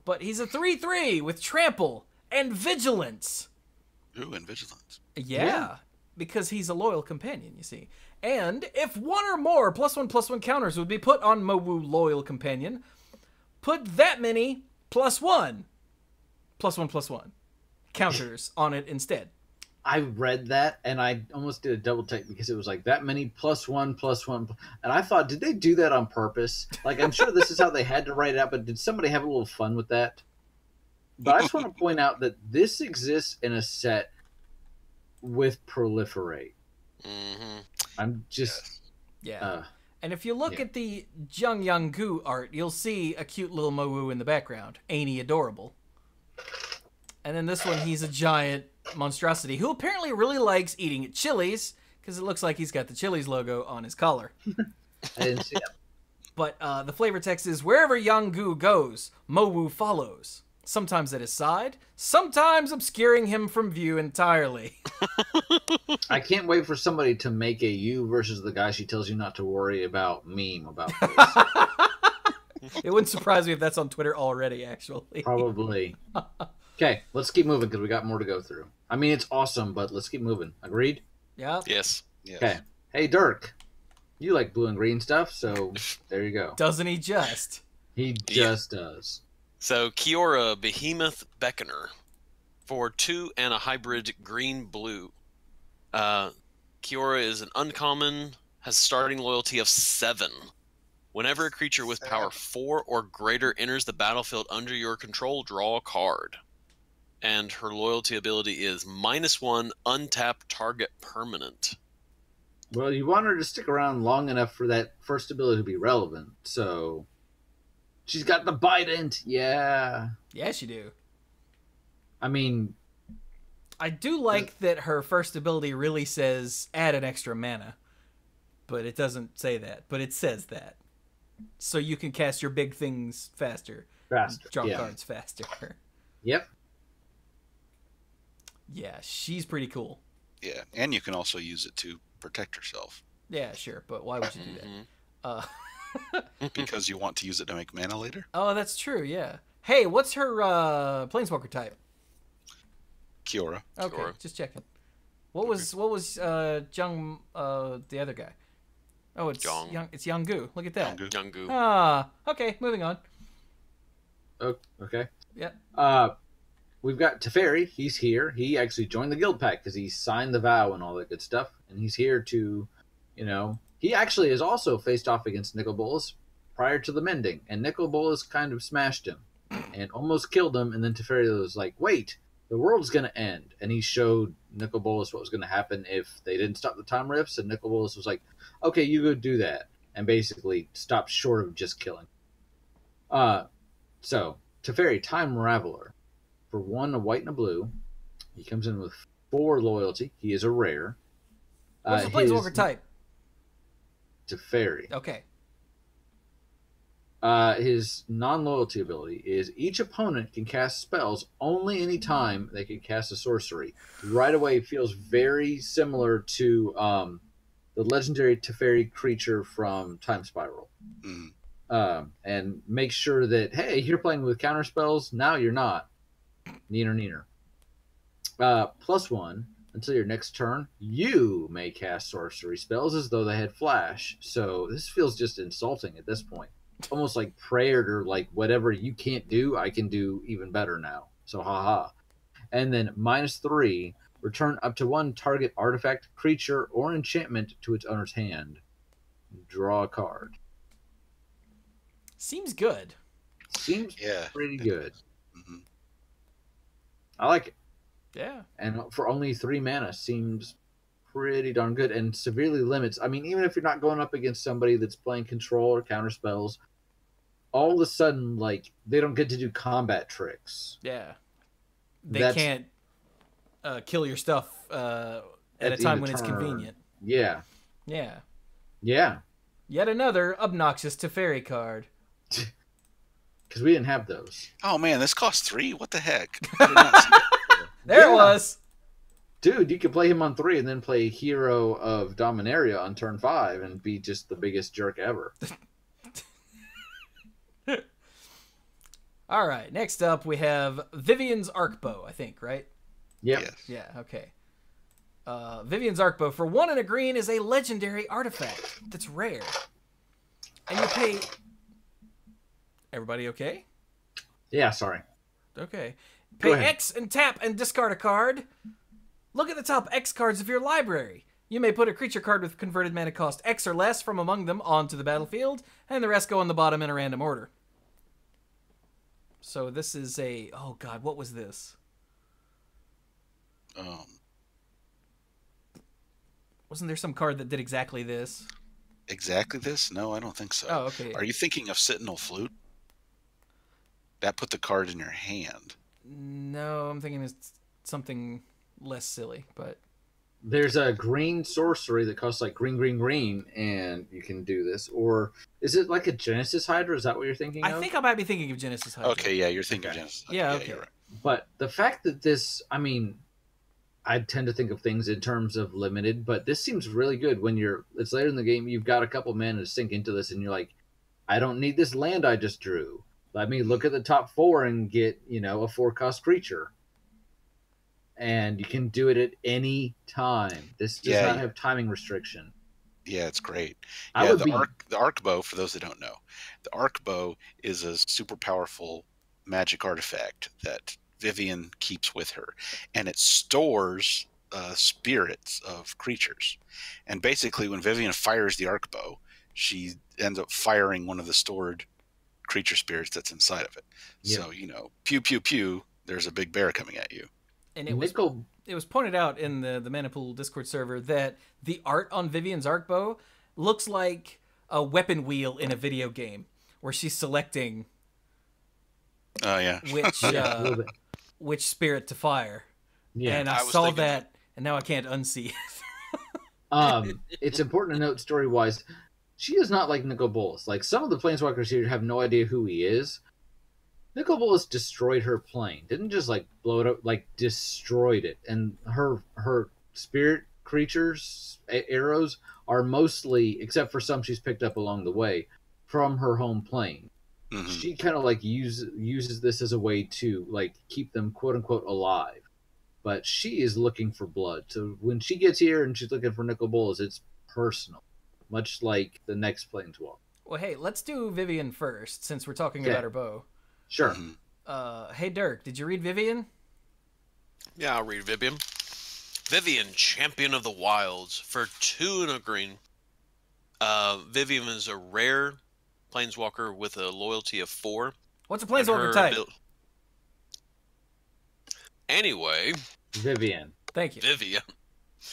Speaker 1: But he's a 3/3 with trample and vigilance.
Speaker 4: Ooh, and vigilance.
Speaker 1: Yeah, because he's a loyal companion, you see. And if 1 or more +1/+1 counters would be put on Mowu Loyal Companion, put that many +1 +1/+1 counters on it instead.
Speaker 2: I read that and I almost did a double take because it was like that many +1/+1, and I thought, did they do that on purpose? Like, I'm sure this is how they had to write it out, but did somebody have a little fun with that? But I just want to point out that this exists in a set with Proliferate.
Speaker 5: Mm-hmm.
Speaker 2: I'm just
Speaker 1: Yeah. And if you look
Speaker 2: yeah.
Speaker 1: at the Jiang Yanggu art, you'll see a cute little Mowu in the background. Ain't he adorable? And then this one, he's a giant monstrosity who apparently really likes eating at Chili's because it looks like he's got the Chili's logo on his collar.
Speaker 2: I didn't see that.
Speaker 1: But the flavor text is, wherever Yanggu goes, Mowu follows. sometimes at his side, sometimes obscuring him from view entirely.
Speaker 2: I can't wait for somebody to make a you versus the guy she tells you not to worry about meme about this.
Speaker 1: It wouldn't surprise me if that's on Twitter already, actually.
Speaker 2: Probably. Okay, let's keep moving because we got more to go through. I mean, it's awesome, but let's keep moving. Agreed?
Speaker 1: Yeah.
Speaker 5: Yes.
Speaker 4: Yes.
Speaker 2: Okay. Hey, Dirk. You like blue and green stuff, so there you go.
Speaker 1: Doesn't he just?
Speaker 2: He just does.
Speaker 5: So Kiora Behemoth Beckoner for 2 and a hybrid green-blue. Kiora is an uncommon, has starting loyalty of 7. Whenever a creature with power 4 or greater enters the battlefield under your control, draw a card. And her loyalty ability is -1, untap target permanent.
Speaker 2: Well, you want her to stick around long enough for that first ability to be relevant, so... She's got the Bident, yeah.
Speaker 1: Yes, you do.
Speaker 2: I mean...
Speaker 1: I do like that her first ability really says add an extra mana. But it doesn't say that. But it says that. So you can cast your big things faster.
Speaker 2: Faster,
Speaker 1: Draw
Speaker 2: yeah.
Speaker 1: cards faster.
Speaker 2: Yep.
Speaker 1: Yeah, she's pretty cool.
Speaker 4: Yeah, and you can also use it to protect yourself
Speaker 1: Yeah, sure. But why would you do that?
Speaker 4: because you want to use it to make mana later.
Speaker 1: Oh, that's true, yeah. Hey, what's her Planeswalker type?
Speaker 4: Kiora.
Speaker 1: Okay,
Speaker 5: Sure.
Speaker 1: just checking. What was Jung the other guy? Oh, it's
Speaker 5: Jong.
Speaker 1: It's Yanggu. Look at that.
Speaker 4: Yanggu.
Speaker 5: Junggu.
Speaker 1: Ah, okay, moving on.
Speaker 2: Oh, okay.
Speaker 1: Yeah.
Speaker 2: We've got Teferi. He's here. He actually joined the guild pack because he signed the vow and all that good stuff. And he's here to, he actually has also faced off against Nicol Bolas prior to the mending. And Nicol Bolas kind of smashed him and almost killed him. And then Teferi was like, wait, the world's going to end. And he showed Nicol Bolas what was going to happen if they didn't stop the time rifts. And Nicol Bolas was like, okay, you go do that. And basically stopped short of just killing. So, Teferi, Time Raveler. For 1, a white and a blue. He comes in with 4 loyalty. He is a rare.
Speaker 1: What's the Planeswalker type?
Speaker 2: Teferi.
Speaker 1: Okay.
Speaker 2: His non-loyalty ability is each opponent can cast spells only any time they can cast a sorcery. Right away feels very similar to the legendary Teferi creature from Time Spiral.
Speaker 4: Mm.
Speaker 2: And make sure that, hey, you're playing with counter spells. Now you're not. Neener. +1, until your next turn, you may cast sorcery spells as though they had flash. So this feels just insulting at this point. Almost like prayer or like whatever you can't do, I can do even better now. So haha. And then -3, return up to 1 target artifact, creature, or enchantment to its owner's hand. Draw a card.
Speaker 1: Seems good.
Speaker 2: Seems
Speaker 4: Yeah.
Speaker 2: pretty good.
Speaker 4: Mm-hmm.
Speaker 2: I like it.
Speaker 1: Yeah.
Speaker 2: And for only 3 mana seems pretty darn good and severely limits. I mean, even if you're not going up against somebody that's playing control or counter spells, all of a sudden, like, they don't get to do combat tricks.
Speaker 1: Yeah. They
Speaker 2: That's-
Speaker 1: can't kill your stuff at a
Speaker 2: the
Speaker 1: time
Speaker 2: end
Speaker 1: when
Speaker 2: of
Speaker 1: it's
Speaker 2: turn.
Speaker 1: convenient.
Speaker 2: Yeah.
Speaker 1: Yeah.
Speaker 2: Yeah.
Speaker 1: Yet another obnoxious Teferi card.
Speaker 2: Because we didn't have those.
Speaker 4: Oh man, this costs 3. What the heck? I did not see that before.
Speaker 1: There it
Speaker 2: Yeah.
Speaker 1: was.
Speaker 2: Dude, you could play him on 3 and then play Hero of Dominaria on turn 5 and be just the biggest jerk ever.
Speaker 1: All right. Next up, we have Vivian's Arcbow, I think, right?
Speaker 2: Yep.
Speaker 4: Yes.
Speaker 1: Yeah, okay. Vivian's Arcbow for 1 and a green is a legendary artifact that's rare. And you pay... Everybody okay?
Speaker 2: Yeah, sorry.
Speaker 1: Okay.
Speaker 2: Go
Speaker 1: Pay
Speaker 2: ahead.
Speaker 1: X and tap and discard a card. Look at the top X cards of your library. You may put a creature card with converted mana cost X or less from among them onto the battlefield, and the rest go on the bottom in a random order. So this is a... Oh god, what was this? Wasn't there some card that did exactly this?
Speaker 4: Exactly this? No, I don't think so.
Speaker 1: Oh, okay.
Speaker 4: Are you thinking of Sentinel Flute? That put the card in your hand.
Speaker 1: No, I'm thinking it's something less silly, but...
Speaker 2: there's a green sorcery that costs like green, green, green, and you can do this. Or is it like a Genesis Hydra? Is that what you're thinking
Speaker 1: I
Speaker 2: of?
Speaker 1: think I might be thinking of Genesis Hydra.
Speaker 4: Okay, yeah, you're thinking
Speaker 2: Okay.
Speaker 4: Genesis.
Speaker 1: Yeah, okay.
Speaker 4: You're right.
Speaker 2: But the fact that this, I mean, I tend to think of things in terms of limited, but this seems really good when it's later in the game, you've got a couple men to sink into this, and you're like, I don't need this land I just drew. Let me look at the top 4 and get, a 4-cost creature. And you can do it at any time. This does not have timing restriction.
Speaker 4: Yeah, it's great.
Speaker 2: I
Speaker 4: Yeah,
Speaker 2: would
Speaker 4: the arc bow, for those that don't know, the arc bow is a super powerful magic artifact that Vivian keeps with her, and it stores spirits of creatures. And basically, when Vivian fires the arc bow, she ends up firing one of the stored creature spirits that's inside of it.
Speaker 2: Yeah.
Speaker 4: So, pew pew pew, there's a big bear coming at you.
Speaker 1: And it was pointed out in the Manipool Discord server that the art on Vivian's arc bow looks like a weapon wheel in a video game where she's selecting
Speaker 4: Yeah.
Speaker 1: which spirit to fire.
Speaker 2: Yeah.
Speaker 1: And I
Speaker 5: was
Speaker 1: saw
Speaker 5: thinking
Speaker 1: that, and now I can't unsee it.
Speaker 2: It's important to note story-wise, she is not like Nicol Bolas. Like, some of the Planeswalkers here have no idea who he is. Nicol Bolas destroyed her plane. Didn't just, like, blow it up, like, destroyed it. And her spirit creatures, arrows, are mostly, except for some she's picked up along the way, from her home plane.
Speaker 4: Mhm.
Speaker 2: She kind of, like, uses this as a way to, like, keep them, quote-unquote, alive. But she is looking for blood. So when she gets here and she's looking for Nicol Bolas, it's personal. Much like the next Planeswalker.
Speaker 1: Well, hey, let's do Vivian first, since we're talking
Speaker 2: Okay.
Speaker 1: about her bow.
Speaker 2: Sure.
Speaker 4: Mhm.
Speaker 1: Hey, Dirk, did you read Vivian?
Speaker 5: Yeah, I'll read Vivian. Vivian, Champion of the Wilds, for 2 and a green. Vivian is a rare planeswalker with a loyalty of 4.
Speaker 1: What's a
Speaker 5: and
Speaker 1: planeswalker
Speaker 5: her
Speaker 1: type?
Speaker 5: Anyway,
Speaker 2: Vivian.
Speaker 1: Thank you.
Speaker 5: Vivian.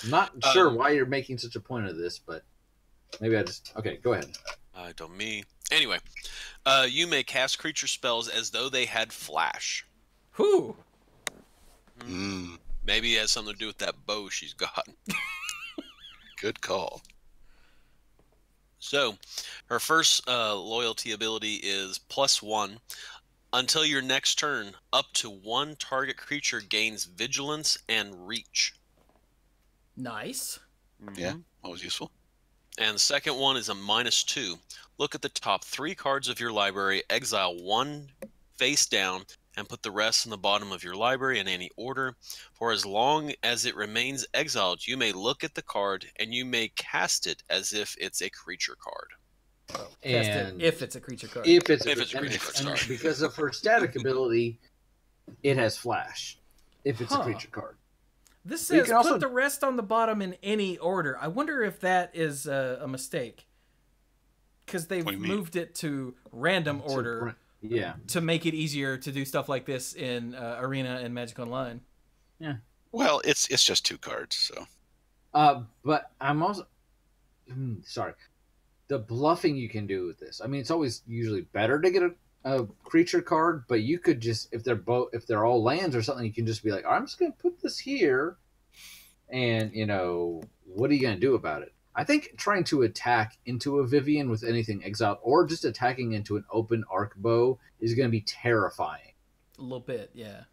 Speaker 2: Not sure why you're making such a point of this, but maybe okay, go ahead.
Speaker 5: Don't me. Anyway, you may cast creature spells as though they had flash.
Speaker 1: Who?
Speaker 4: Mm,
Speaker 5: Maybe it has something to do with that bow she's got.
Speaker 4: good call.
Speaker 5: So, her first loyalty ability is +1. Until your next turn, up to 1 target creature gains vigilance and reach.
Speaker 1: Nice.
Speaker 4: Yeah, that was useful.
Speaker 5: And the second one is a -2. Look at the top 3 cards of your library, exile 1 face down, and put the rest in the bottom of your library in any order. For as long as it remains exiled, you may look at the card and you may cast it as if it's a creature card.
Speaker 1: Oh, cast it
Speaker 2: And
Speaker 1: if it's a creature card.
Speaker 2: if it's a
Speaker 5: creature card,
Speaker 2: and
Speaker 5: sorry.
Speaker 2: because of her static ability, it has flash. If it's
Speaker 1: Huh.
Speaker 2: a creature card.
Speaker 1: This
Speaker 2: You
Speaker 1: says
Speaker 2: can also-
Speaker 1: put the rest on the bottom in any order. I wonder if that is a mistake. Because they've
Speaker 4: What do you mean?
Speaker 1: moved it to random order
Speaker 2: Yeah.
Speaker 1: to make it easier to do stuff like this in Arena and Magic Online.
Speaker 4: Well, it's just 2 cards, so
Speaker 2: But I'm also sorry. The bluffing you can do with this. I mean, it's always usually better to get a creature card, but you could just if they're all lands or something, you can just be like, I'm just gonna put this here, and what are you gonna do about it? I think trying to attack into a Vivian with anything exiled, or just attacking into an open arc bow, is gonna be terrifying.
Speaker 1: A little bit, yeah.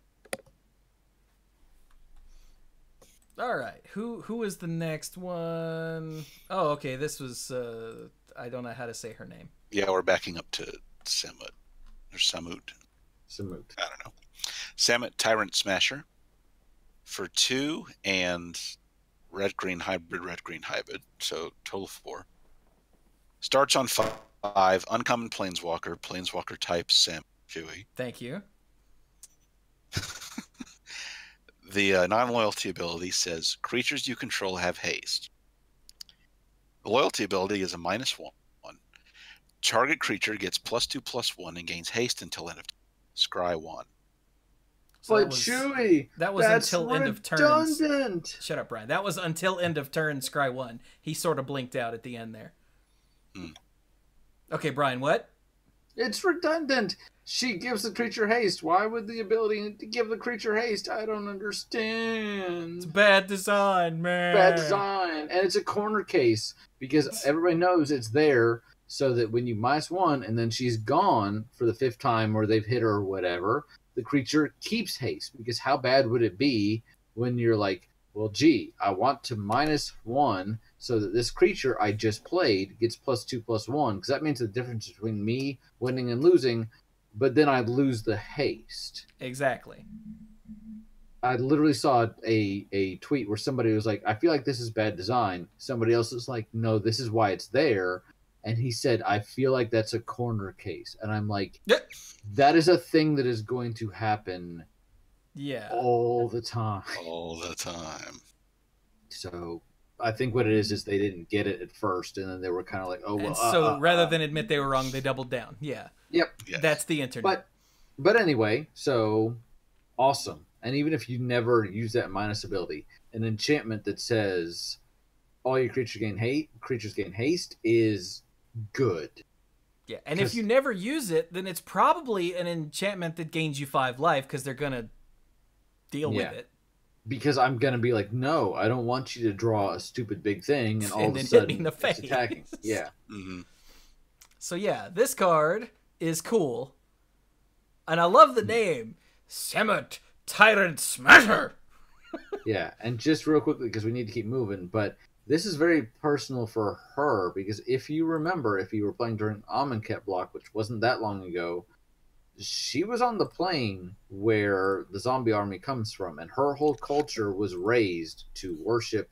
Speaker 1: All right, who is the next one? Oh, okay, this was I don't know how to say her name.
Speaker 4: yeah, we're backing up to Samut or Samut.
Speaker 2: Samut.
Speaker 4: I don't know. Samut Tyrant Smasher for 2 and red green hybrid, so total 4. Starts on 5, uncommon planeswalker type Sam Chewy.
Speaker 1: Thank you.
Speaker 4: The non-loyalty ability says creatures you control have haste. The loyalty ability is a -1. Target creature gets +2/+1 and gains haste until end of turn. Scry 1.
Speaker 1: So
Speaker 2: But Chewy,
Speaker 1: that was
Speaker 2: that's
Speaker 1: until end of turns.
Speaker 2: redundant.
Speaker 1: Shut up, Brian. That was until end of turn, Scry 1. He sort of blinked out at the end there.
Speaker 4: Hmm.
Speaker 1: Okay, Brian, what?
Speaker 2: It's redundant. She gives the creature haste. Why would the ability to give the creature haste? I don't understand.
Speaker 1: It's bad design, man.
Speaker 2: Bad design. And it's a corner case because everybody knows it's there so that when you -1 and then she's gone for the 5th time or they've hit her or whatever, the creature keeps haste. Because how bad would it be when you're like, well, gee, I want to -1 so that this creature I just played gets +2/+1, because that means the difference between me winning and losing, but then I'd lose the haste.
Speaker 1: Exactly.
Speaker 2: I literally saw a tweet where somebody was like, I feel like this is bad design. Somebody else was like, no, this is why it's there. And he said, I feel like that's a corner case. And I'm like,
Speaker 1: Yeah.
Speaker 2: that is a thing that is going to happen all the time.
Speaker 4: All the time.
Speaker 2: So I think what it is they didn't get it at first, and then they were kind of like, oh, well.
Speaker 1: And so rather than admit they were wrong, they doubled down. Yeah.
Speaker 2: Yep.
Speaker 4: Yes.
Speaker 1: That's the internet.
Speaker 2: But anyway, so awesome. And even if you never use that minus ability, an enchantment that says all your creatures gain haste is good.
Speaker 1: Yeah, and if you never use it, then it's probably an enchantment that gains you 5 life because they're going to deal with it.
Speaker 2: Because I'm going to be like, no, I don't want you to draw a stupid big thing and all
Speaker 1: And
Speaker 2: of a
Speaker 1: then
Speaker 2: sudden
Speaker 1: hit me in the
Speaker 2: it's attacking.
Speaker 1: face.
Speaker 2: Yeah.
Speaker 4: Mm-hmm.
Speaker 1: So yeah, this card is cool. And I love the name. Samut Tyrant Smasher!
Speaker 2: Yeah, and just real quickly, because we need to keep moving, but this is very personal for her, because if you remember, if you were playing during Amonkhet block, which wasn't that long ago, she was on the plane where the zombie army comes from, and her whole culture was raised to worship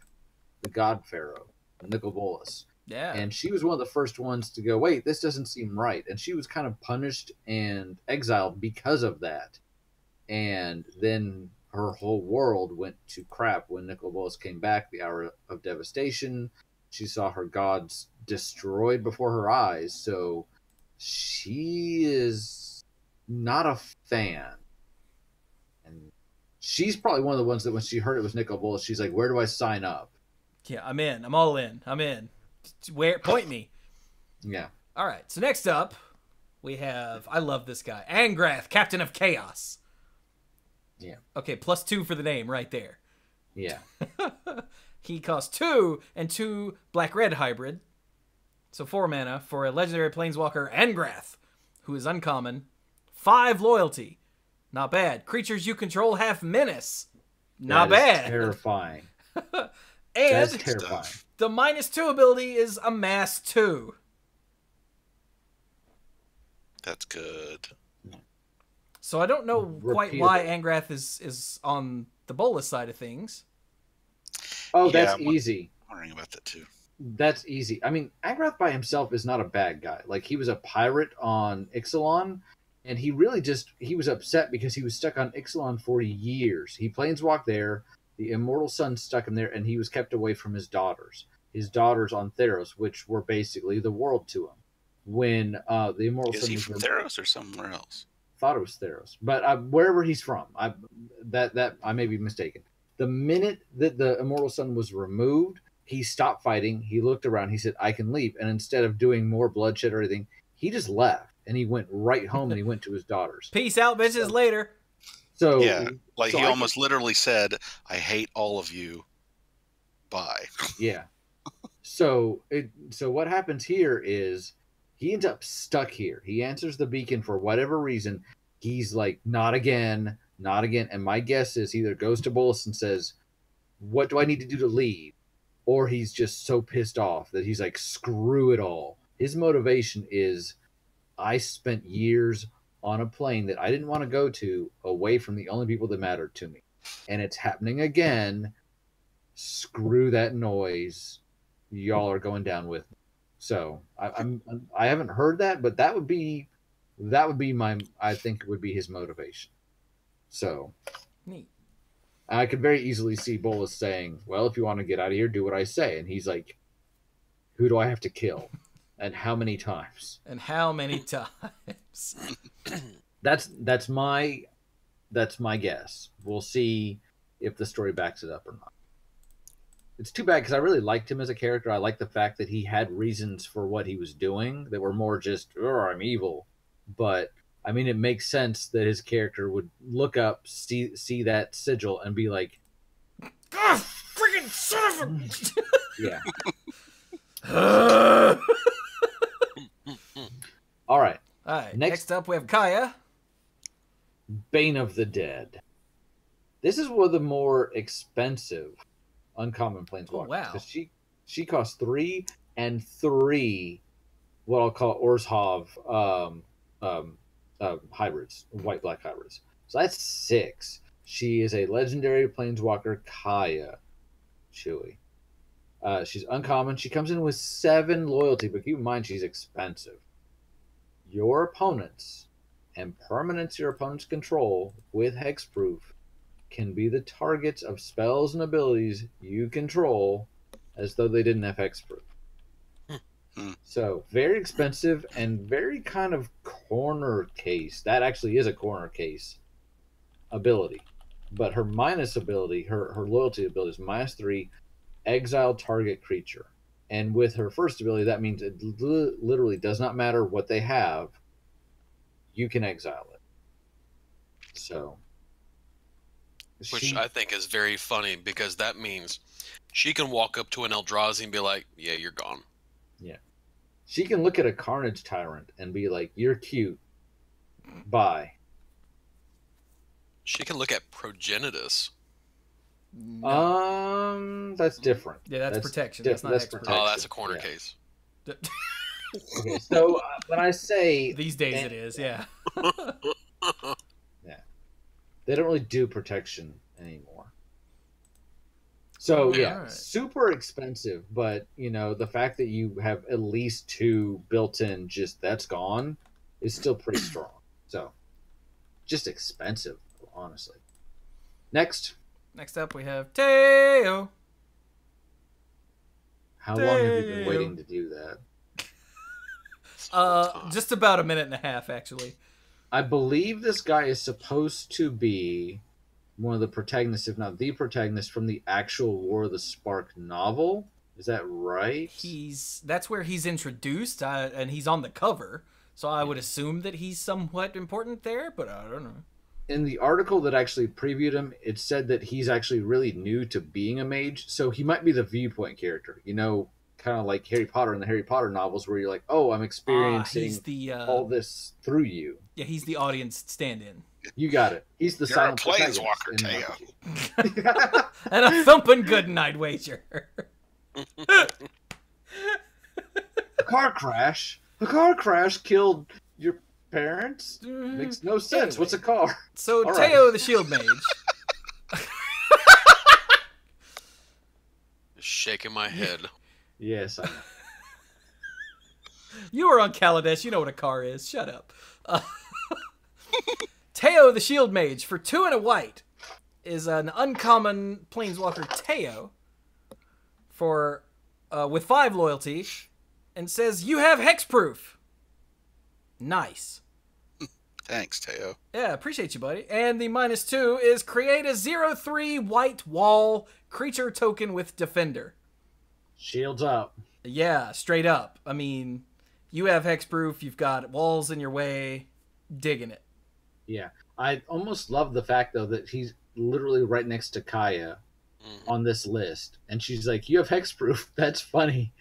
Speaker 2: the god pharaoh, Nicol.
Speaker 1: Yeah.
Speaker 2: And she was one of the first ones to go, wait, this doesn't seem right. And she was kind of punished and exiled because of that. And then her whole world went to crap when Nicol came back, the Hour of Devastation. She saw her gods destroyed before her eyes. So she is not a fan. And she's probably one of the ones that when she heard it was Nicol, she's like, where do I sign up?
Speaker 1: Yeah, I'm in. I'm all in. I'm in. Where? Point me.
Speaker 2: Yeah.
Speaker 1: All right. So next up, we have, I love this guy, Angrath, Captain of Chaos.
Speaker 2: Yeah.
Speaker 1: Okay, +2 for the name right there.
Speaker 2: Yeah.
Speaker 1: He costs 2 and 2 black-red hybrid. So 4 mana for a legendary planeswalker, Angrath, who is uncommon. 5 loyalty. Not bad. Creatures you control have menace. Not
Speaker 2: That is
Speaker 1: bad.
Speaker 2: terrifying.
Speaker 1: And
Speaker 2: That's terrifying.
Speaker 1: the -2 ability is Amass 2.
Speaker 4: That's good.
Speaker 1: So I don't know quite
Speaker 2: Repeatable.
Speaker 1: why Angrath is on the Bolas side of things.
Speaker 2: Oh,
Speaker 4: Yeah,
Speaker 2: that's
Speaker 4: I'm
Speaker 2: easy.
Speaker 4: wondering about that too.
Speaker 2: That's easy. I mean, Agrath by himself is not a bad guy. Like, he was a pirate on Ixalan, and he really he was upset because he was stuck on Ixalan for years. He planeswalked there, the Immortal Sun stuck him there, and he was kept away from his daughters. His daughters on Theros, which were basically the world to him. When the Immortal
Speaker 4: Is
Speaker 2: Sun
Speaker 4: he
Speaker 2: was
Speaker 4: from
Speaker 2: removed-
Speaker 4: Theros or somewhere else?
Speaker 2: thought it was Theros, but wherever he's from, that I may be mistaken. The minute that the Immortal Sun was removed, he stopped fighting. He looked around. He said, "I can leave." And instead of doing more bloodshed or anything, he just left and he went right home and he went to his daughters.
Speaker 1: Peace out, bitches. Later.
Speaker 2: So
Speaker 4: Yeah, like
Speaker 2: so
Speaker 4: he
Speaker 2: I
Speaker 4: almost literally said, "I hate all of you." Bye.
Speaker 2: Yeah. So what happens here is he ends up stuck here. He answers the beacon for whatever reason. He's like, not again, not again. And my guess is he either goes to Bolas and says, what do I need to do to leave? Or he's just so pissed off that he's like, screw it all. His motivation is, I spent years on a plane that I didn't want to go to, away from the only people that mattered to me. And it's happening again. Screw that noise. Y'all are going down with me. So I haven't heard that, but that would be my, I think it would be his motivation. So
Speaker 1: Neat.
Speaker 2: I could very easily see Bolas saying, well, if you want to get out of here, do what I say. And he's like, who do I have to kill? And how many times?
Speaker 1: And how many times?
Speaker 2: That's my guess. We'll see if the story backs it up or not. It's too bad because I really liked him as a character. I liked the fact that he had reasons for what he was doing that were more just, oh, I'm evil, but I mean, it makes sense that his character would look up, see that sigil, and be like,
Speaker 1: God, freaking son
Speaker 2: yeah.
Speaker 1: of a.
Speaker 2: All right.
Speaker 1: All right.
Speaker 2: Next-
Speaker 1: Next up, we have Kaya.
Speaker 2: Bane of the Dead. This is one of the more expensive uncommon planeswalkers.
Speaker 1: Oh, wow.
Speaker 2: 'Cause she costs 3 and 3, what I'll call Orzhov hybrids, white-black hybrids. So that's 6. She is a legendary planeswalker, Kaya. Chewy. She's uncommon. She comes in with 7 loyalty, but keep in mind she's expensive. Your opponents and permanents your opponents control with hexproof can be the targets of spells and abilities you control as though they didn't have hexproof. So very expensive and very kind of corner case. That actually is a corner case ability. But her minus ability, her loyalty ability is -3, exile target creature. And with her first ability, that means it literally does not matter what they have. You can exile it. So.
Speaker 5: Which I think is very funny because that means she can walk up to an Eldrazi and be like, "Yeah, you're gone."
Speaker 2: She can look at a Carnage Tyrant and be like, "You're cute. Bye."
Speaker 5: She can look at Progenitus.
Speaker 2: That's different.
Speaker 1: Yeah, that's protection.
Speaker 2: That's
Speaker 1: That's not expert.
Speaker 2: protection.
Speaker 5: Oh, that's a corner
Speaker 2: Yeah.
Speaker 5: case.
Speaker 2: Okay, so when I say
Speaker 1: These days it is, yeah.
Speaker 2: they don't really do protection anymore. So yeah,
Speaker 1: Alright.
Speaker 2: super expensive, but you know the fact that you have at least 2 built-in, just that's gone, is still pretty strong. So just expensive, honestly. Next,
Speaker 1: Next up, we have Teo.
Speaker 2: how long have you been
Speaker 1: Damn.
Speaker 2: waiting to do that?
Speaker 1: Just about a minute and a half, actually.
Speaker 2: I believe this guy is supposed to be one of the protagonists, if not the protagonist, from the actual War of the Spark novel. Is that right?
Speaker 1: That's where he's introduced, and he's on the cover. So I would assume that he's somewhat important there, but I don't know.
Speaker 2: In the article that actually previewed him, it said that he's actually really new to being a mage, so he might be the viewpoint character. You know, kind of like Harry Potter in the Harry Potter novels, where you're like, "Oh, I'm experiencing
Speaker 1: He's the
Speaker 2: all this through you."
Speaker 1: yeah, he's the audience stand-in.
Speaker 2: You got it. He's the
Speaker 4: You're a
Speaker 2: silent
Speaker 4: planeswalker,
Speaker 2: protagonist
Speaker 4: Teo.
Speaker 2: in RPG.
Speaker 1: And a thumping good night wager.
Speaker 2: A car crash. A car crash killed your parents. Makes no sense.
Speaker 1: Anyway.
Speaker 2: What's a car?
Speaker 1: So
Speaker 2: All right.
Speaker 1: Teo the Shield Mage.
Speaker 5: Just shaking my head.
Speaker 2: Yes, I know.
Speaker 1: You were on Kaladesh, you know what a car is. Shut up. Teo the Shield Mage for 2 and a white is an uncommon planeswalker Teo for with 5 loyalty and says you have hexproof. Nice.
Speaker 4: Thanks, Teo.
Speaker 1: Yeah, appreciate you, buddy. And the -2 is create a 0/3 white wall creature token with defender.
Speaker 2: Shields up.
Speaker 1: Yeah, straight up. I mean, you have hexproof, you've got walls in your way, digging it.
Speaker 2: Yeah. I almost love the fact, though, that he's literally right next to Kaya on this list. And she's like, "You have hexproof." That's funny.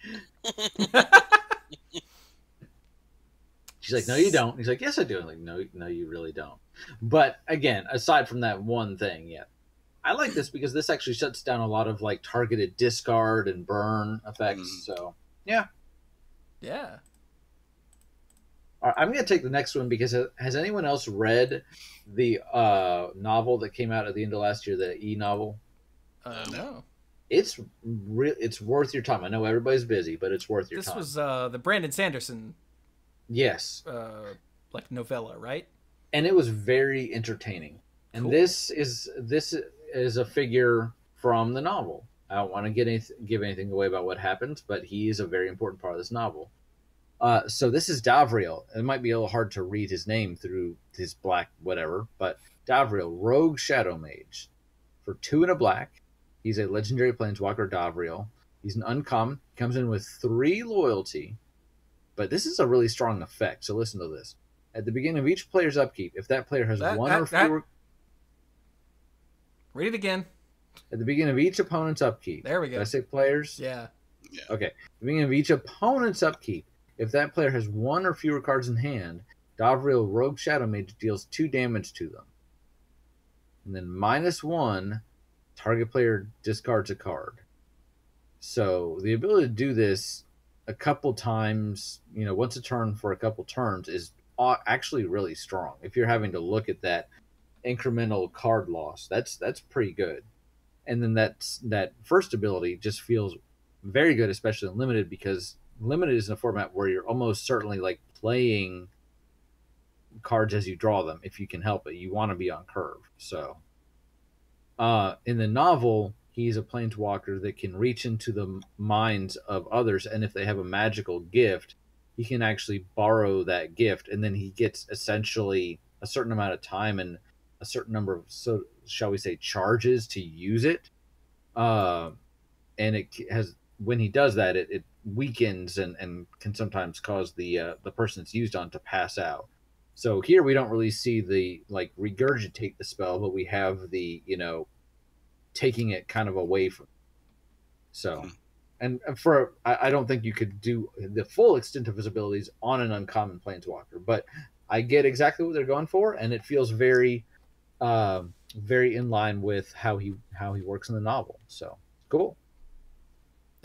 Speaker 2: She's like, "No, you don't." He's like, "Yes, I do." I'm like, no, you really don't. But again, aside from that one thing, yeah. I like this because this actually shuts down a lot of like targeted discard and burn effects. So yeah.
Speaker 1: Yeah.
Speaker 2: All right, I'm going to take the next one because has anyone else read the novel that came out at the end of last year, the e-novel?
Speaker 1: No.
Speaker 2: It's worth your time. I know everybody's busy, but it's worth your
Speaker 1: This
Speaker 2: time.
Speaker 1: was the Brandon Sanderson
Speaker 2: Yes.
Speaker 1: like novella, right?
Speaker 2: And it was very entertaining. And
Speaker 1: Cool.
Speaker 2: this is a figure from the novel. I don't want to give anything away about what happens, but he is a very important part of this novel. So this is Davriel. It might be a little hard to read his name through his black whatever, but Davriel, Rogue Shadow Mage. For 2 and a black, he's a legendary planeswalker, Davriel. He's an uncommon. Comes in with 3 loyalty, but this is a really strong effect, so listen to this. At the beginning of each player's upkeep, if that player has one or fewer...
Speaker 1: Read it again.
Speaker 2: At the beginning of each opponent's upkeep.
Speaker 1: There we go.
Speaker 2: Did I say players?
Speaker 1: Yeah.
Speaker 2: Okay. At the beginning of each opponent's upkeep, if that player has one or fewer cards in hand, Davriel Rogue Shadow Mage deals 2 damage to them. And then -1, target player discards a card. So the ability to do this a couple times, once a turn for a couple turns is actually really strong. If you're having to look at that incremental card loss, that's pretty good. And then that first ability just feels very good, especially in Limited, because Limited is in a format where you're almost certainly like playing cards as you draw them. If you can help it, you want to be on curve. So in the novel, he's a planeswalker that can reach into the minds of others, and if they have a magical gift, he can actually borrow that gift, and then he gets essentially a certain amount of time and a certain number of, so shall we say, charges to use it. And it has, when he does that, it weakens and can sometimes cause the person it's used on to pass out. So here we don't really see the regurgitate the spell, but we have the taking it kind of away from. So, and I don't think you could do the full extent of his abilities on an uncommon planeswalker, but I get exactly what they're going for, and it feels very, very in line with how he works in the novel. So cool.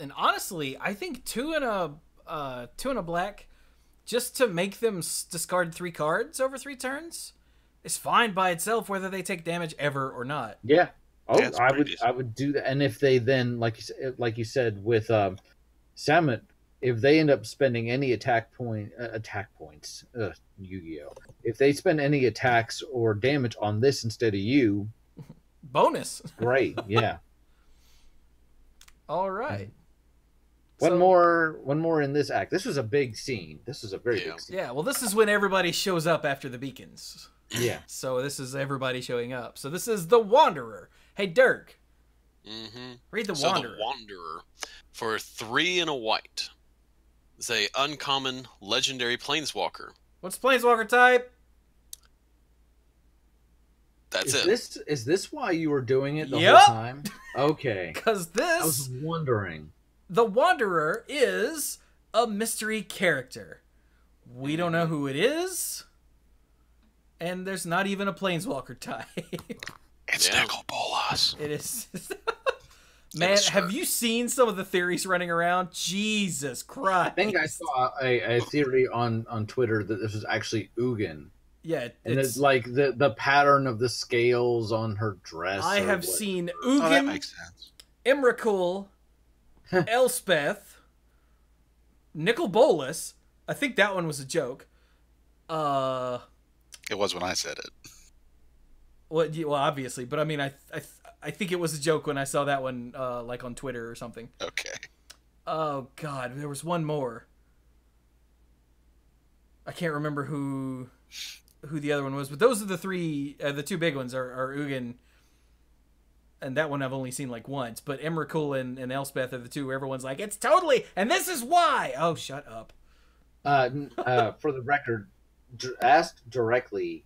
Speaker 1: And honestly, I think 2 and a black, just to make them discard 3 cards over 3 turns, is fine by itself, whether they take damage ever or not.
Speaker 2: Yeah. Oh,
Speaker 4: Yeah,
Speaker 2: I would do that. And if they then, like you said with Samet, if they end up spending any attack points, Yu-Gi-Oh! If they spend any attacks or damage on this instead of you,
Speaker 1: bonus.
Speaker 2: Great, yeah.
Speaker 1: All right.
Speaker 2: One more in this act. This was a big scene. This was a very big scene.
Speaker 1: Yeah, well, this is when everybody shows up after the beacons.
Speaker 2: Yeah.
Speaker 1: So this is everybody showing up. So this is the Wanderer. Hey, Dirk. Read the Wanderer.
Speaker 5: So the Wanderer, for 3 and a white, is a uncommon legendary planeswalker.
Speaker 1: What's planeswalker type?
Speaker 5: That's
Speaker 2: Is this why you were doing it the
Speaker 1: Yep.
Speaker 2: whole time? Okay.
Speaker 1: Because
Speaker 2: I was wondering.
Speaker 1: the Wanderer is a mystery character. We don't know who it is, and there's not even a planeswalker type.
Speaker 4: It's Nicol Bolas.
Speaker 1: It is. Man, have you seen some of the theories running around? Jesus Christ.
Speaker 2: I think I saw a theory on Twitter that this was actually Ugin.
Speaker 1: Yeah,
Speaker 2: And it's like the pattern of the scales on her dress.
Speaker 1: I have seen
Speaker 4: Oh, that
Speaker 1: Ugin,
Speaker 4: makes sense.
Speaker 1: Emrakul, Elspeth, Nicol Bolas. I think that one was a joke.
Speaker 4: It was when I said it.
Speaker 1: Well, obviously, but I mean, I think it was a joke when I saw that one, like on Twitter or something.
Speaker 4: Okay.
Speaker 1: Oh God, there was one more. I can't remember who the other one was, but those are the 3. The 2 big ones are Ugin, and that one I've only seen like once. But Emrakul and Elspeth are the 2 where everyone's like, it's totally, and this is why. Oh, shut up.
Speaker 2: For the record, asked directly.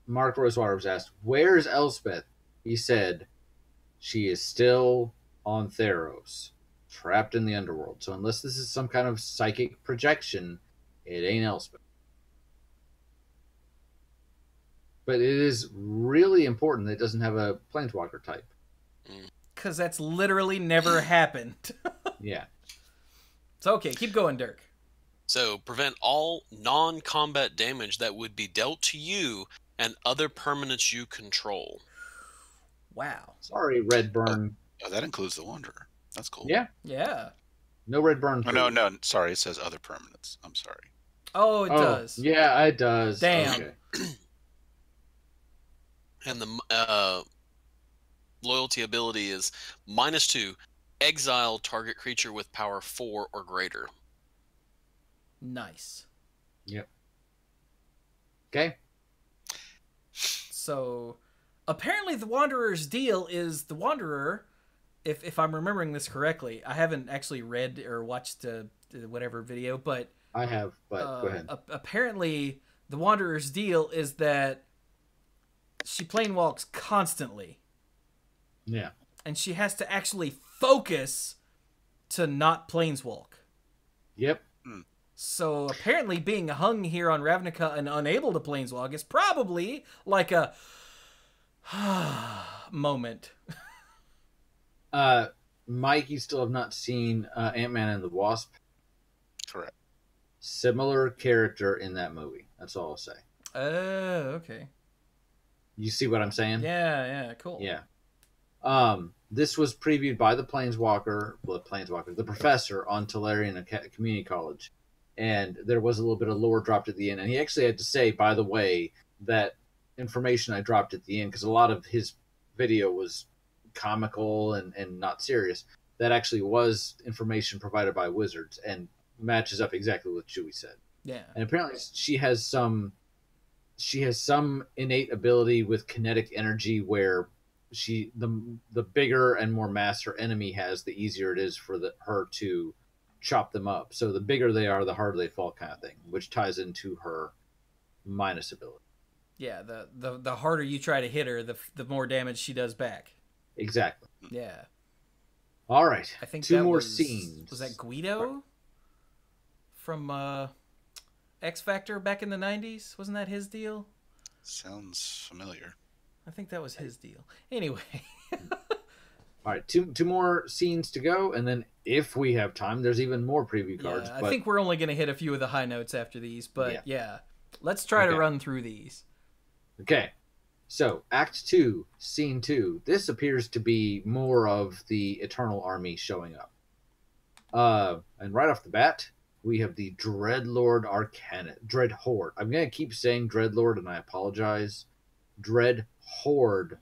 Speaker 2: Mark Rosewater was asked, "Where is Elspeth?" He said, "She is still on Theros, trapped in the underworld. So unless this is some kind of psychic projection, it ain't Elspeth." But it is really important that it doesn't have a planeswalker type.
Speaker 1: Because that's literally never happened.
Speaker 2: Yeah.
Speaker 1: So, okay, keep going, Dirk.
Speaker 5: So, prevent all non-combat damage that would be dealt to you and other permanents you control.
Speaker 1: Wow.
Speaker 2: Sorry, Redburn.
Speaker 4: Oh, that includes the Wanderer. That's cool.
Speaker 2: Yeah.
Speaker 1: Yeah.
Speaker 2: No Redburn.
Speaker 4: Oh, no. Sorry, it says other permanents. I'm sorry.
Speaker 1: Oh, it does.
Speaker 2: Yeah, it does.
Speaker 1: Damn.
Speaker 2: Okay.
Speaker 5: And the loyalty ability is -2. Exile target creature with power 4 or greater.
Speaker 1: Nice.
Speaker 2: Yep. Okay.
Speaker 1: So, apparently the Wanderer's deal is the Wanderer, if I'm remembering this correctly, I haven't actually read or watched whatever video, but
Speaker 2: I have, but go ahead.
Speaker 1: Apparently, the Wanderer's deal is that she plane walks constantly,
Speaker 2: Yeah.
Speaker 1: and she has to actually focus to not planeswalk.
Speaker 2: Yep.
Speaker 1: So apparently, being hung here on Ravnica and unable to planeswalk is probably like a moment.
Speaker 2: Mike, you still have not seen Ant-Man and the Wasp.
Speaker 4: Correct.
Speaker 2: Similar character in that movie. That's all I'll say.
Speaker 1: Okay.
Speaker 2: You see what I'm saying?
Speaker 1: Yeah, cool.
Speaker 2: Yeah. This was previewed by the professor on Tolarian Community College, and there was a little bit of lore dropped at the end, and he actually had to say, by the way, that information I dropped at the end, because a lot of his video was comical and not serious, that actually was information provided by Wizards, and matches up exactly with what Chewie said.
Speaker 1: Yeah.
Speaker 2: And apparently she has some innate ability with kinetic energy where the bigger and more mass her enemy has, the easier it is for her to chop them up. So the bigger they are, the harder they fall, kind of thing, which ties into her minus ability.
Speaker 1: Yeah, the harder you try to hit her, the more damage she does back.
Speaker 2: Exactly.
Speaker 1: Yeah.
Speaker 2: All right.
Speaker 1: I think
Speaker 2: two more scenes.
Speaker 1: Was that Guido from X Factor back in the 90s? Wasn't that his deal?
Speaker 4: Sounds familiar.
Speaker 1: I think that was his deal. Anyway.
Speaker 2: All right, two more scenes to go, and then if we have time, there's even more preview cards.
Speaker 1: Yeah, I think we're only going to hit a few of the high notes after these, but yeah. Let's try to run through these.
Speaker 2: Okay. So, Act 2, Scene 2. This appears to be more of the Eternal Army showing up. And right off the bat, we have the Dreadlord Dreadhorde. I'm going to keep saying Dreadlord, and I apologize. Dreadhorde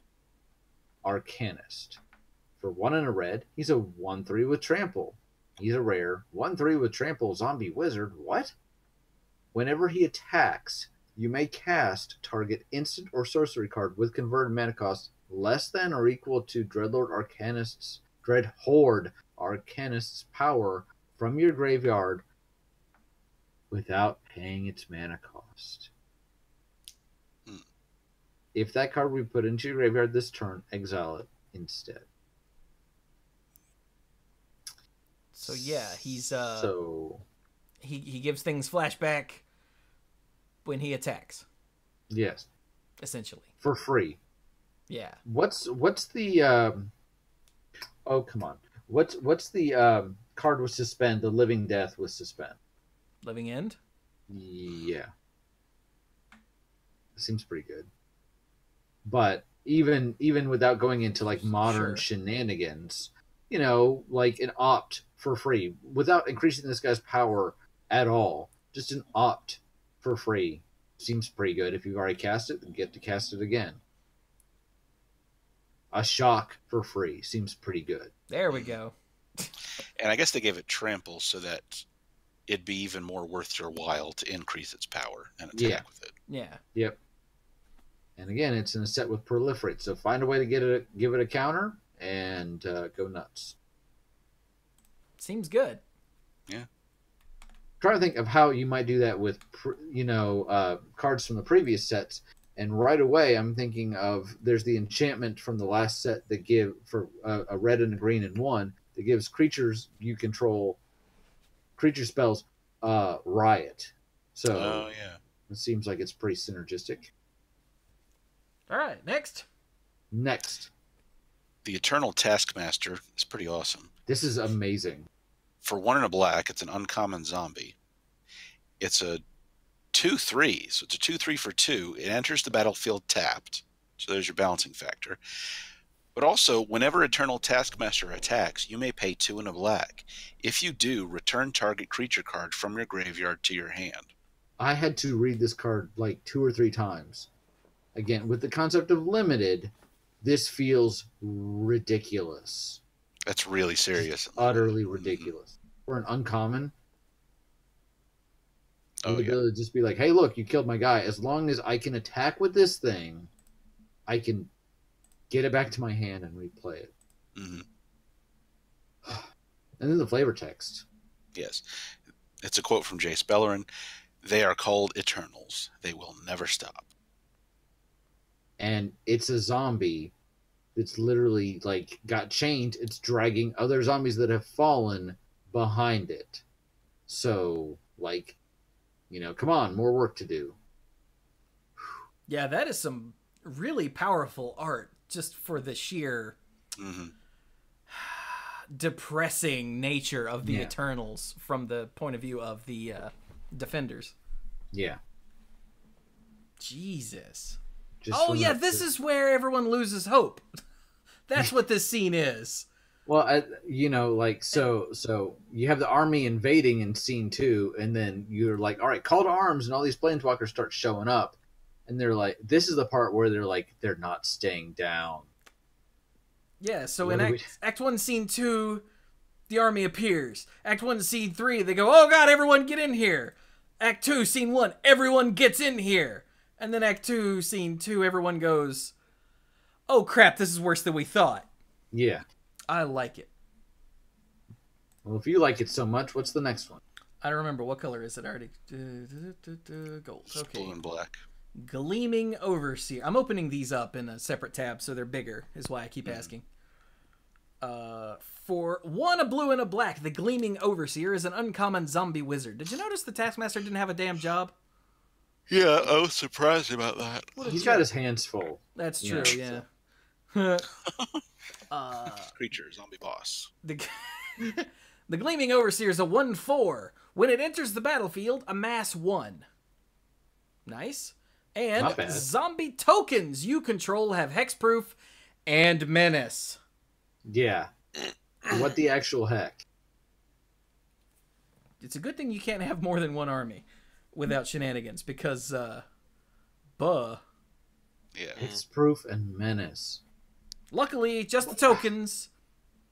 Speaker 2: Arcanist. For 1 and a red, he's a 1/3 with Trample. He's a rare 1/3 with Trample zombie wizard. What? Whenever he attacks, you may cast target instant or sorcery card with converted mana cost less than or equal to Dreadhorde Arcanist's power from your graveyard without paying its mana cost. If that card we put into your graveyard this turn, exile it instead.
Speaker 1: So yeah, he's he gives things flashback when he attacks.
Speaker 2: Yes.
Speaker 1: Essentially.
Speaker 2: For free.
Speaker 1: Yeah.
Speaker 2: What's the oh come on. What's the card with suspend, the living death with suspend?
Speaker 1: Living End?
Speaker 2: Yeah. Seems pretty good. But even without going into like modern shenanigans, you know, like an opt for free without increasing this guy's power at all, just an opt for free seems pretty good. If you've already cast it, then get to cast it again. A shock for free seems pretty good.
Speaker 1: There we go.
Speaker 4: And I guess they gave it trample so that it'd be even more worth your while to increase its power and attack with it.
Speaker 1: Yeah.
Speaker 2: Yep. And again, it's in a set with proliferate, so find a way to give it a counter and go nuts.
Speaker 1: Seems good.
Speaker 4: Yeah.
Speaker 2: Trying to think of how you might do that with cards from the previous sets, and right away I'm thinking of there's the enchantment from the last set that give for a red and a green and 1 that gives creatures you control creature spells riot. So it seems like it's pretty synergistic.
Speaker 1: All right, next.
Speaker 4: The Eternal Taskmaster is pretty awesome.
Speaker 2: This is amazing.
Speaker 4: For 1 and a black, it's an uncommon zombie. It's a 2/3, so it's a 2/3 for 2. It enters the battlefield tapped, so there's your balancing factor. But also, whenever Eternal Taskmaster attacks, you may pay 2 and a black. If you do, return target creature card from your graveyard to your hand.
Speaker 2: I had to read this card like 2 or 3 times. Again, with the concept of limited, this feels ridiculous.
Speaker 4: That's really serious.
Speaker 2: Just utterly ridiculous. For an uncommon, the ability to just be like, hey, look, you killed my guy. As long as I can attack with this thing, I can get it back to my hand and replay it.
Speaker 4: Mm-hmm.
Speaker 2: And then the flavor text.
Speaker 4: Yes. It's a quote from Jace Bellerin. They are called Eternals. They will never stop.
Speaker 2: And it's a zombie that's literally like got chained. It's dragging other zombies that have fallen behind it. So, like, come on, more work to do.
Speaker 1: Yeah, that is some really powerful art just for the sheer depressing nature of the Eternals from the point of view of the Defenders.
Speaker 2: Yeah.
Speaker 1: Jesus.
Speaker 2: Just
Speaker 1: this is where everyone loses hope. That's what this scene is.
Speaker 2: Well, so you have the army invading in scene 2, and then you're like, all right, call to arms, and all these planeswalkers start showing up, and they're like, this is the part where they're like, they're not staying down.
Speaker 1: Yeah, so in Act 1, Scene 2, the army appears. Act 1, Scene 3, they go, oh god, everyone get in here. Act 2, Scene 1, everyone gets in here. And then Act 2, Scene 2, everyone goes, oh crap, this is worse than we thought.
Speaker 2: Yeah.
Speaker 1: I like it.
Speaker 2: Well, if you like it so much, what's the next one?
Speaker 1: I don't remember. What color is it already? Gold. Okay.
Speaker 4: Blue and black.
Speaker 1: Gleaming Overseer. I'm opening these up in a separate tab so they're bigger, is why I keep asking. For one, a blue and a black, the Gleaming Overseer is an uncommon zombie wizard. Did you notice the Taskmaster didn't have a damn job?
Speaker 4: Yeah, I was surprised about that.
Speaker 2: He's got his hands full.
Speaker 1: That's true, yeah.
Speaker 4: Creature, zombie boss.
Speaker 1: The Gleaming Overseer is a 1/4. When it enters the battlefield, amass 1. Nice. And zombie tokens you control have hexproof and menace.
Speaker 2: Yeah. What the actual heck?
Speaker 1: It's a good thing you can't have more than one army without shenanigans, because,
Speaker 4: Yeah.
Speaker 2: Hexproof and menace.
Speaker 1: Luckily, just the tokens.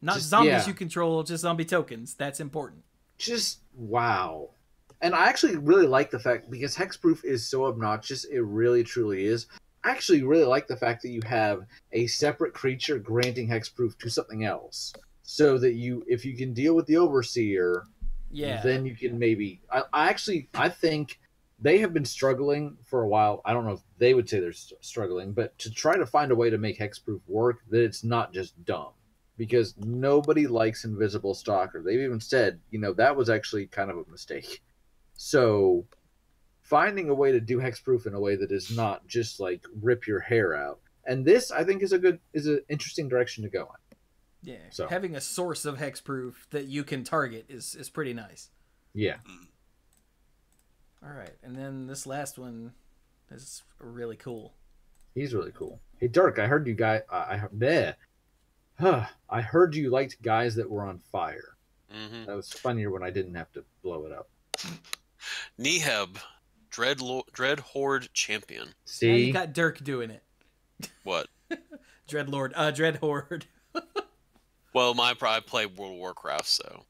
Speaker 1: Not zombies you control, just zombie tokens. That's important.
Speaker 2: Just, wow. And I actually really like the fact, because hexproof is so obnoxious, it really truly is. I actually really like the fact that you have a separate creature granting hexproof to something else. So that if you can deal with the Overseer, then you can maybe... I think they have been struggling for a while. I don't know if they would say they're struggling, but to try to find a way to make hexproof work, that it's not just dumb. Because nobody likes Invisible Stalker. They've even said, that was actually kind of a mistake. So, finding a way to do hexproof in a way that is not just like rip your hair out. And this, I think, is an interesting direction to go in.
Speaker 1: Yeah, so having a source of hexproof that you can target is pretty nice.
Speaker 2: Yeah.
Speaker 1: All right, and then this last one is really cool.
Speaker 2: He's really cool. Hey, Dirk, I heard you guys... I heard you liked guys that were on fire.
Speaker 5: Mm-hmm.
Speaker 2: That was funnier when I didn't have to blow it up.
Speaker 5: Neheb, Dread Horde Champion.
Speaker 2: See?
Speaker 1: Now you got Dirk doing it.
Speaker 5: What?
Speaker 1: Dread Horde.
Speaker 5: Well, I play World of Warcraft, so.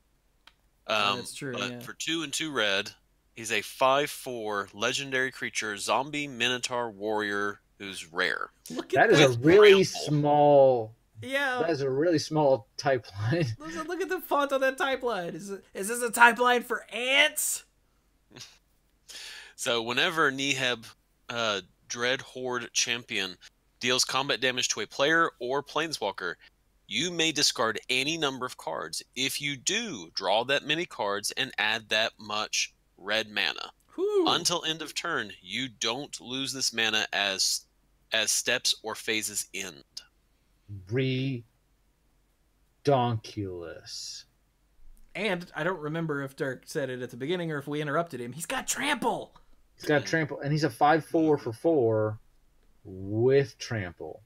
Speaker 1: That's true,
Speaker 5: But
Speaker 1: yeah.
Speaker 5: for 2 and 2 red, he's a 5/4 legendary creature, zombie minotaur warrior who's rare.
Speaker 2: That is a really small...
Speaker 1: Yeah.
Speaker 2: That is a really small type line.
Speaker 1: Look at the font on that type line. Is this a type line for ants?
Speaker 5: So whenever Neheb, Dread Horde Champion, deals combat damage to a player or planeswalker, you may discard any number of cards. If you do, draw that many cards and add that much red mana.
Speaker 1: Whew.
Speaker 5: Until end of turn, you don't lose this mana as steps or phases end.
Speaker 2: Redonkulous.
Speaker 1: And I don't remember if Dirk said it at the beginning or if we interrupted him. He's got trample.
Speaker 2: He's got trample, and he's a 5/4 for 4 with trample.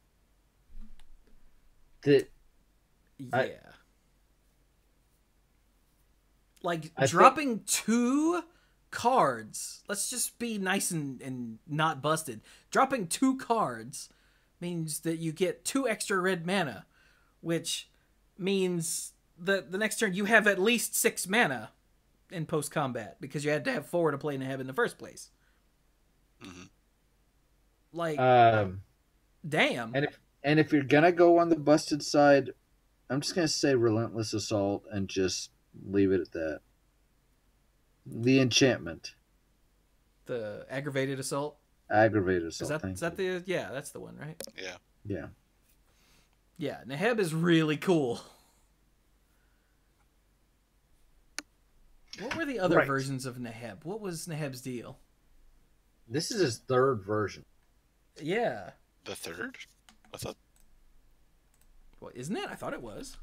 Speaker 1: Dropping 2 cards. Let's just be nice and not busted. Dropping 2 cards means that you get 2 extra red mana, which means that the next turn you have at least 6 mana in post-combat, because you had to have 4 to play Neheb in the first place.
Speaker 5: Mm-hmm.
Speaker 1: Damn.
Speaker 2: And if you're gonna go on the busted side, I'm just gonna say Relentless Assault and just leave it at that. The enchantment.
Speaker 1: The aggravated assault.
Speaker 2: Aggravated
Speaker 1: Is
Speaker 2: assault.
Speaker 1: that the yeah? That's the one, right?
Speaker 4: Yeah.
Speaker 2: Yeah.
Speaker 1: Yeah, Neheb is really cool. What were the other
Speaker 2: Right.
Speaker 1: versions of Neheb? What was Neheb's deal?
Speaker 2: This is his third version.
Speaker 1: Yeah.
Speaker 4: The third? I thought.
Speaker 1: Well, isn't it? I thought it was.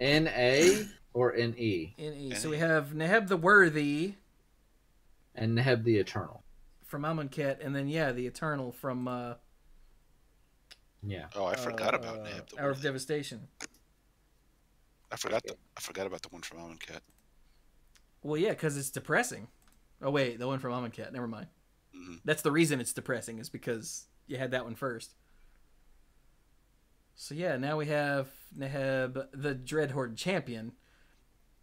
Speaker 2: N-A or N-E?
Speaker 1: N-E. So we have Neheb the Worthy
Speaker 2: And Neheb the Eternal.
Speaker 1: from Amonkhet, and then, yeah, the Eternal from
Speaker 2: Yeah.
Speaker 4: Oh, I forgot about Neheb the
Speaker 1: Hour of
Speaker 4: Worthy.
Speaker 1: Devastation.
Speaker 4: I forgot about the one from Amonkhet.
Speaker 1: Well, yeah, because it's depressing. Oh, wait, the one from Amonkhet. Never mind.
Speaker 4: Mm-hmm.
Speaker 1: That's the reason it's depressing, is because you had that one first. So, yeah, now we have Neheb, the Dreadhorde champion.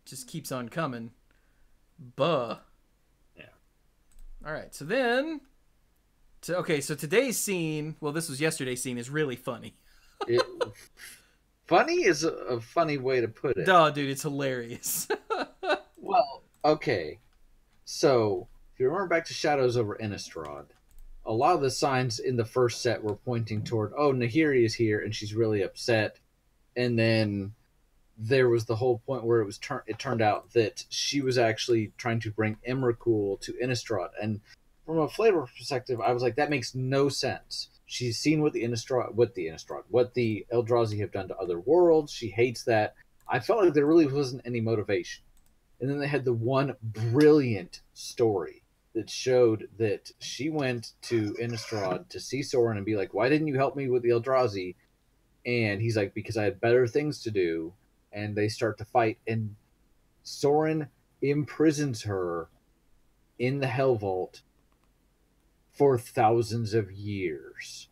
Speaker 1: Just keeps on coming. Buh.
Speaker 2: Yeah.
Speaker 1: All right, so then... So today's scene, well, this was yesterday's scene, is really funny.
Speaker 2: Funny is a funny way to put it.
Speaker 1: Duh, dude, it's hilarious.
Speaker 2: Well, okay. So, if you remember back to Shadows over Innistrad, a lot of the signs in the first set were pointing toward, oh, Nahiri is here, and she's really upset. And then there was the whole point where it turned out that she was actually trying to bring Emrakul to Innistrad. And from a flavor perspective, I was like, that makes no sense. She's seen what the Eldrazi have done to other worlds. She hates that. I felt like there really wasn't any motivation. And then they had the one brilliant story that showed that she went to Innistrad to see Sorin and be like, why didn't you help me with the Eldrazi? And he's like, because I had better things to do. And they start to fight. And Sorin imprisons her in the Hell Vault for thousands of years.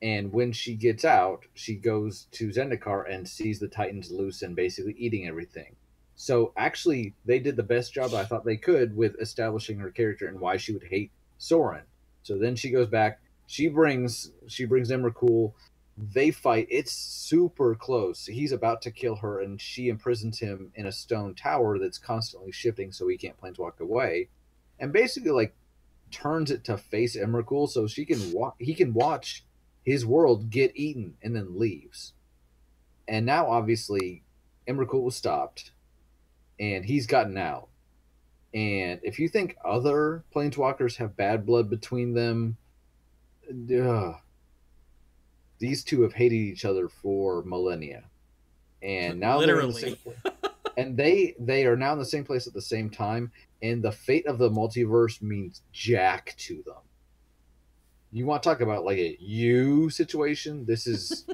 Speaker 2: And when she gets out, she goes to Zendikar and sees the Titans loose and basically eating everything. So actually, they did the best job I thought they could with establishing her character and why she would hate Sorin. So then she goes back. She brings Emrakul. They fight. It's super close. He's about to kill her, and she imprisons him in a stone tower that's constantly shifting, so he can't planeswalk away. And basically, like, turns it to face Emrakul so he can watch his world get eaten and then leaves. And now, obviously, Emrakul was stopped. And he's gotten out. And if you think other planeswalkers have bad blood between them, these two have hated each other for millennia. And now they're in the same place. And they are now in the same place at the same time. And the fate of the multiverse means jack to them. You want to talk about like a you situation? This is...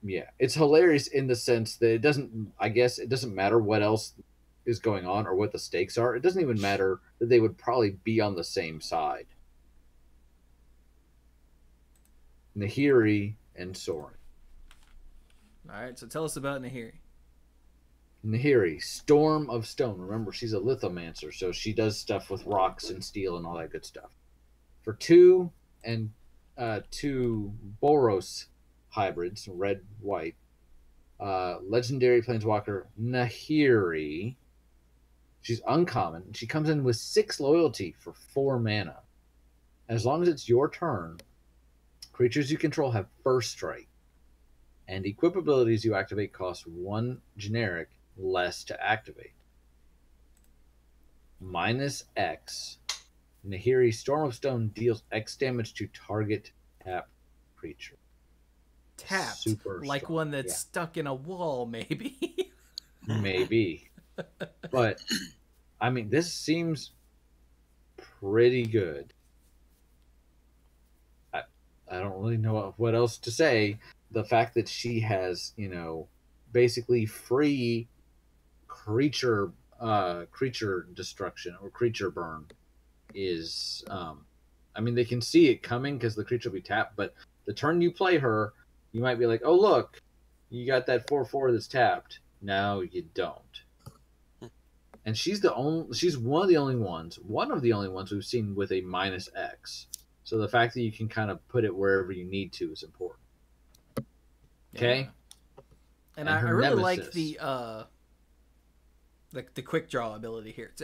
Speaker 2: Yeah, it's hilarious in the sense that it doesn't matter what else is going on or what the stakes are. It doesn't even matter that they would probably be on the same side. Nahiri and Sorin.
Speaker 1: All right, so tell us about Nahiri.
Speaker 2: Nahiri, Storm of Stone. Remember, she's a lithomancer, so she does stuff with rocks and steel and all that good stuff. For 2 and 2 Boros hybrids, red, white. Legendary Planeswalker Nahiri. She's uncommon. She comes in with 6 loyalty for 4 mana. As long as it's your turn, creatures you control have first strike. And equip abilities you activate cost 1 generic less to activate. -X. Nahiri, Storm of Stone deals X damage to target tap creature.
Speaker 1: Tapped,
Speaker 2: Super
Speaker 1: like
Speaker 2: strong.
Speaker 1: one that's stuck in a wall, maybe.
Speaker 2: Maybe. But, I mean, this seems pretty good. I don't really know what else to say. The fact that she has, basically free creature destruction or creature burn is, they can see it coming because the creature will be tapped, but the turn you play her, you might be like, oh, look, you got that 4/4 that's tapped. No, you don't. And she's one of the only ones we've seen with a -X. So the fact that you can kind of put it wherever you need to is important. Okay?
Speaker 1: Yeah. And I really like the the quick draw ability here. It's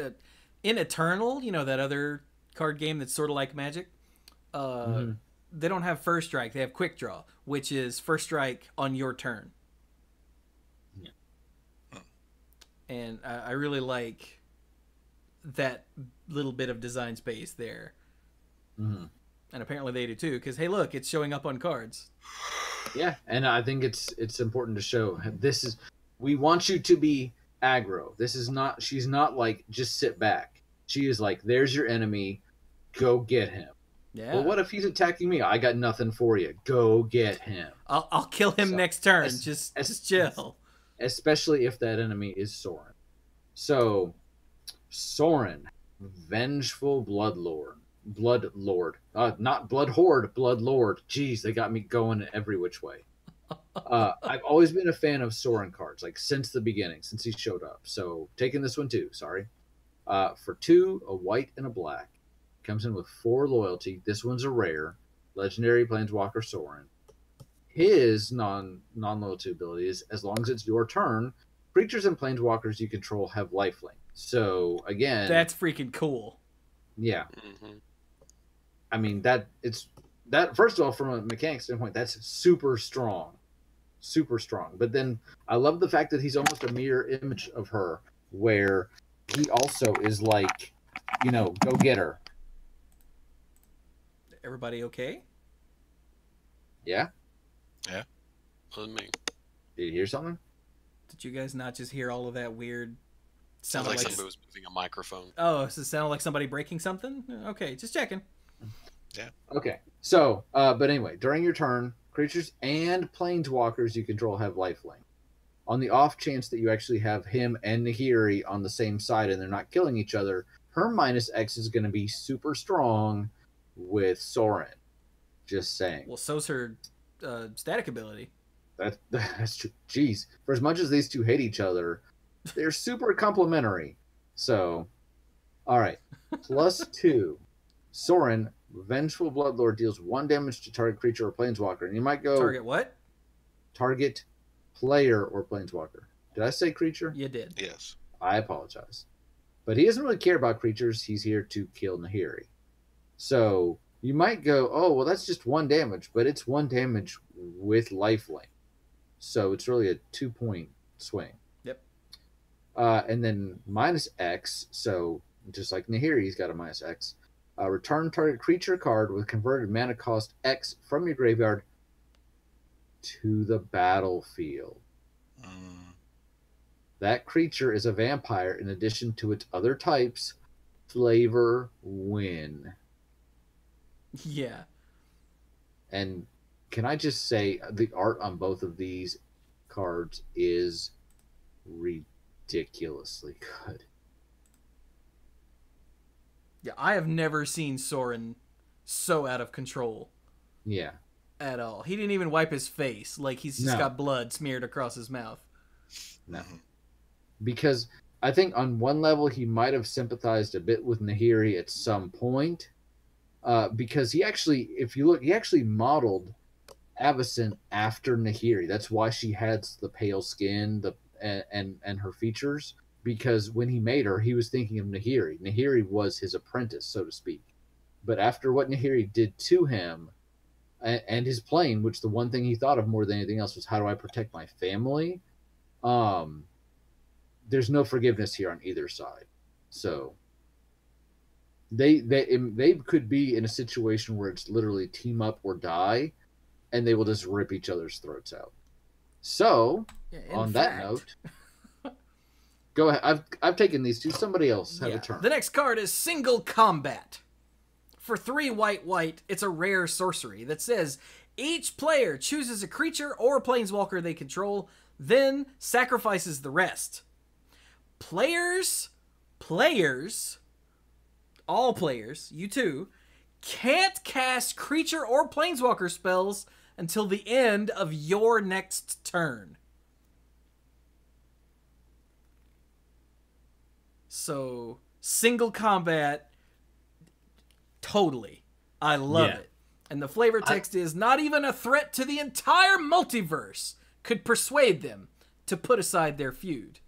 Speaker 1: in Eternal, you know, that other card game that's sort of like Magic. They don't have first strike; they have quick draw, which is first strike on your turn.
Speaker 2: Yeah.
Speaker 1: And I really like that little bit of design space there.
Speaker 2: Mm-hmm.
Speaker 1: And apparently they do too, because hey, look, it's showing up on cards.
Speaker 2: Yeah, and I think it's important to show we want you to be aggro. She's not like just sit back. She is like, there's your enemy, go get him.
Speaker 1: Yeah.
Speaker 2: Well, what if he's attacking me? I got nothing for you. Go get him.
Speaker 1: I'll kill him next turn. Just chill.
Speaker 2: Especially if that enemy is Soren. So, Soren, vengeful bloodlord. Not blood horde, blood lord. Jeez, they got me going every which way. I've always been a fan of Soren cards, like since the beginning, since he showed up. So taking this one too, sorry. For 2, a white and a black. Comes in with 4 loyalty. This one's a rare. Legendary Planeswalker Soren. His non-loyalty ability is, as long as it's your turn, creatures and planeswalkers you control have lifelink. So again,
Speaker 1: that's freaking cool.
Speaker 2: Yeah.
Speaker 5: Mm-hmm.
Speaker 2: I mean, first of all, from a mechanic standpoint, that's super strong. But then I love the fact that he's almost a mirror image of her, where he also is like, you know, go get her.
Speaker 1: Everybody okay?
Speaker 2: Yeah?
Speaker 5: Yeah. Wasn't me.
Speaker 2: Did you hear something?
Speaker 1: Did you guys not just hear all of that weird
Speaker 5: Sounds
Speaker 1: sound
Speaker 5: like somebody was moving a microphone.
Speaker 1: Oh, does it sound like somebody breaking something? Okay, just checking.
Speaker 5: Yeah.
Speaker 2: Okay. So, but anyway, during your turn, creatures and planeswalkers you control have lifelink. On the off chance that you actually have him and Nahiri on the same side and they're not killing each other, her -X is going to be super strong with Soren. Just saying.
Speaker 1: Well, so's her static ability.
Speaker 2: That's true. Jeez. For as much as these two hate each other, they're super complementary. So, all right. +2. Soren, Vengeful Bloodlord, deals 1 damage to target creature or planeswalker. And you might go...
Speaker 1: Target what?
Speaker 2: Target player or planeswalker. Did I say creature?
Speaker 1: You did.
Speaker 5: Yes.
Speaker 2: I apologize. But he doesn't really care about creatures. He's here to kill Nahiri. So, you might go, oh, well, that's just 1 damage. But it's 1 damage with lifelink. So, it's really a 2-point swing.
Speaker 1: Yep.
Speaker 2: And then -X, so just like Nahiri's got a -X. Return target creature card with converted mana cost X from your graveyard to the battlefield. That creature is a vampire in addition to its other types. Flavor win.
Speaker 1: Yeah.
Speaker 2: And can I just say the art on both of these cards is ridiculously good.
Speaker 1: Yeah, I have never seen Soren so out of control.
Speaker 2: Yeah.
Speaker 1: At all. He didn't even wipe his face. Like, he's just got blood smeared across his mouth.
Speaker 2: No. Because I think on one level he might have sympathized a bit with Nahiri at some point. Because he actually, if you look, he actually modeled Avacyn after Nahiri. That's why she has the pale skin and her features. Because when he made her, he was thinking of Nahiri. Nahiri was his apprentice, so to speak. But after what Nahiri did to him and his plane, which the one thing he thought of more than anything else was, how do I protect my family? There's no forgiveness here on either side. So they could be in a situation where it's literally team up or die, and they will just rip each other's throats out. So, that note... Go ahead. I've taken these two. Somebody else have a turn.
Speaker 1: The next card is Single Combat. For 3 white, it's a rare sorcery that says each player chooses a creature or planeswalker they control, then sacrifices the rest. All players, you too, can't cast creature or planeswalker spells until the end of your next turn. So, Single Combat, totally. I love it. And the flavor text is, not even a threat to the entire multiverse could persuade them to put aside their feud.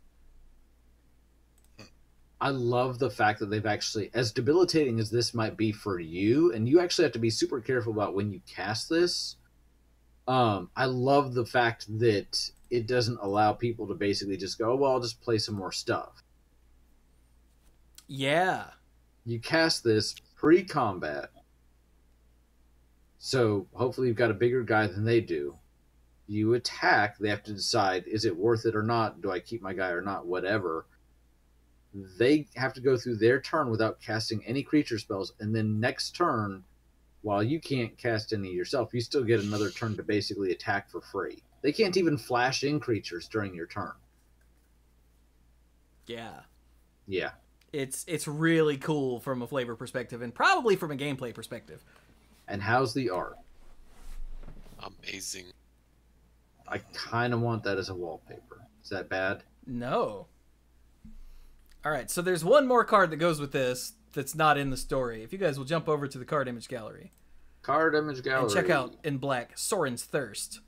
Speaker 2: I love the fact that they've actually, as debilitating as this might be for you, and you actually have to be super careful about when you cast this. I love the fact that it doesn't allow people to basically just go, well, I'll just play some more stuff.
Speaker 1: Yeah.
Speaker 2: You cast this pre-combat, so hopefully you've got a bigger guy than they do. You attack, they have to decide, is it worth it or not? Do I keep my guy or not? Whatever. They have to go through their turn without casting any creature spells, and then next turn, while you can't cast any yourself, you still get another turn to basically attack for free. They can't even flash in creatures during your turn.
Speaker 1: Yeah.
Speaker 2: Yeah.
Speaker 1: It's really cool from a flavor perspective and probably from a gameplay perspective.
Speaker 2: And how's the art?
Speaker 6: Amazing.
Speaker 2: I kind of want that as a wallpaper. Is that bad?
Speaker 1: No. All right, so there's one more card that goes with this that's not in the story. If you guys will jump over to the card image gallery.
Speaker 2: Card image gallery.
Speaker 1: And check out, in black, Soren's Thirst.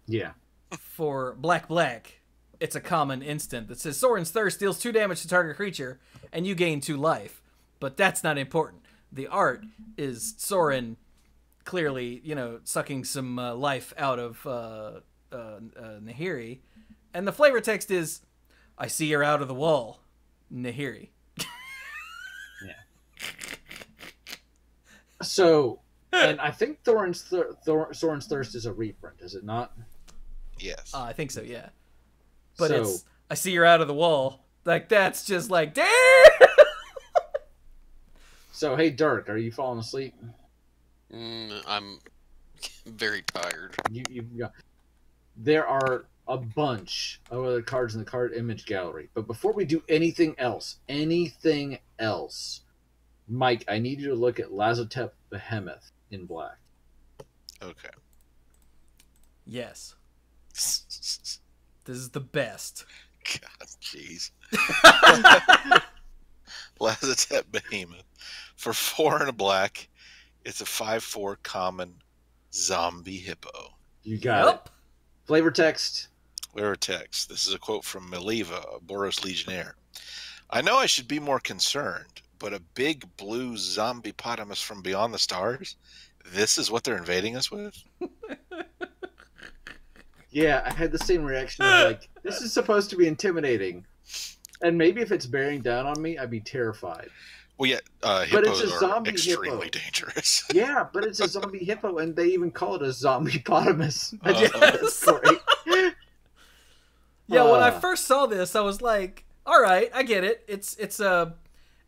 Speaker 2: Yeah.
Speaker 1: For black, it's a common instant that says Soren's Thirst deals 2 damage to target creature, and you gain 2 life. But that's not important. The art is Soren clearly, sucking some life out of Nahiri. And the flavor text is, I see you're out of the wall, Nahiri.
Speaker 2: Yeah. So, and I think Soren's Thirst is a reprint, is it not?
Speaker 4: Yes.
Speaker 1: I think so, yeah. But
Speaker 2: So-
Speaker 1: it's, I see you're out of the wall. Like, that's just like, damn!
Speaker 2: So, hey, Dirk, are you falling asleep?
Speaker 6: I'm very tired.
Speaker 2: You've got... There are a bunch of other cards in the card image gallery. But before we do anything else, Mike, I need you to look at Lazotep Behemoth in black.
Speaker 4: Okay.
Speaker 1: Yes. This is the best.
Speaker 4: God, jeez. Lazotep Behemoth. For 4 and a black, it's a 5/4 common zombie hippo.
Speaker 2: You got it. Flavor text.
Speaker 4: Flavor text. This is a quote from Meliva, a Boros Legionnaire. I know I should be more concerned, but a big blue zombie potamus from beyond the stars? This is what they're invading us with?
Speaker 2: Yeah, I had the same reaction of like, this is supposed to be intimidating. And maybe if it's bearing down on me, I'd be terrified.
Speaker 4: Well, yeah,
Speaker 2: But it's
Speaker 4: hippos
Speaker 2: a
Speaker 4: are
Speaker 2: zombie
Speaker 4: extremely
Speaker 2: hippo.
Speaker 4: dangerous.
Speaker 2: Yeah, but it's a zombie hippo, and they even call it a zombie potamus.
Speaker 1: Yes.
Speaker 2: Great.
Speaker 1: Yeah, when I first saw this, I was like, all right, I get it. It's a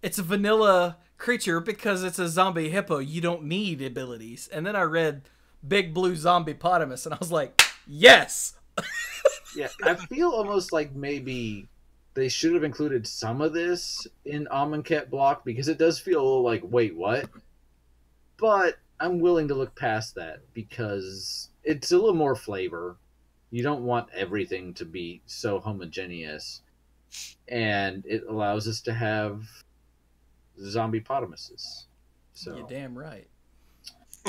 Speaker 1: vanilla creature because it's a zombie hippo. You don't need abilities. And then I read Big Blue Zombie Potamus, and I was like, yes!
Speaker 2: Yeah, I feel almost like maybe they should have included some of this in Amonkhet block because it does feel a little like, wait, what? But I'm willing to look past that because it's a little more flavor. You don't want everything to be so homogeneous. And it allows us to have zombie potamuses. So,
Speaker 1: You're damn right.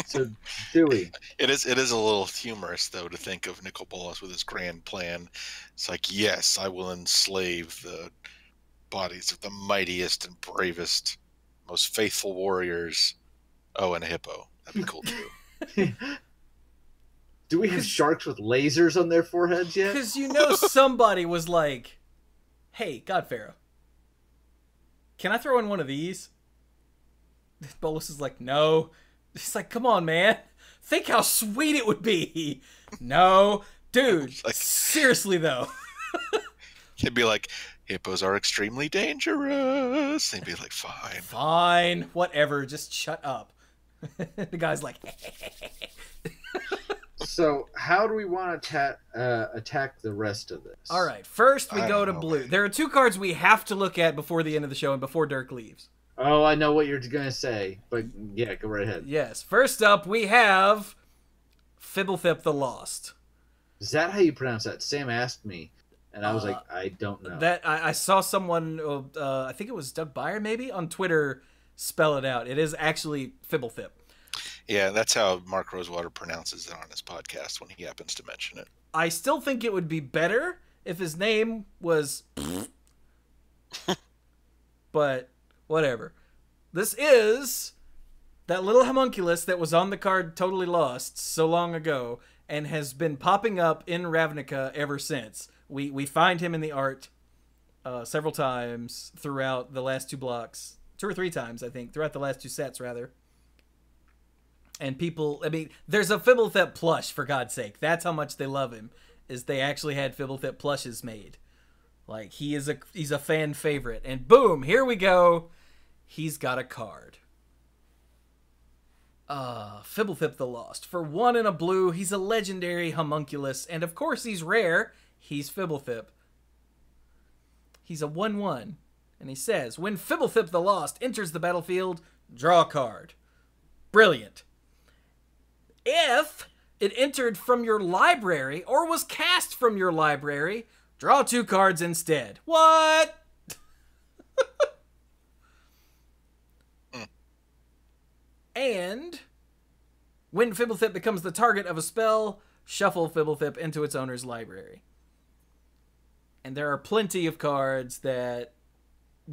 Speaker 2: so Dewey.
Speaker 4: It is a little humorous, though, to think of Nicol Bolas with his grand plan. It's like, yes, I will enslave the bodies of the mightiest and bravest, most faithful warriors. Oh, and a hippo. That'd be cool, too.
Speaker 2: Do we have sharks with lasers on their foreheads yet?
Speaker 1: Because somebody was like, hey, God Pharaoh, can I throw in one of these? Bolus is like, no. He's like, come on, man. Think how sweet it would be. No. Dude,
Speaker 4: Like-
Speaker 1: seriously, though.
Speaker 4: He'd be like, hippos are extremely dangerous. They'd be like, fine.
Speaker 1: Fine. Whatever. Just shut up. The guy's like,
Speaker 2: So, how do we want to attack the rest of this?
Speaker 1: all right. First, we
Speaker 4: I
Speaker 1: go
Speaker 4: don't
Speaker 1: to
Speaker 4: know,
Speaker 1: blue.
Speaker 4: man.
Speaker 1: There are 2 cards we have to look at before the end of the show and before Dirk leaves.
Speaker 2: Oh, I know what you're going to say, but yeah, go right ahead.
Speaker 1: Yes. First up, we have Fibblethip the Lost.
Speaker 2: Is that how you pronounce that? Sam asked me, and I was like, I don't know.
Speaker 1: That I saw someone, I think it was Doug Byer maybe, on Twitter spell it out. It is actually Fibblethip.
Speaker 4: Yeah, that's how Mark Rosewater pronounces it on his podcast when he happens to mention it.
Speaker 1: I still think it would be better if his name was but whatever. This is that little homunculus that was on the card Totally Lost so long ago and has been popping up in Ravnica ever since. We find him in the art several times throughout the last 2 blocks. 2 or 3 times, I think, throughout the last 2 sets, rather. And people, I mean, there's a Fibblethep plush, for God's sake. That's how much they love him, is they actually had Fibblethep plushes made. Like, he's a fan favorite. And boom, here we go. He's got a card. Fibblethip the Lost. For 1 and a blue, he's a legendary homunculus. And of course he's rare. He's Fibblethip. He's a 1/1. And he says, when Fibblethip the Lost enters the battlefield, draw a card. Brilliant. If it entered from your library or was cast from your library, draw 2 cards instead. What? And when Fibblethip becomes the target of a spell, shuffle Fibblethip into its owner's library. And there are plenty of cards that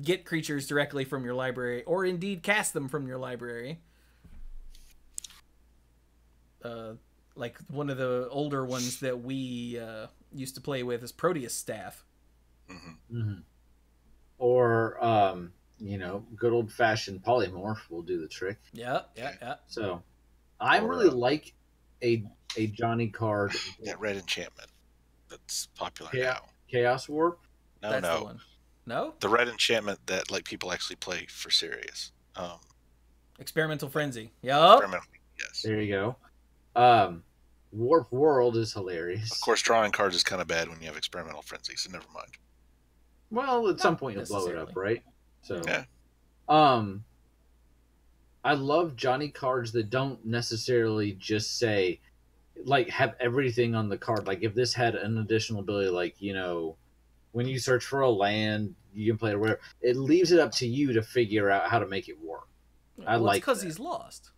Speaker 1: get creatures directly from your library, or indeed cast them from your library. Like one of the older ones that we used to play with is Proteus Staff.
Speaker 2: Or, good old-fashioned polymorph will do the trick.
Speaker 1: Yeah.
Speaker 2: So, I really like a Johnny card.
Speaker 4: That red enchantment that's popular
Speaker 2: Yeah.
Speaker 4: now.
Speaker 2: Chaos Warp?
Speaker 1: That's the one. No?
Speaker 4: The red enchantment that like people actually play for serious.
Speaker 1: Experimental Frenzy. Yup.
Speaker 4: Experimental, yes.
Speaker 2: There you go. Warp World is hilarious.
Speaker 4: Of course, drawing cards is kind of bad when you have experimental frenzy, so never mind.
Speaker 2: Well, at some point you'll blow it up, right? So, I love Johnny cards that don't necessarily just say, like, have everything on the card. Like, if this had an additional ability, like, when you search for a land, you can play it or whatever. It leaves it up to you to figure out how to make it work. I like
Speaker 1: because
Speaker 2: that.
Speaker 1: he's lost.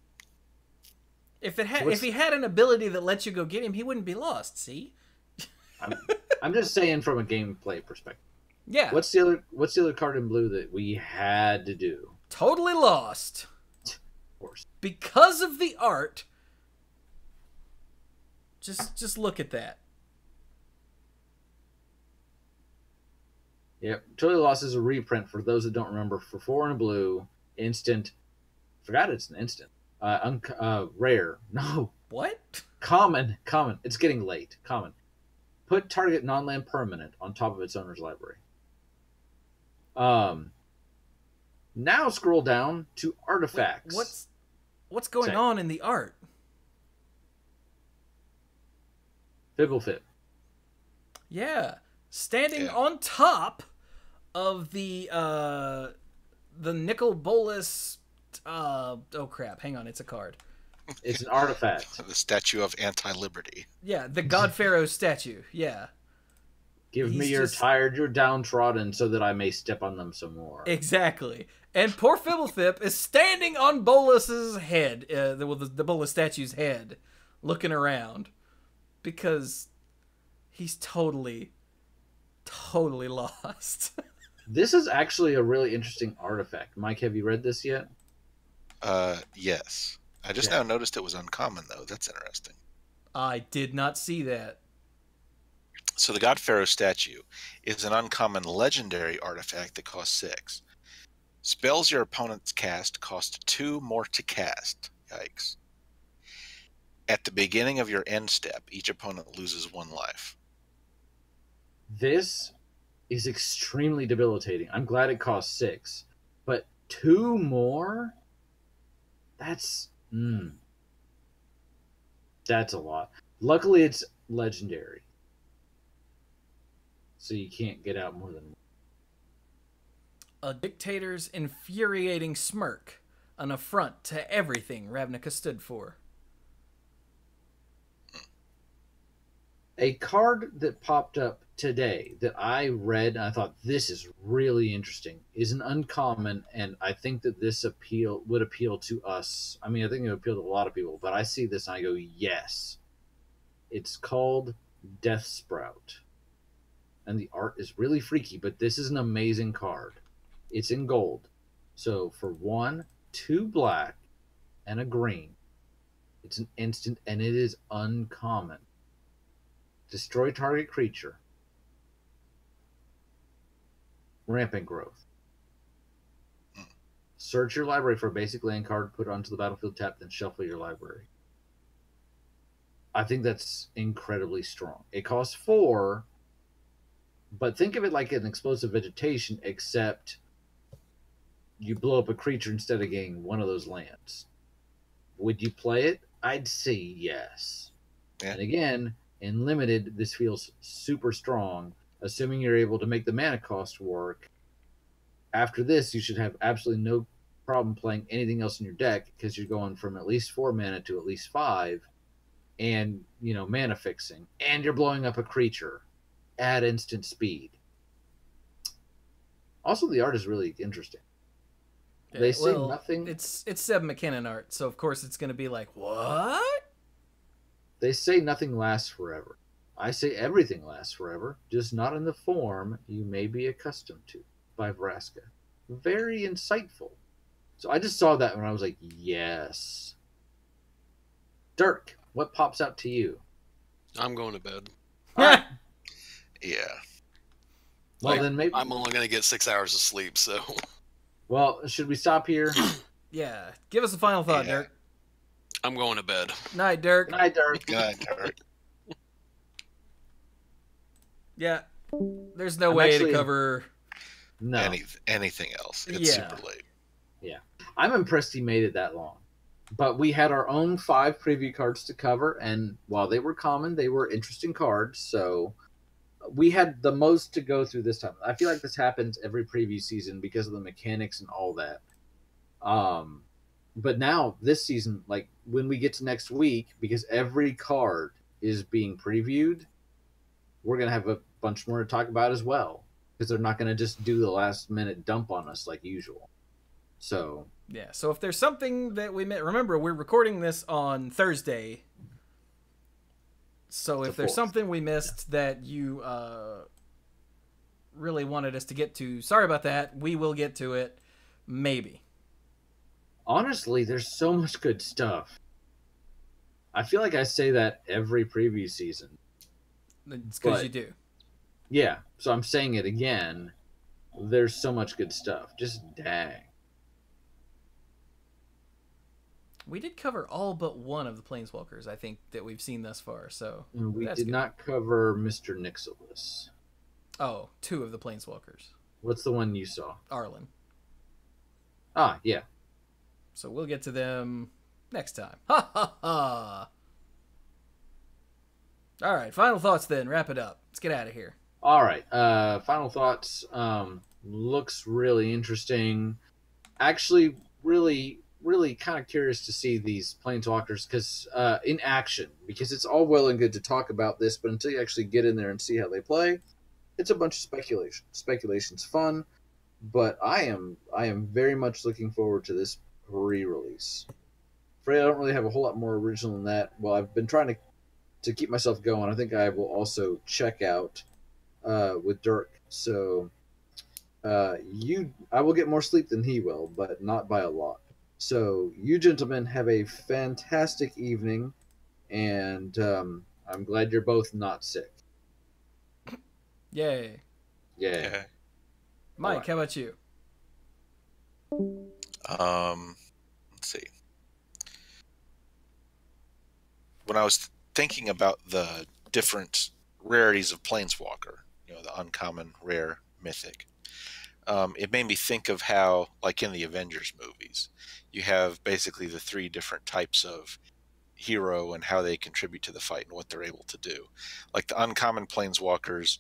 Speaker 1: If he had an ability that lets you go get him, he wouldn't be lost. See?
Speaker 2: I'm just saying from a gameplay perspective.
Speaker 1: Yeah.
Speaker 2: What's the other card in blue that we had to do?
Speaker 1: Totally Lost.
Speaker 2: Of course.
Speaker 1: Because of the art. Just look at that.
Speaker 2: Yep. Totally Lost is a reprint for those that don't remember. For 4 and a blue, instant. Forgot it's an instant. Rare. No.
Speaker 1: What?
Speaker 2: Common. It's getting late. Common. Put target non-land permanent on top of its owner's library. Now scroll down to artifacts.
Speaker 1: What's going on in the art?
Speaker 2: Fibblethip.
Speaker 1: Yeah. Standing on top of the nickel bolus. Oh crap! Hang on, it's a card.
Speaker 2: It's an artifact.
Speaker 4: The statue of anti-liberty.
Speaker 1: Yeah, the God Pharaoh statue. Yeah.
Speaker 2: Give me your tired, your downtrodden, so that I may step on them some more.
Speaker 1: Exactly. And poor Fibblethip is standing on Bolus's head, the Bolus statue's head, looking around, because he's totally lost.
Speaker 2: This is actually a really interesting artifact. Mike, have you read this yet?
Speaker 4: Yes. I just now noticed it was uncommon, though. That's interesting.
Speaker 1: I did not see that.
Speaker 4: So the God Pharaoh statue is an uncommon legendary artifact that costs 6. Spells your opponents cast cost 2 more to cast. Yikes. At the beginning of your end step, each opponent loses 1 life.
Speaker 2: This is extremely debilitating. I'm glad it costs 6. But 2 more? That's a lot. Luckily, it's legendary. So you can't get out more than 1.
Speaker 1: A dictator's infuriating smirk, an affront to everything Ravnica stood for.
Speaker 2: A card that popped up today that I read and I thought this is really interesting is an uncommon, and I think that this would appeal to us. I mean, I think it would appeal to a lot of people, but I see this and I go, yes. It's called Death Sprout. And the art is really freaky, but this is an amazing card. It's in gold. So for 1, 2 black, and a green, it's an instant, and it is uncommon. Destroy target creature. Rampant growth. Search your library for a basic land card, put it onto the battlefield tap, then shuffle your library. I think that's incredibly strong. It costs 4, but think of it like an explosive vegetation, except you blow up a creature instead of getting one of those lands. Would you play it? I'd say yes.
Speaker 4: Yeah.
Speaker 2: And again, in limited, this feels super strong, assuming you're able to make the mana cost work. After this, you should have absolutely no problem playing anything else in your deck because you're going from at least 4 mana to at least 5, and mana fixing, and you're blowing up a creature at instant speed. Also, the art is really interesting.
Speaker 1: Yeah,
Speaker 2: They say nothing.
Speaker 1: It's Seb McKinnon art, so of course it's going to be like, what?
Speaker 2: They say nothing lasts forever. I say everything lasts forever, just not in the form you may be accustomed to. By Vraska. Very insightful. So I just saw that and I was like, yes. Dirk, what pops out to you?
Speaker 6: I'm going to bed.
Speaker 2: All right.
Speaker 4: Yeah.
Speaker 2: Well,
Speaker 6: Like,
Speaker 2: then maybe.
Speaker 6: I'm only going to get 6 hours of sleep, so.
Speaker 2: Well, should we stop here?
Speaker 1: Yeah. Give us a final thought,
Speaker 4: Yeah.
Speaker 1: Dirk.
Speaker 6: I'm going to bed.
Speaker 1: Night, Dirk.
Speaker 2: Good night, Dirk.
Speaker 4: Good night, Dirk.
Speaker 1: Yeah. There's no
Speaker 2: I'm
Speaker 1: way
Speaker 2: actually-
Speaker 1: to cover.
Speaker 2: No.
Speaker 4: Anything else. It's
Speaker 1: Yeah.
Speaker 4: super late.
Speaker 2: I'm impressed he made it that long. But we had our own 5 preview cards to cover, and while they were common, they were interesting cards, so we had the most to go through this time. I feel like this happens every preview season because of the mechanics and all that. But now, this season, like, when we get to next week, because every card is being previewed, we're going to have a bunch more to talk about as well. Because they're not going to just do the last-minute dump on us like usual. So...
Speaker 1: Yeah, so if there's something that we remember, we're recording this on Thursday. So if there's
Speaker 2: 4th.
Speaker 1: something we missed that you really wanted us to get to, sorry about that. We will get to it. Maybe.
Speaker 2: Honestly, there's so much good stuff. I feel like I say that every preview season.
Speaker 1: It's because
Speaker 2: But-
Speaker 1: you do.
Speaker 2: Yeah, so I'm saying it again. There's so much good stuff. Just dang.
Speaker 1: We did cover all but one of the Planeswalkers, I think, that we've seen thus far. So
Speaker 2: And we
Speaker 1: That's
Speaker 2: did
Speaker 1: good.
Speaker 2: not cover Mr. Nixilis.
Speaker 1: Oh, 2 of the Planeswalkers.
Speaker 2: What's the one you saw?
Speaker 1: Arlen.
Speaker 2: Ah, yeah.
Speaker 1: So we'll get to them next time. Ha ha ha! All right, final thoughts then. Wrap it up. Let's get out of here.
Speaker 2: All right. Final thoughts. Looks really interesting. Actually, really kind of curious to see these planeswalkers because in action, because it's all well and good to talk about this, but until you actually get in there and see how they play, it's a bunch of speculation. Speculation's fun, but I am very much looking forward to this re-release. Afraid I don't really have a whole lot more original than that. Well, I've been trying to keep myself going. I think I will also check out with Dirk. So I will get more sleep than he will, but not by a lot. So you gentlemen have a fantastic evening, and I'm glad you're both not sick.
Speaker 1: Yay.
Speaker 2: Yeah.
Speaker 4: Yeah.
Speaker 1: Mike,
Speaker 2: Alright.
Speaker 1: how about you?
Speaker 4: Let's see. When I was thinking about the different rarities of Planeswalker, the uncommon, rare, mythic, it made me think of how, like in the Avengers movies, you have basically the 3 different types of hero and how they contribute to the fight and what they're able to do. Like the uncommon Planeswalkers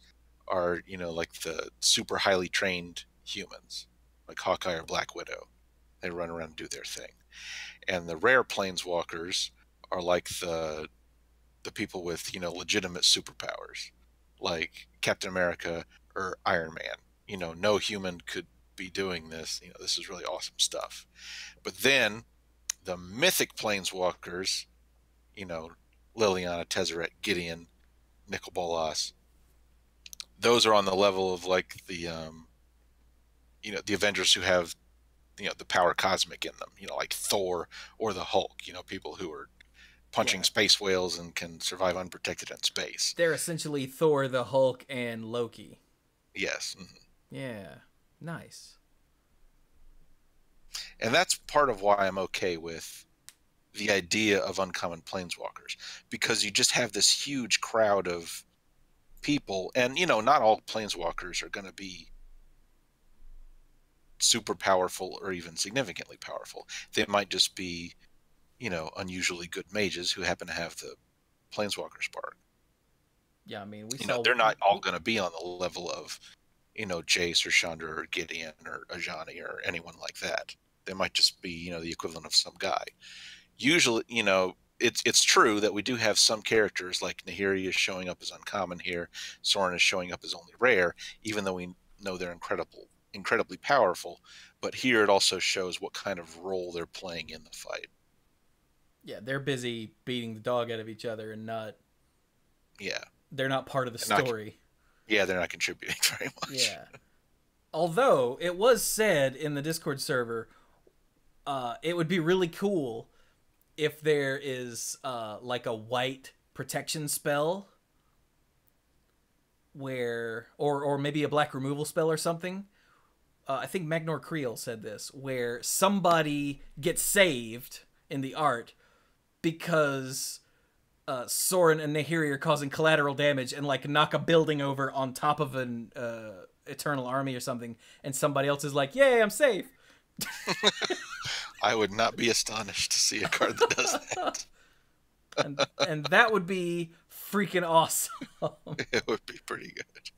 Speaker 4: are, like the super highly trained humans, like Hawkeye or Black Widow. They run around and do their thing. And the rare Planeswalkers are like the people with, legitimate superpowers, like Captain America or Iron Man. No human could be doing this. This is really awesome stuff. But then the mythic Planeswalkers, Liliana, Tezzeret, Gideon, Nicol Bolas, those are on the level of like the the Avengers who have, the power cosmic in them, like Thor or the Hulk, people who are punching
Speaker 1: Yeah.
Speaker 4: space whales and can survive unprotected in space.
Speaker 1: They're essentially Thor, the Hulk, and Loki.
Speaker 4: Yes.
Speaker 1: Yeah. Nice.
Speaker 4: And that's part of why I'm okay with the idea of uncommon planeswalkers, because you just have this huge crowd of people, and not all planeswalkers are going to be super powerful or even significantly powerful. They might just be, unusually good mages who happen to have the planeswalker spark.
Speaker 1: Yeah, I mean, we saw...
Speaker 4: They're not all going to be on the level of, Jace or Chandra or Gideon or Ajani or anyone like that. They might just be, the equivalent of some guy. Usually, it's true that we do have some characters like Nahiri is showing up as uncommon here. Sorin is showing up as only rare, even though we know they're incredibly powerful. But here it also shows what kind of role they're playing in the fight.
Speaker 1: Yeah, they're busy beating the dog out of each other and not...
Speaker 4: Yeah.
Speaker 1: They're not part of the story.
Speaker 4: Yeah, they're not contributing very much.
Speaker 1: Yeah. Although, it was said in the Discord server, it would be really cool if there is, like a white protection spell where... Or maybe a black removal spell or something. I think Magnor Creel said this, where somebody gets saved in the art because Sorin and Nahiri are causing collateral damage and like knock a building over on top of an eternal army or something, and somebody else is like, "Yay, I'm safe."
Speaker 4: I would not be astonished to see a card that does that.
Speaker 1: and that would be freaking awesome.
Speaker 4: It would be pretty good.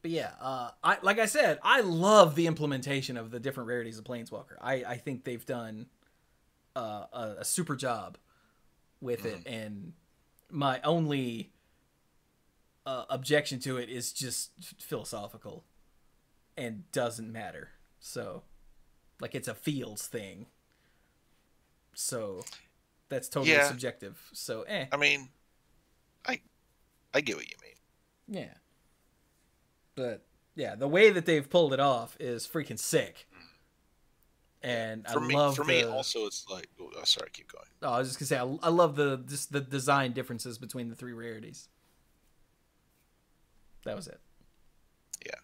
Speaker 1: But yeah, like I said, I love the implementation of the different rarities of Planeswalker. I think they've done a super job with it, and my only objection to it is just philosophical and doesn't matter. So, like, it's a feels thing. So, that's totally subjective. So,
Speaker 4: I mean, I get what you mean.
Speaker 1: Yeah. But, yeah, the way that they've pulled it off is freaking sick. And
Speaker 4: for me, also, it's like... Oh, sorry, keep going.
Speaker 1: Oh, I was just going to say, I love the design differences between the three rarities. That was it.
Speaker 4: Yeah.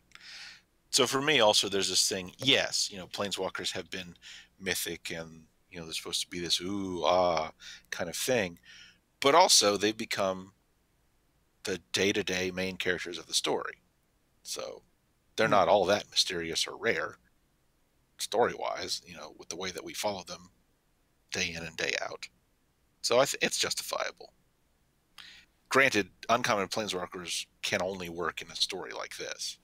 Speaker 4: So for me, also, there's this thing. Yes, planeswalkers have been mythic and, they're supposed to be this ooh, ah kind of thing. But also, they've become the day-to-day main characters of the story. So they're not all that mysterious or rare, story-wise, with the way that we follow them day in and day out. So it's justifiable. Granted, uncommon planeswalkers can only work in a story like this,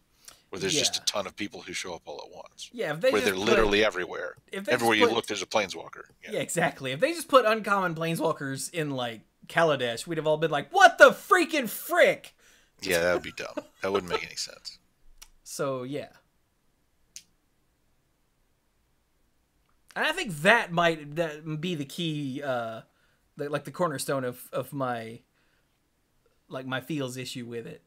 Speaker 4: where there's just a ton of people who show up all at once.
Speaker 1: Yeah,
Speaker 4: where they're literally everywhere. Everywhere you look, there's a planeswalker.
Speaker 1: Yeah, exactly. If they just put uncommon planeswalkers in, like, Kaladesh, we'd have all been like, what the freaking frick?
Speaker 4: Yeah, that would be dumb. That wouldn't make any sense.
Speaker 1: So, yeah. And I think that might be the key, like the cornerstone of my, like, my feels issue with it.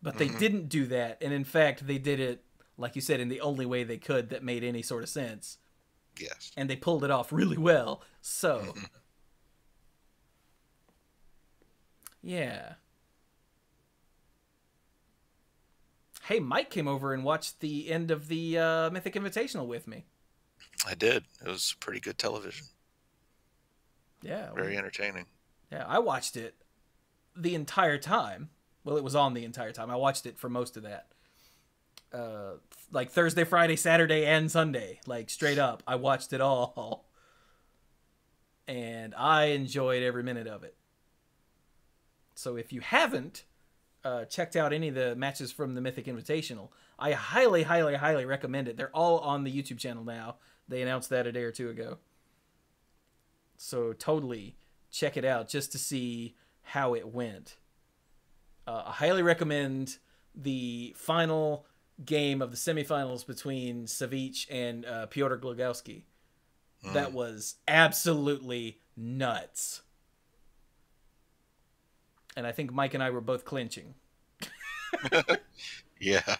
Speaker 1: But they didn't do that, and in fact, they did it, like you said, in the only way they could that made any sort of sense.
Speaker 4: Yes.
Speaker 1: And they pulled it off really well, so... Yeah. Hey, Mike came over and watched the end of the Mythic Invitational with me.
Speaker 4: I did. It was pretty good television.
Speaker 1: Yeah.
Speaker 4: Very entertaining.
Speaker 1: Yeah, I watched it the entire time. Well, it was on the entire time. I watched it for most of that. Like Thursday, Friday, Saturday, and Sunday. Like, straight up. I watched it all. And I enjoyed every minute of it. So if you haven't checked out any of the matches from the Mythic Invitational, I highly, highly, highly recommend it. They're all on the YouTube channel now. They announced that a day or two ago. So totally check it out just to see how it went. I highly recommend the final game of the semifinals between Savic and Pyotr Glogowski. That was absolutely nuts. And I think Mike and I were both clinching.
Speaker 4: Yeah.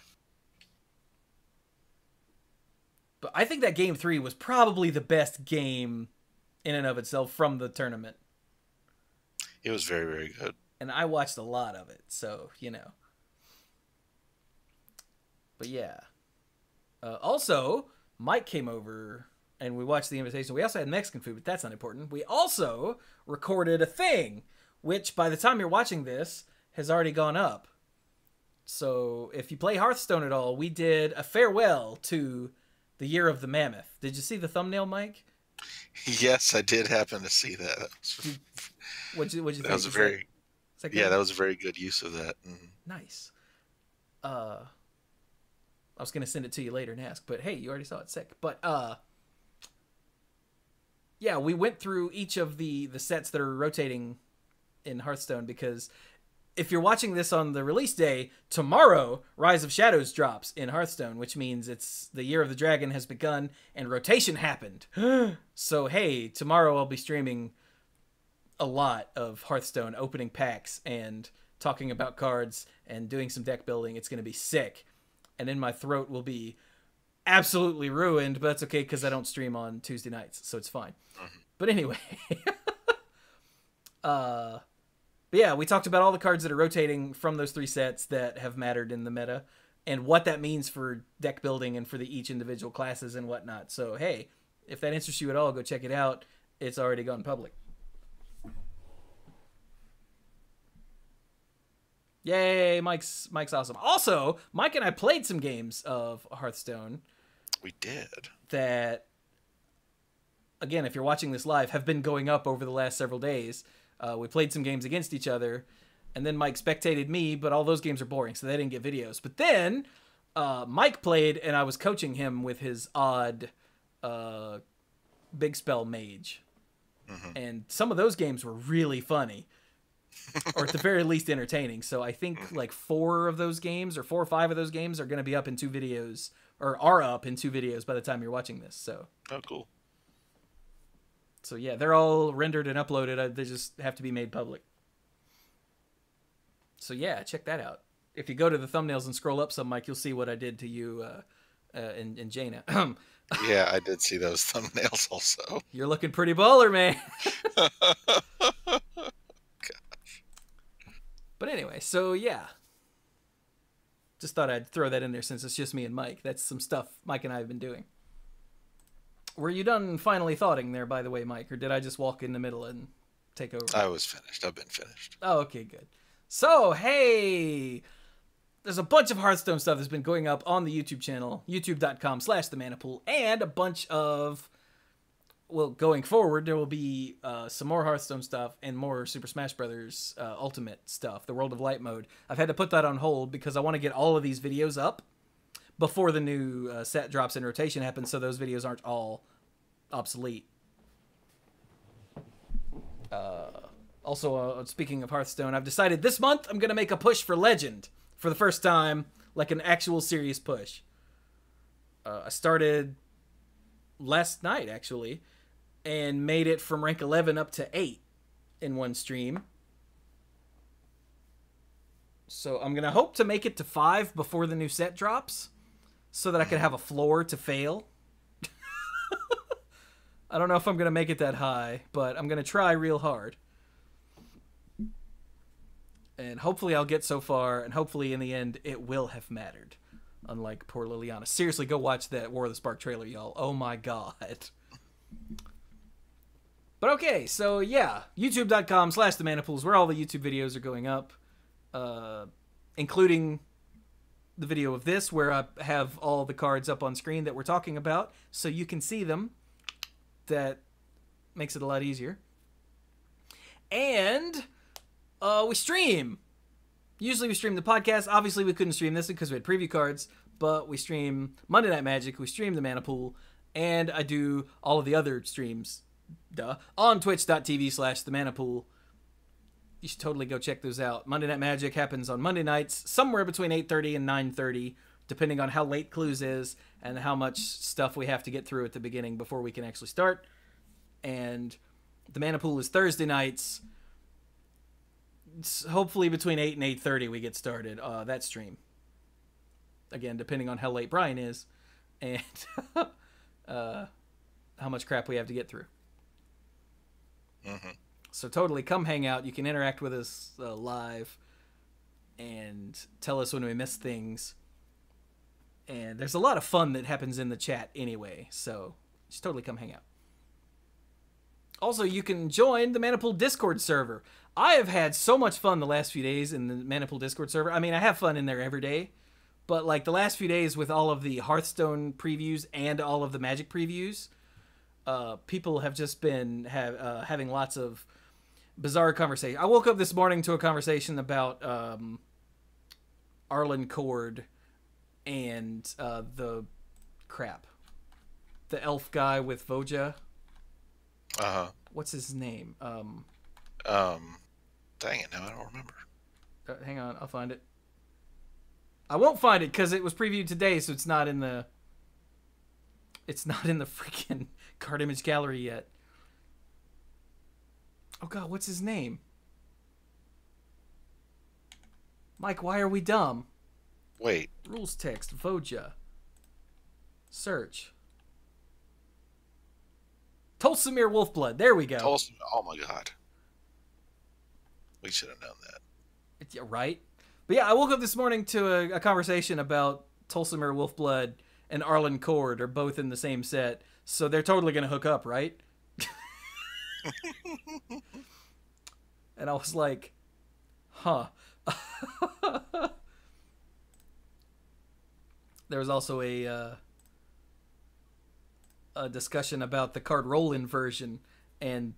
Speaker 1: But I think that game 3 was probably the best game in and of itself from the tournament.
Speaker 4: It was very, very good.
Speaker 1: And I watched a lot of it, so, you know. But yeah. Also, Mike came over and we watched the invitation. We also had Mexican food, but that's not important. We also recorded a thing, which by the time you're watching this has already gone up. So if you play Hearthstone at all, we did a farewell to the Year of the Mammoth. Did you see the thumbnail, Mike?
Speaker 4: Yes, I did happen to see that.
Speaker 1: What'd you think?
Speaker 4: That was a very,
Speaker 1: that
Speaker 4: yeah,
Speaker 1: good?
Speaker 4: that was a very good use of that.
Speaker 1: Nice. I was gonna send it to you later and ask, but hey, you already saw it. Sick. But yeah, we went through each of the sets that are rotating in Hearthstone, because if you're watching this on the release day, tomorrow Rise of Shadows drops in Hearthstone, which means it's the Year of the Dragon has begun and rotation happened. So hey, tomorrow I'll be streaming a lot of Hearthstone, opening packs and talking about cards and doing some deck building. It's going to be sick. And then my throat will be absolutely ruined, but that's okay because I don't stream on Tuesday nights, so it's fine. But anyway. But yeah, we talked about all the cards that are rotating from those 3 sets that have mattered in the meta and what that means for deck building and for each individual classes and whatnot. So hey, if that interests you at all, go check it out. It's already gone public. Yay, Mike's awesome. Also, Mike and I played some games of Hearthstone.
Speaker 4: We did.
Speaker 1: That, again, if you're watching this live, have been going up over the last several days. We played some games against each other, and then Mike spectated me, but all those games are boring, so they didn't get videos. But then Mike played, and I was coaching him with his odd Big Spell Mage. And some of those games were really funny. Or at the very least entertaining. So I think like 4 of those games, or 4 or 5 of those games, are going to be up in 2 videos, or are up in 2 videos by the time you're watching this. So
Speaker 4: Oh, cool.
Speaker 1: So yeah, they're all rendered and uploaded. They just have to be made public. So yeah, check that out. If you go to the thumbnails and scroll up some, Mike, you'll see what I did to you and Jaina.
Speaker 4: Yeah, I did see those thumbnails also.
Speaker 1: You're looking pretty baller, man. But anyway, so yeah. Just thought I'd throw that in there since it's just me and Mike. That's some stuff Mike and I have been doing. Were you done finally thoughting there, by the way, Mike? Or did I just walk in the middle and take over?
Speaker 4: I was finished. I've been finished.
Speaker 1: Oh, okay, good. So, hey, there's a bunch of Hearthstone stuff that's been going up on the YouTube channel, youtube.com/themanapool, and a bunch of, well, going forward, there will be some more Hearthstone stuff and more Super Smash Brothers Ultimate stuff, the World of Light mode. I've had to put that on hold because I want to get all of these videos up before the new set drops in rotation happens, so those videos aren't all obsolete. Also, speaking of Hearthstone, I've decided this month I'm going to make a push for Legend for the first time, like an actual serious push. I started last night, actually, and made it from rank 11 up to 8 in one stream. So I'm going to hope to make it to 5 before the new set drops, so that I can have a floor to fail. I don't know if I'm going to make it that high, but I'm going to try real hard. And hopefully I'll get so far, and hopefully in the end it will have mattered. Unlike poor Liliana. Seriously, go watch that War of the Spark trailer, y'all. Oh my god. But okay, so yeah. YouTube.com/themanapools, where all the YouTube videos are going up. Including the video of this, where I have all the cards up on screen that we're talking about, so you can see them. That makes it a lot easier. And we stream. Usually we stream the podcast. Obviously we couldn't stream this because we had preview cards, but we stream Monday Night Magic, we stream the Mana Pool, and I do all of the other streams, on twitch.tv/themanapool. You should totally go check those out. Monday Night Magic happens on Monday nights, somewhere between 8:30 and 9:30, depending on how late Clues is and how much stuff we have to get through at the beginning before we can actually start. And the Mana Pool is Thursday nights. It's hopefully between 8 and 8:30 we get started, that stream. again, depending on how late Brian is and how much crap we have to get through.
Speaker 4: Mm-hmm.
Speaker 1: So totally come hang out. You can interact with us live and tell us when we miss things. And there's a lot of fun that happens in the chat anyway, so just totally come hang out. Also, you can join the Manipool Discord server. I have had so much fun the last few days in the Manipool Discord server. I mean, I have fun in there every day, but like the last few days with all of the Hearthstone previews and all of the Magic previews, people have just been having lots of bizarre conversation. I woke up this morning to a conversation about Arlen Cord and the elf guy with Voja. What's his name?
Speaker 4: Dang it, now I don't remember.
Speaker 1: Hang on, I'll find it. I won't find it because it was previewed today, so it's not in the freaking card image gallery yet. Oh god, what's his name? Mike, why are we dumb?
Speaker 4: Wait.
Speaker 1: Rules text, Voja. Search. Tolsimir Wolfblood. There we go.
Speaker 4: Oh my god. We should have known that.
Speaker 1: Yeah, right? But yeah, I woke up this morning to a conversation about Tolsimir Wolfblood and Arlen Cord are both in the same set, so they're totally going to hook up, right? And I was like, huh. There was also a discussion about the card roll-in version and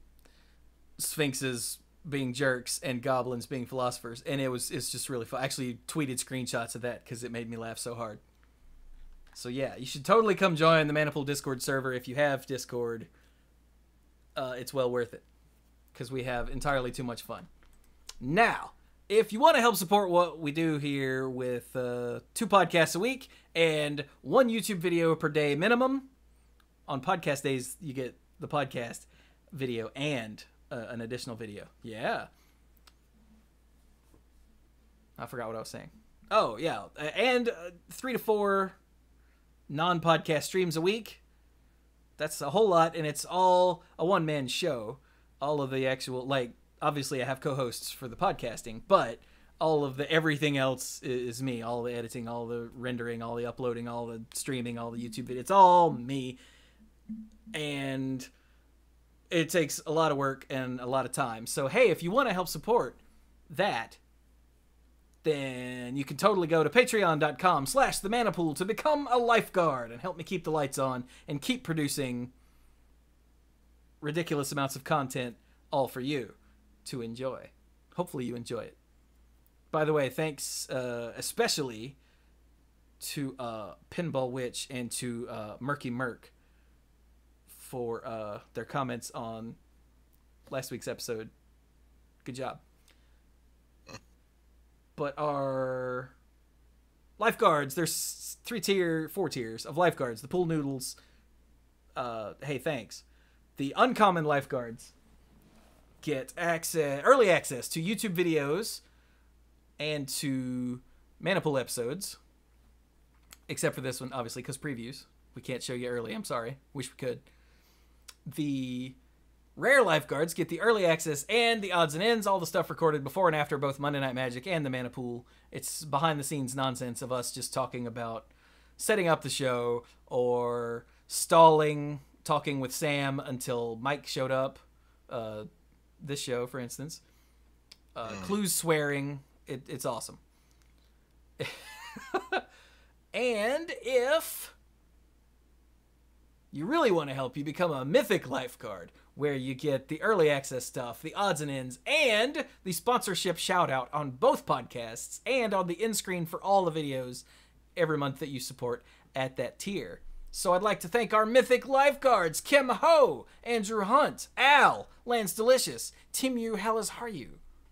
Speaker 1: Sphinxes being jerks and goblins being philosophers, and it's just really fun. I actually tweeted screenshots of that because it made me laugh so hard. So yeah, you should totally come join the Manipool Discord server if you have Discord. It's well worth it because we have entirely too much fun. Now, if you want to help support what we do here with 2 podcasts a week and 1 YouTube video per day minimum, on podcast days you get the podcast video and an additional video. Yeah. I forgot what I was saying. Oh, yeah. And 3 to 4 non-podcast streams a week. That's a whole lot, and it's all a one-man show. All of the actual, like, obviously I have co-hosts for the podcasting, but all of the everything else is me. All the editing, all the rendering, all the uploading, all the streaming, all the YouTube videos. It's all me. And it takes a lot of work and a lot of time. So, hey, if you want to help support that, then you can totally go to patreon.com/themanapool to become a lifeguard and help me keep the lights on and keep producing ridiculous amounts of content all for you to enjoy. Hopefully you enjoy it. By the way, thanks especially to Pinball Witch and to Murky Merc for their comments on last week's episode. Good job. But our lifeguards, there's 4 tiers of lifeguards. The pool noodles, hey, thanks. The uncommon lifeguards get early access to YouTube videos and to Manipool episodes. Except for this one, obviously, because previews. We can't show you early. I'm sorry. Wish we could. The rare lifeguards get the early access and the odds and ends, all the stuff recorded before and after both Monday Night Magic and the Manipool. It's behind-the-scenes nonsense of us just talking about setting up the show or stalling, talking with Sam until Mike showed up. This show, for instance. Clues swearing. It's awesome. And if you really want to help, you become a Mythic Lifeguard, where you get the early access stuff, the odds and ends, and the sponsorship shout-out on both podcasts, and on the end screen for all the videos every month that you support at that tier. So I'd like to thank our Mythic Lifeguards, Kim Ho, Andrew Hunt, Al, Lance Delicious, Timu Halazharyu,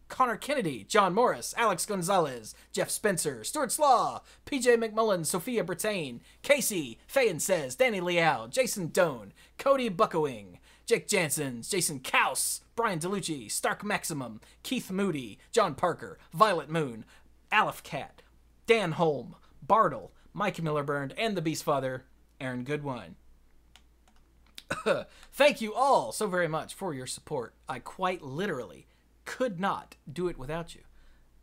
Speaker 1: Connor Kennedy, John Morris, Alex Gonzalez, Jeff Spencer, Stuart Slaw, PJ McMullen, Sophia Brittain, Casey, Fayen Says, Danny Liao, Jason Doan, Cody Buckowing, Jake Jansons, Jason Kaus, Brian DeLucci, Stark Maximum, Keith Moody, John Parker, Violet Moon, Aleph Cat, Dan Holm, Bartle, Mike Miller-Burned, and the Beast Father, Aaron Goodwine. Thank you all so very much for your support. I quite literally could not do it without you.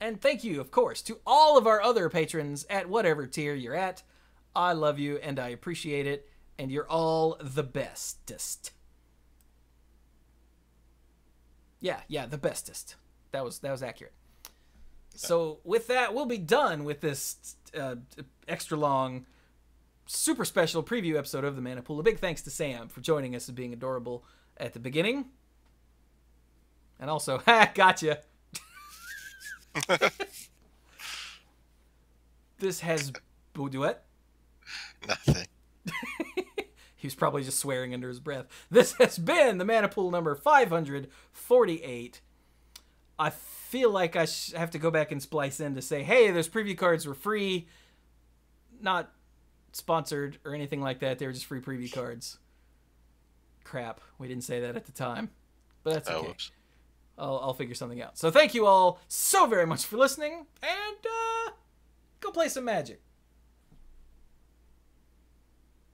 Speaker 1: And thank you, of course, to all of our other patrons at whatever tier you're at. I love you and I appreciate it, and you're all the bestest. Yeah, the bestest. That was accurate. So with that, we'll be done with this extra long, super special preview episode of the Mana Pool. A big thanks to Sam for joining us and being adorable at the beginning. And also, gotcha. This has... Do what?
Speaker 4: Nothing.
Speaker 1: He was probably just swearing under his breath. This has been the Mana Pool number 548. I feel like I have to go back and splice in to say, hey, those preview cards were free. Not sponsored or anything like that. They were just free preview cards. Crap. We didn't say that at the time. But that's okay.
Speaker 4: Whoops.
Speaker 1: I'll figure something out. So thank you all so very much for listening. And go play some Magic.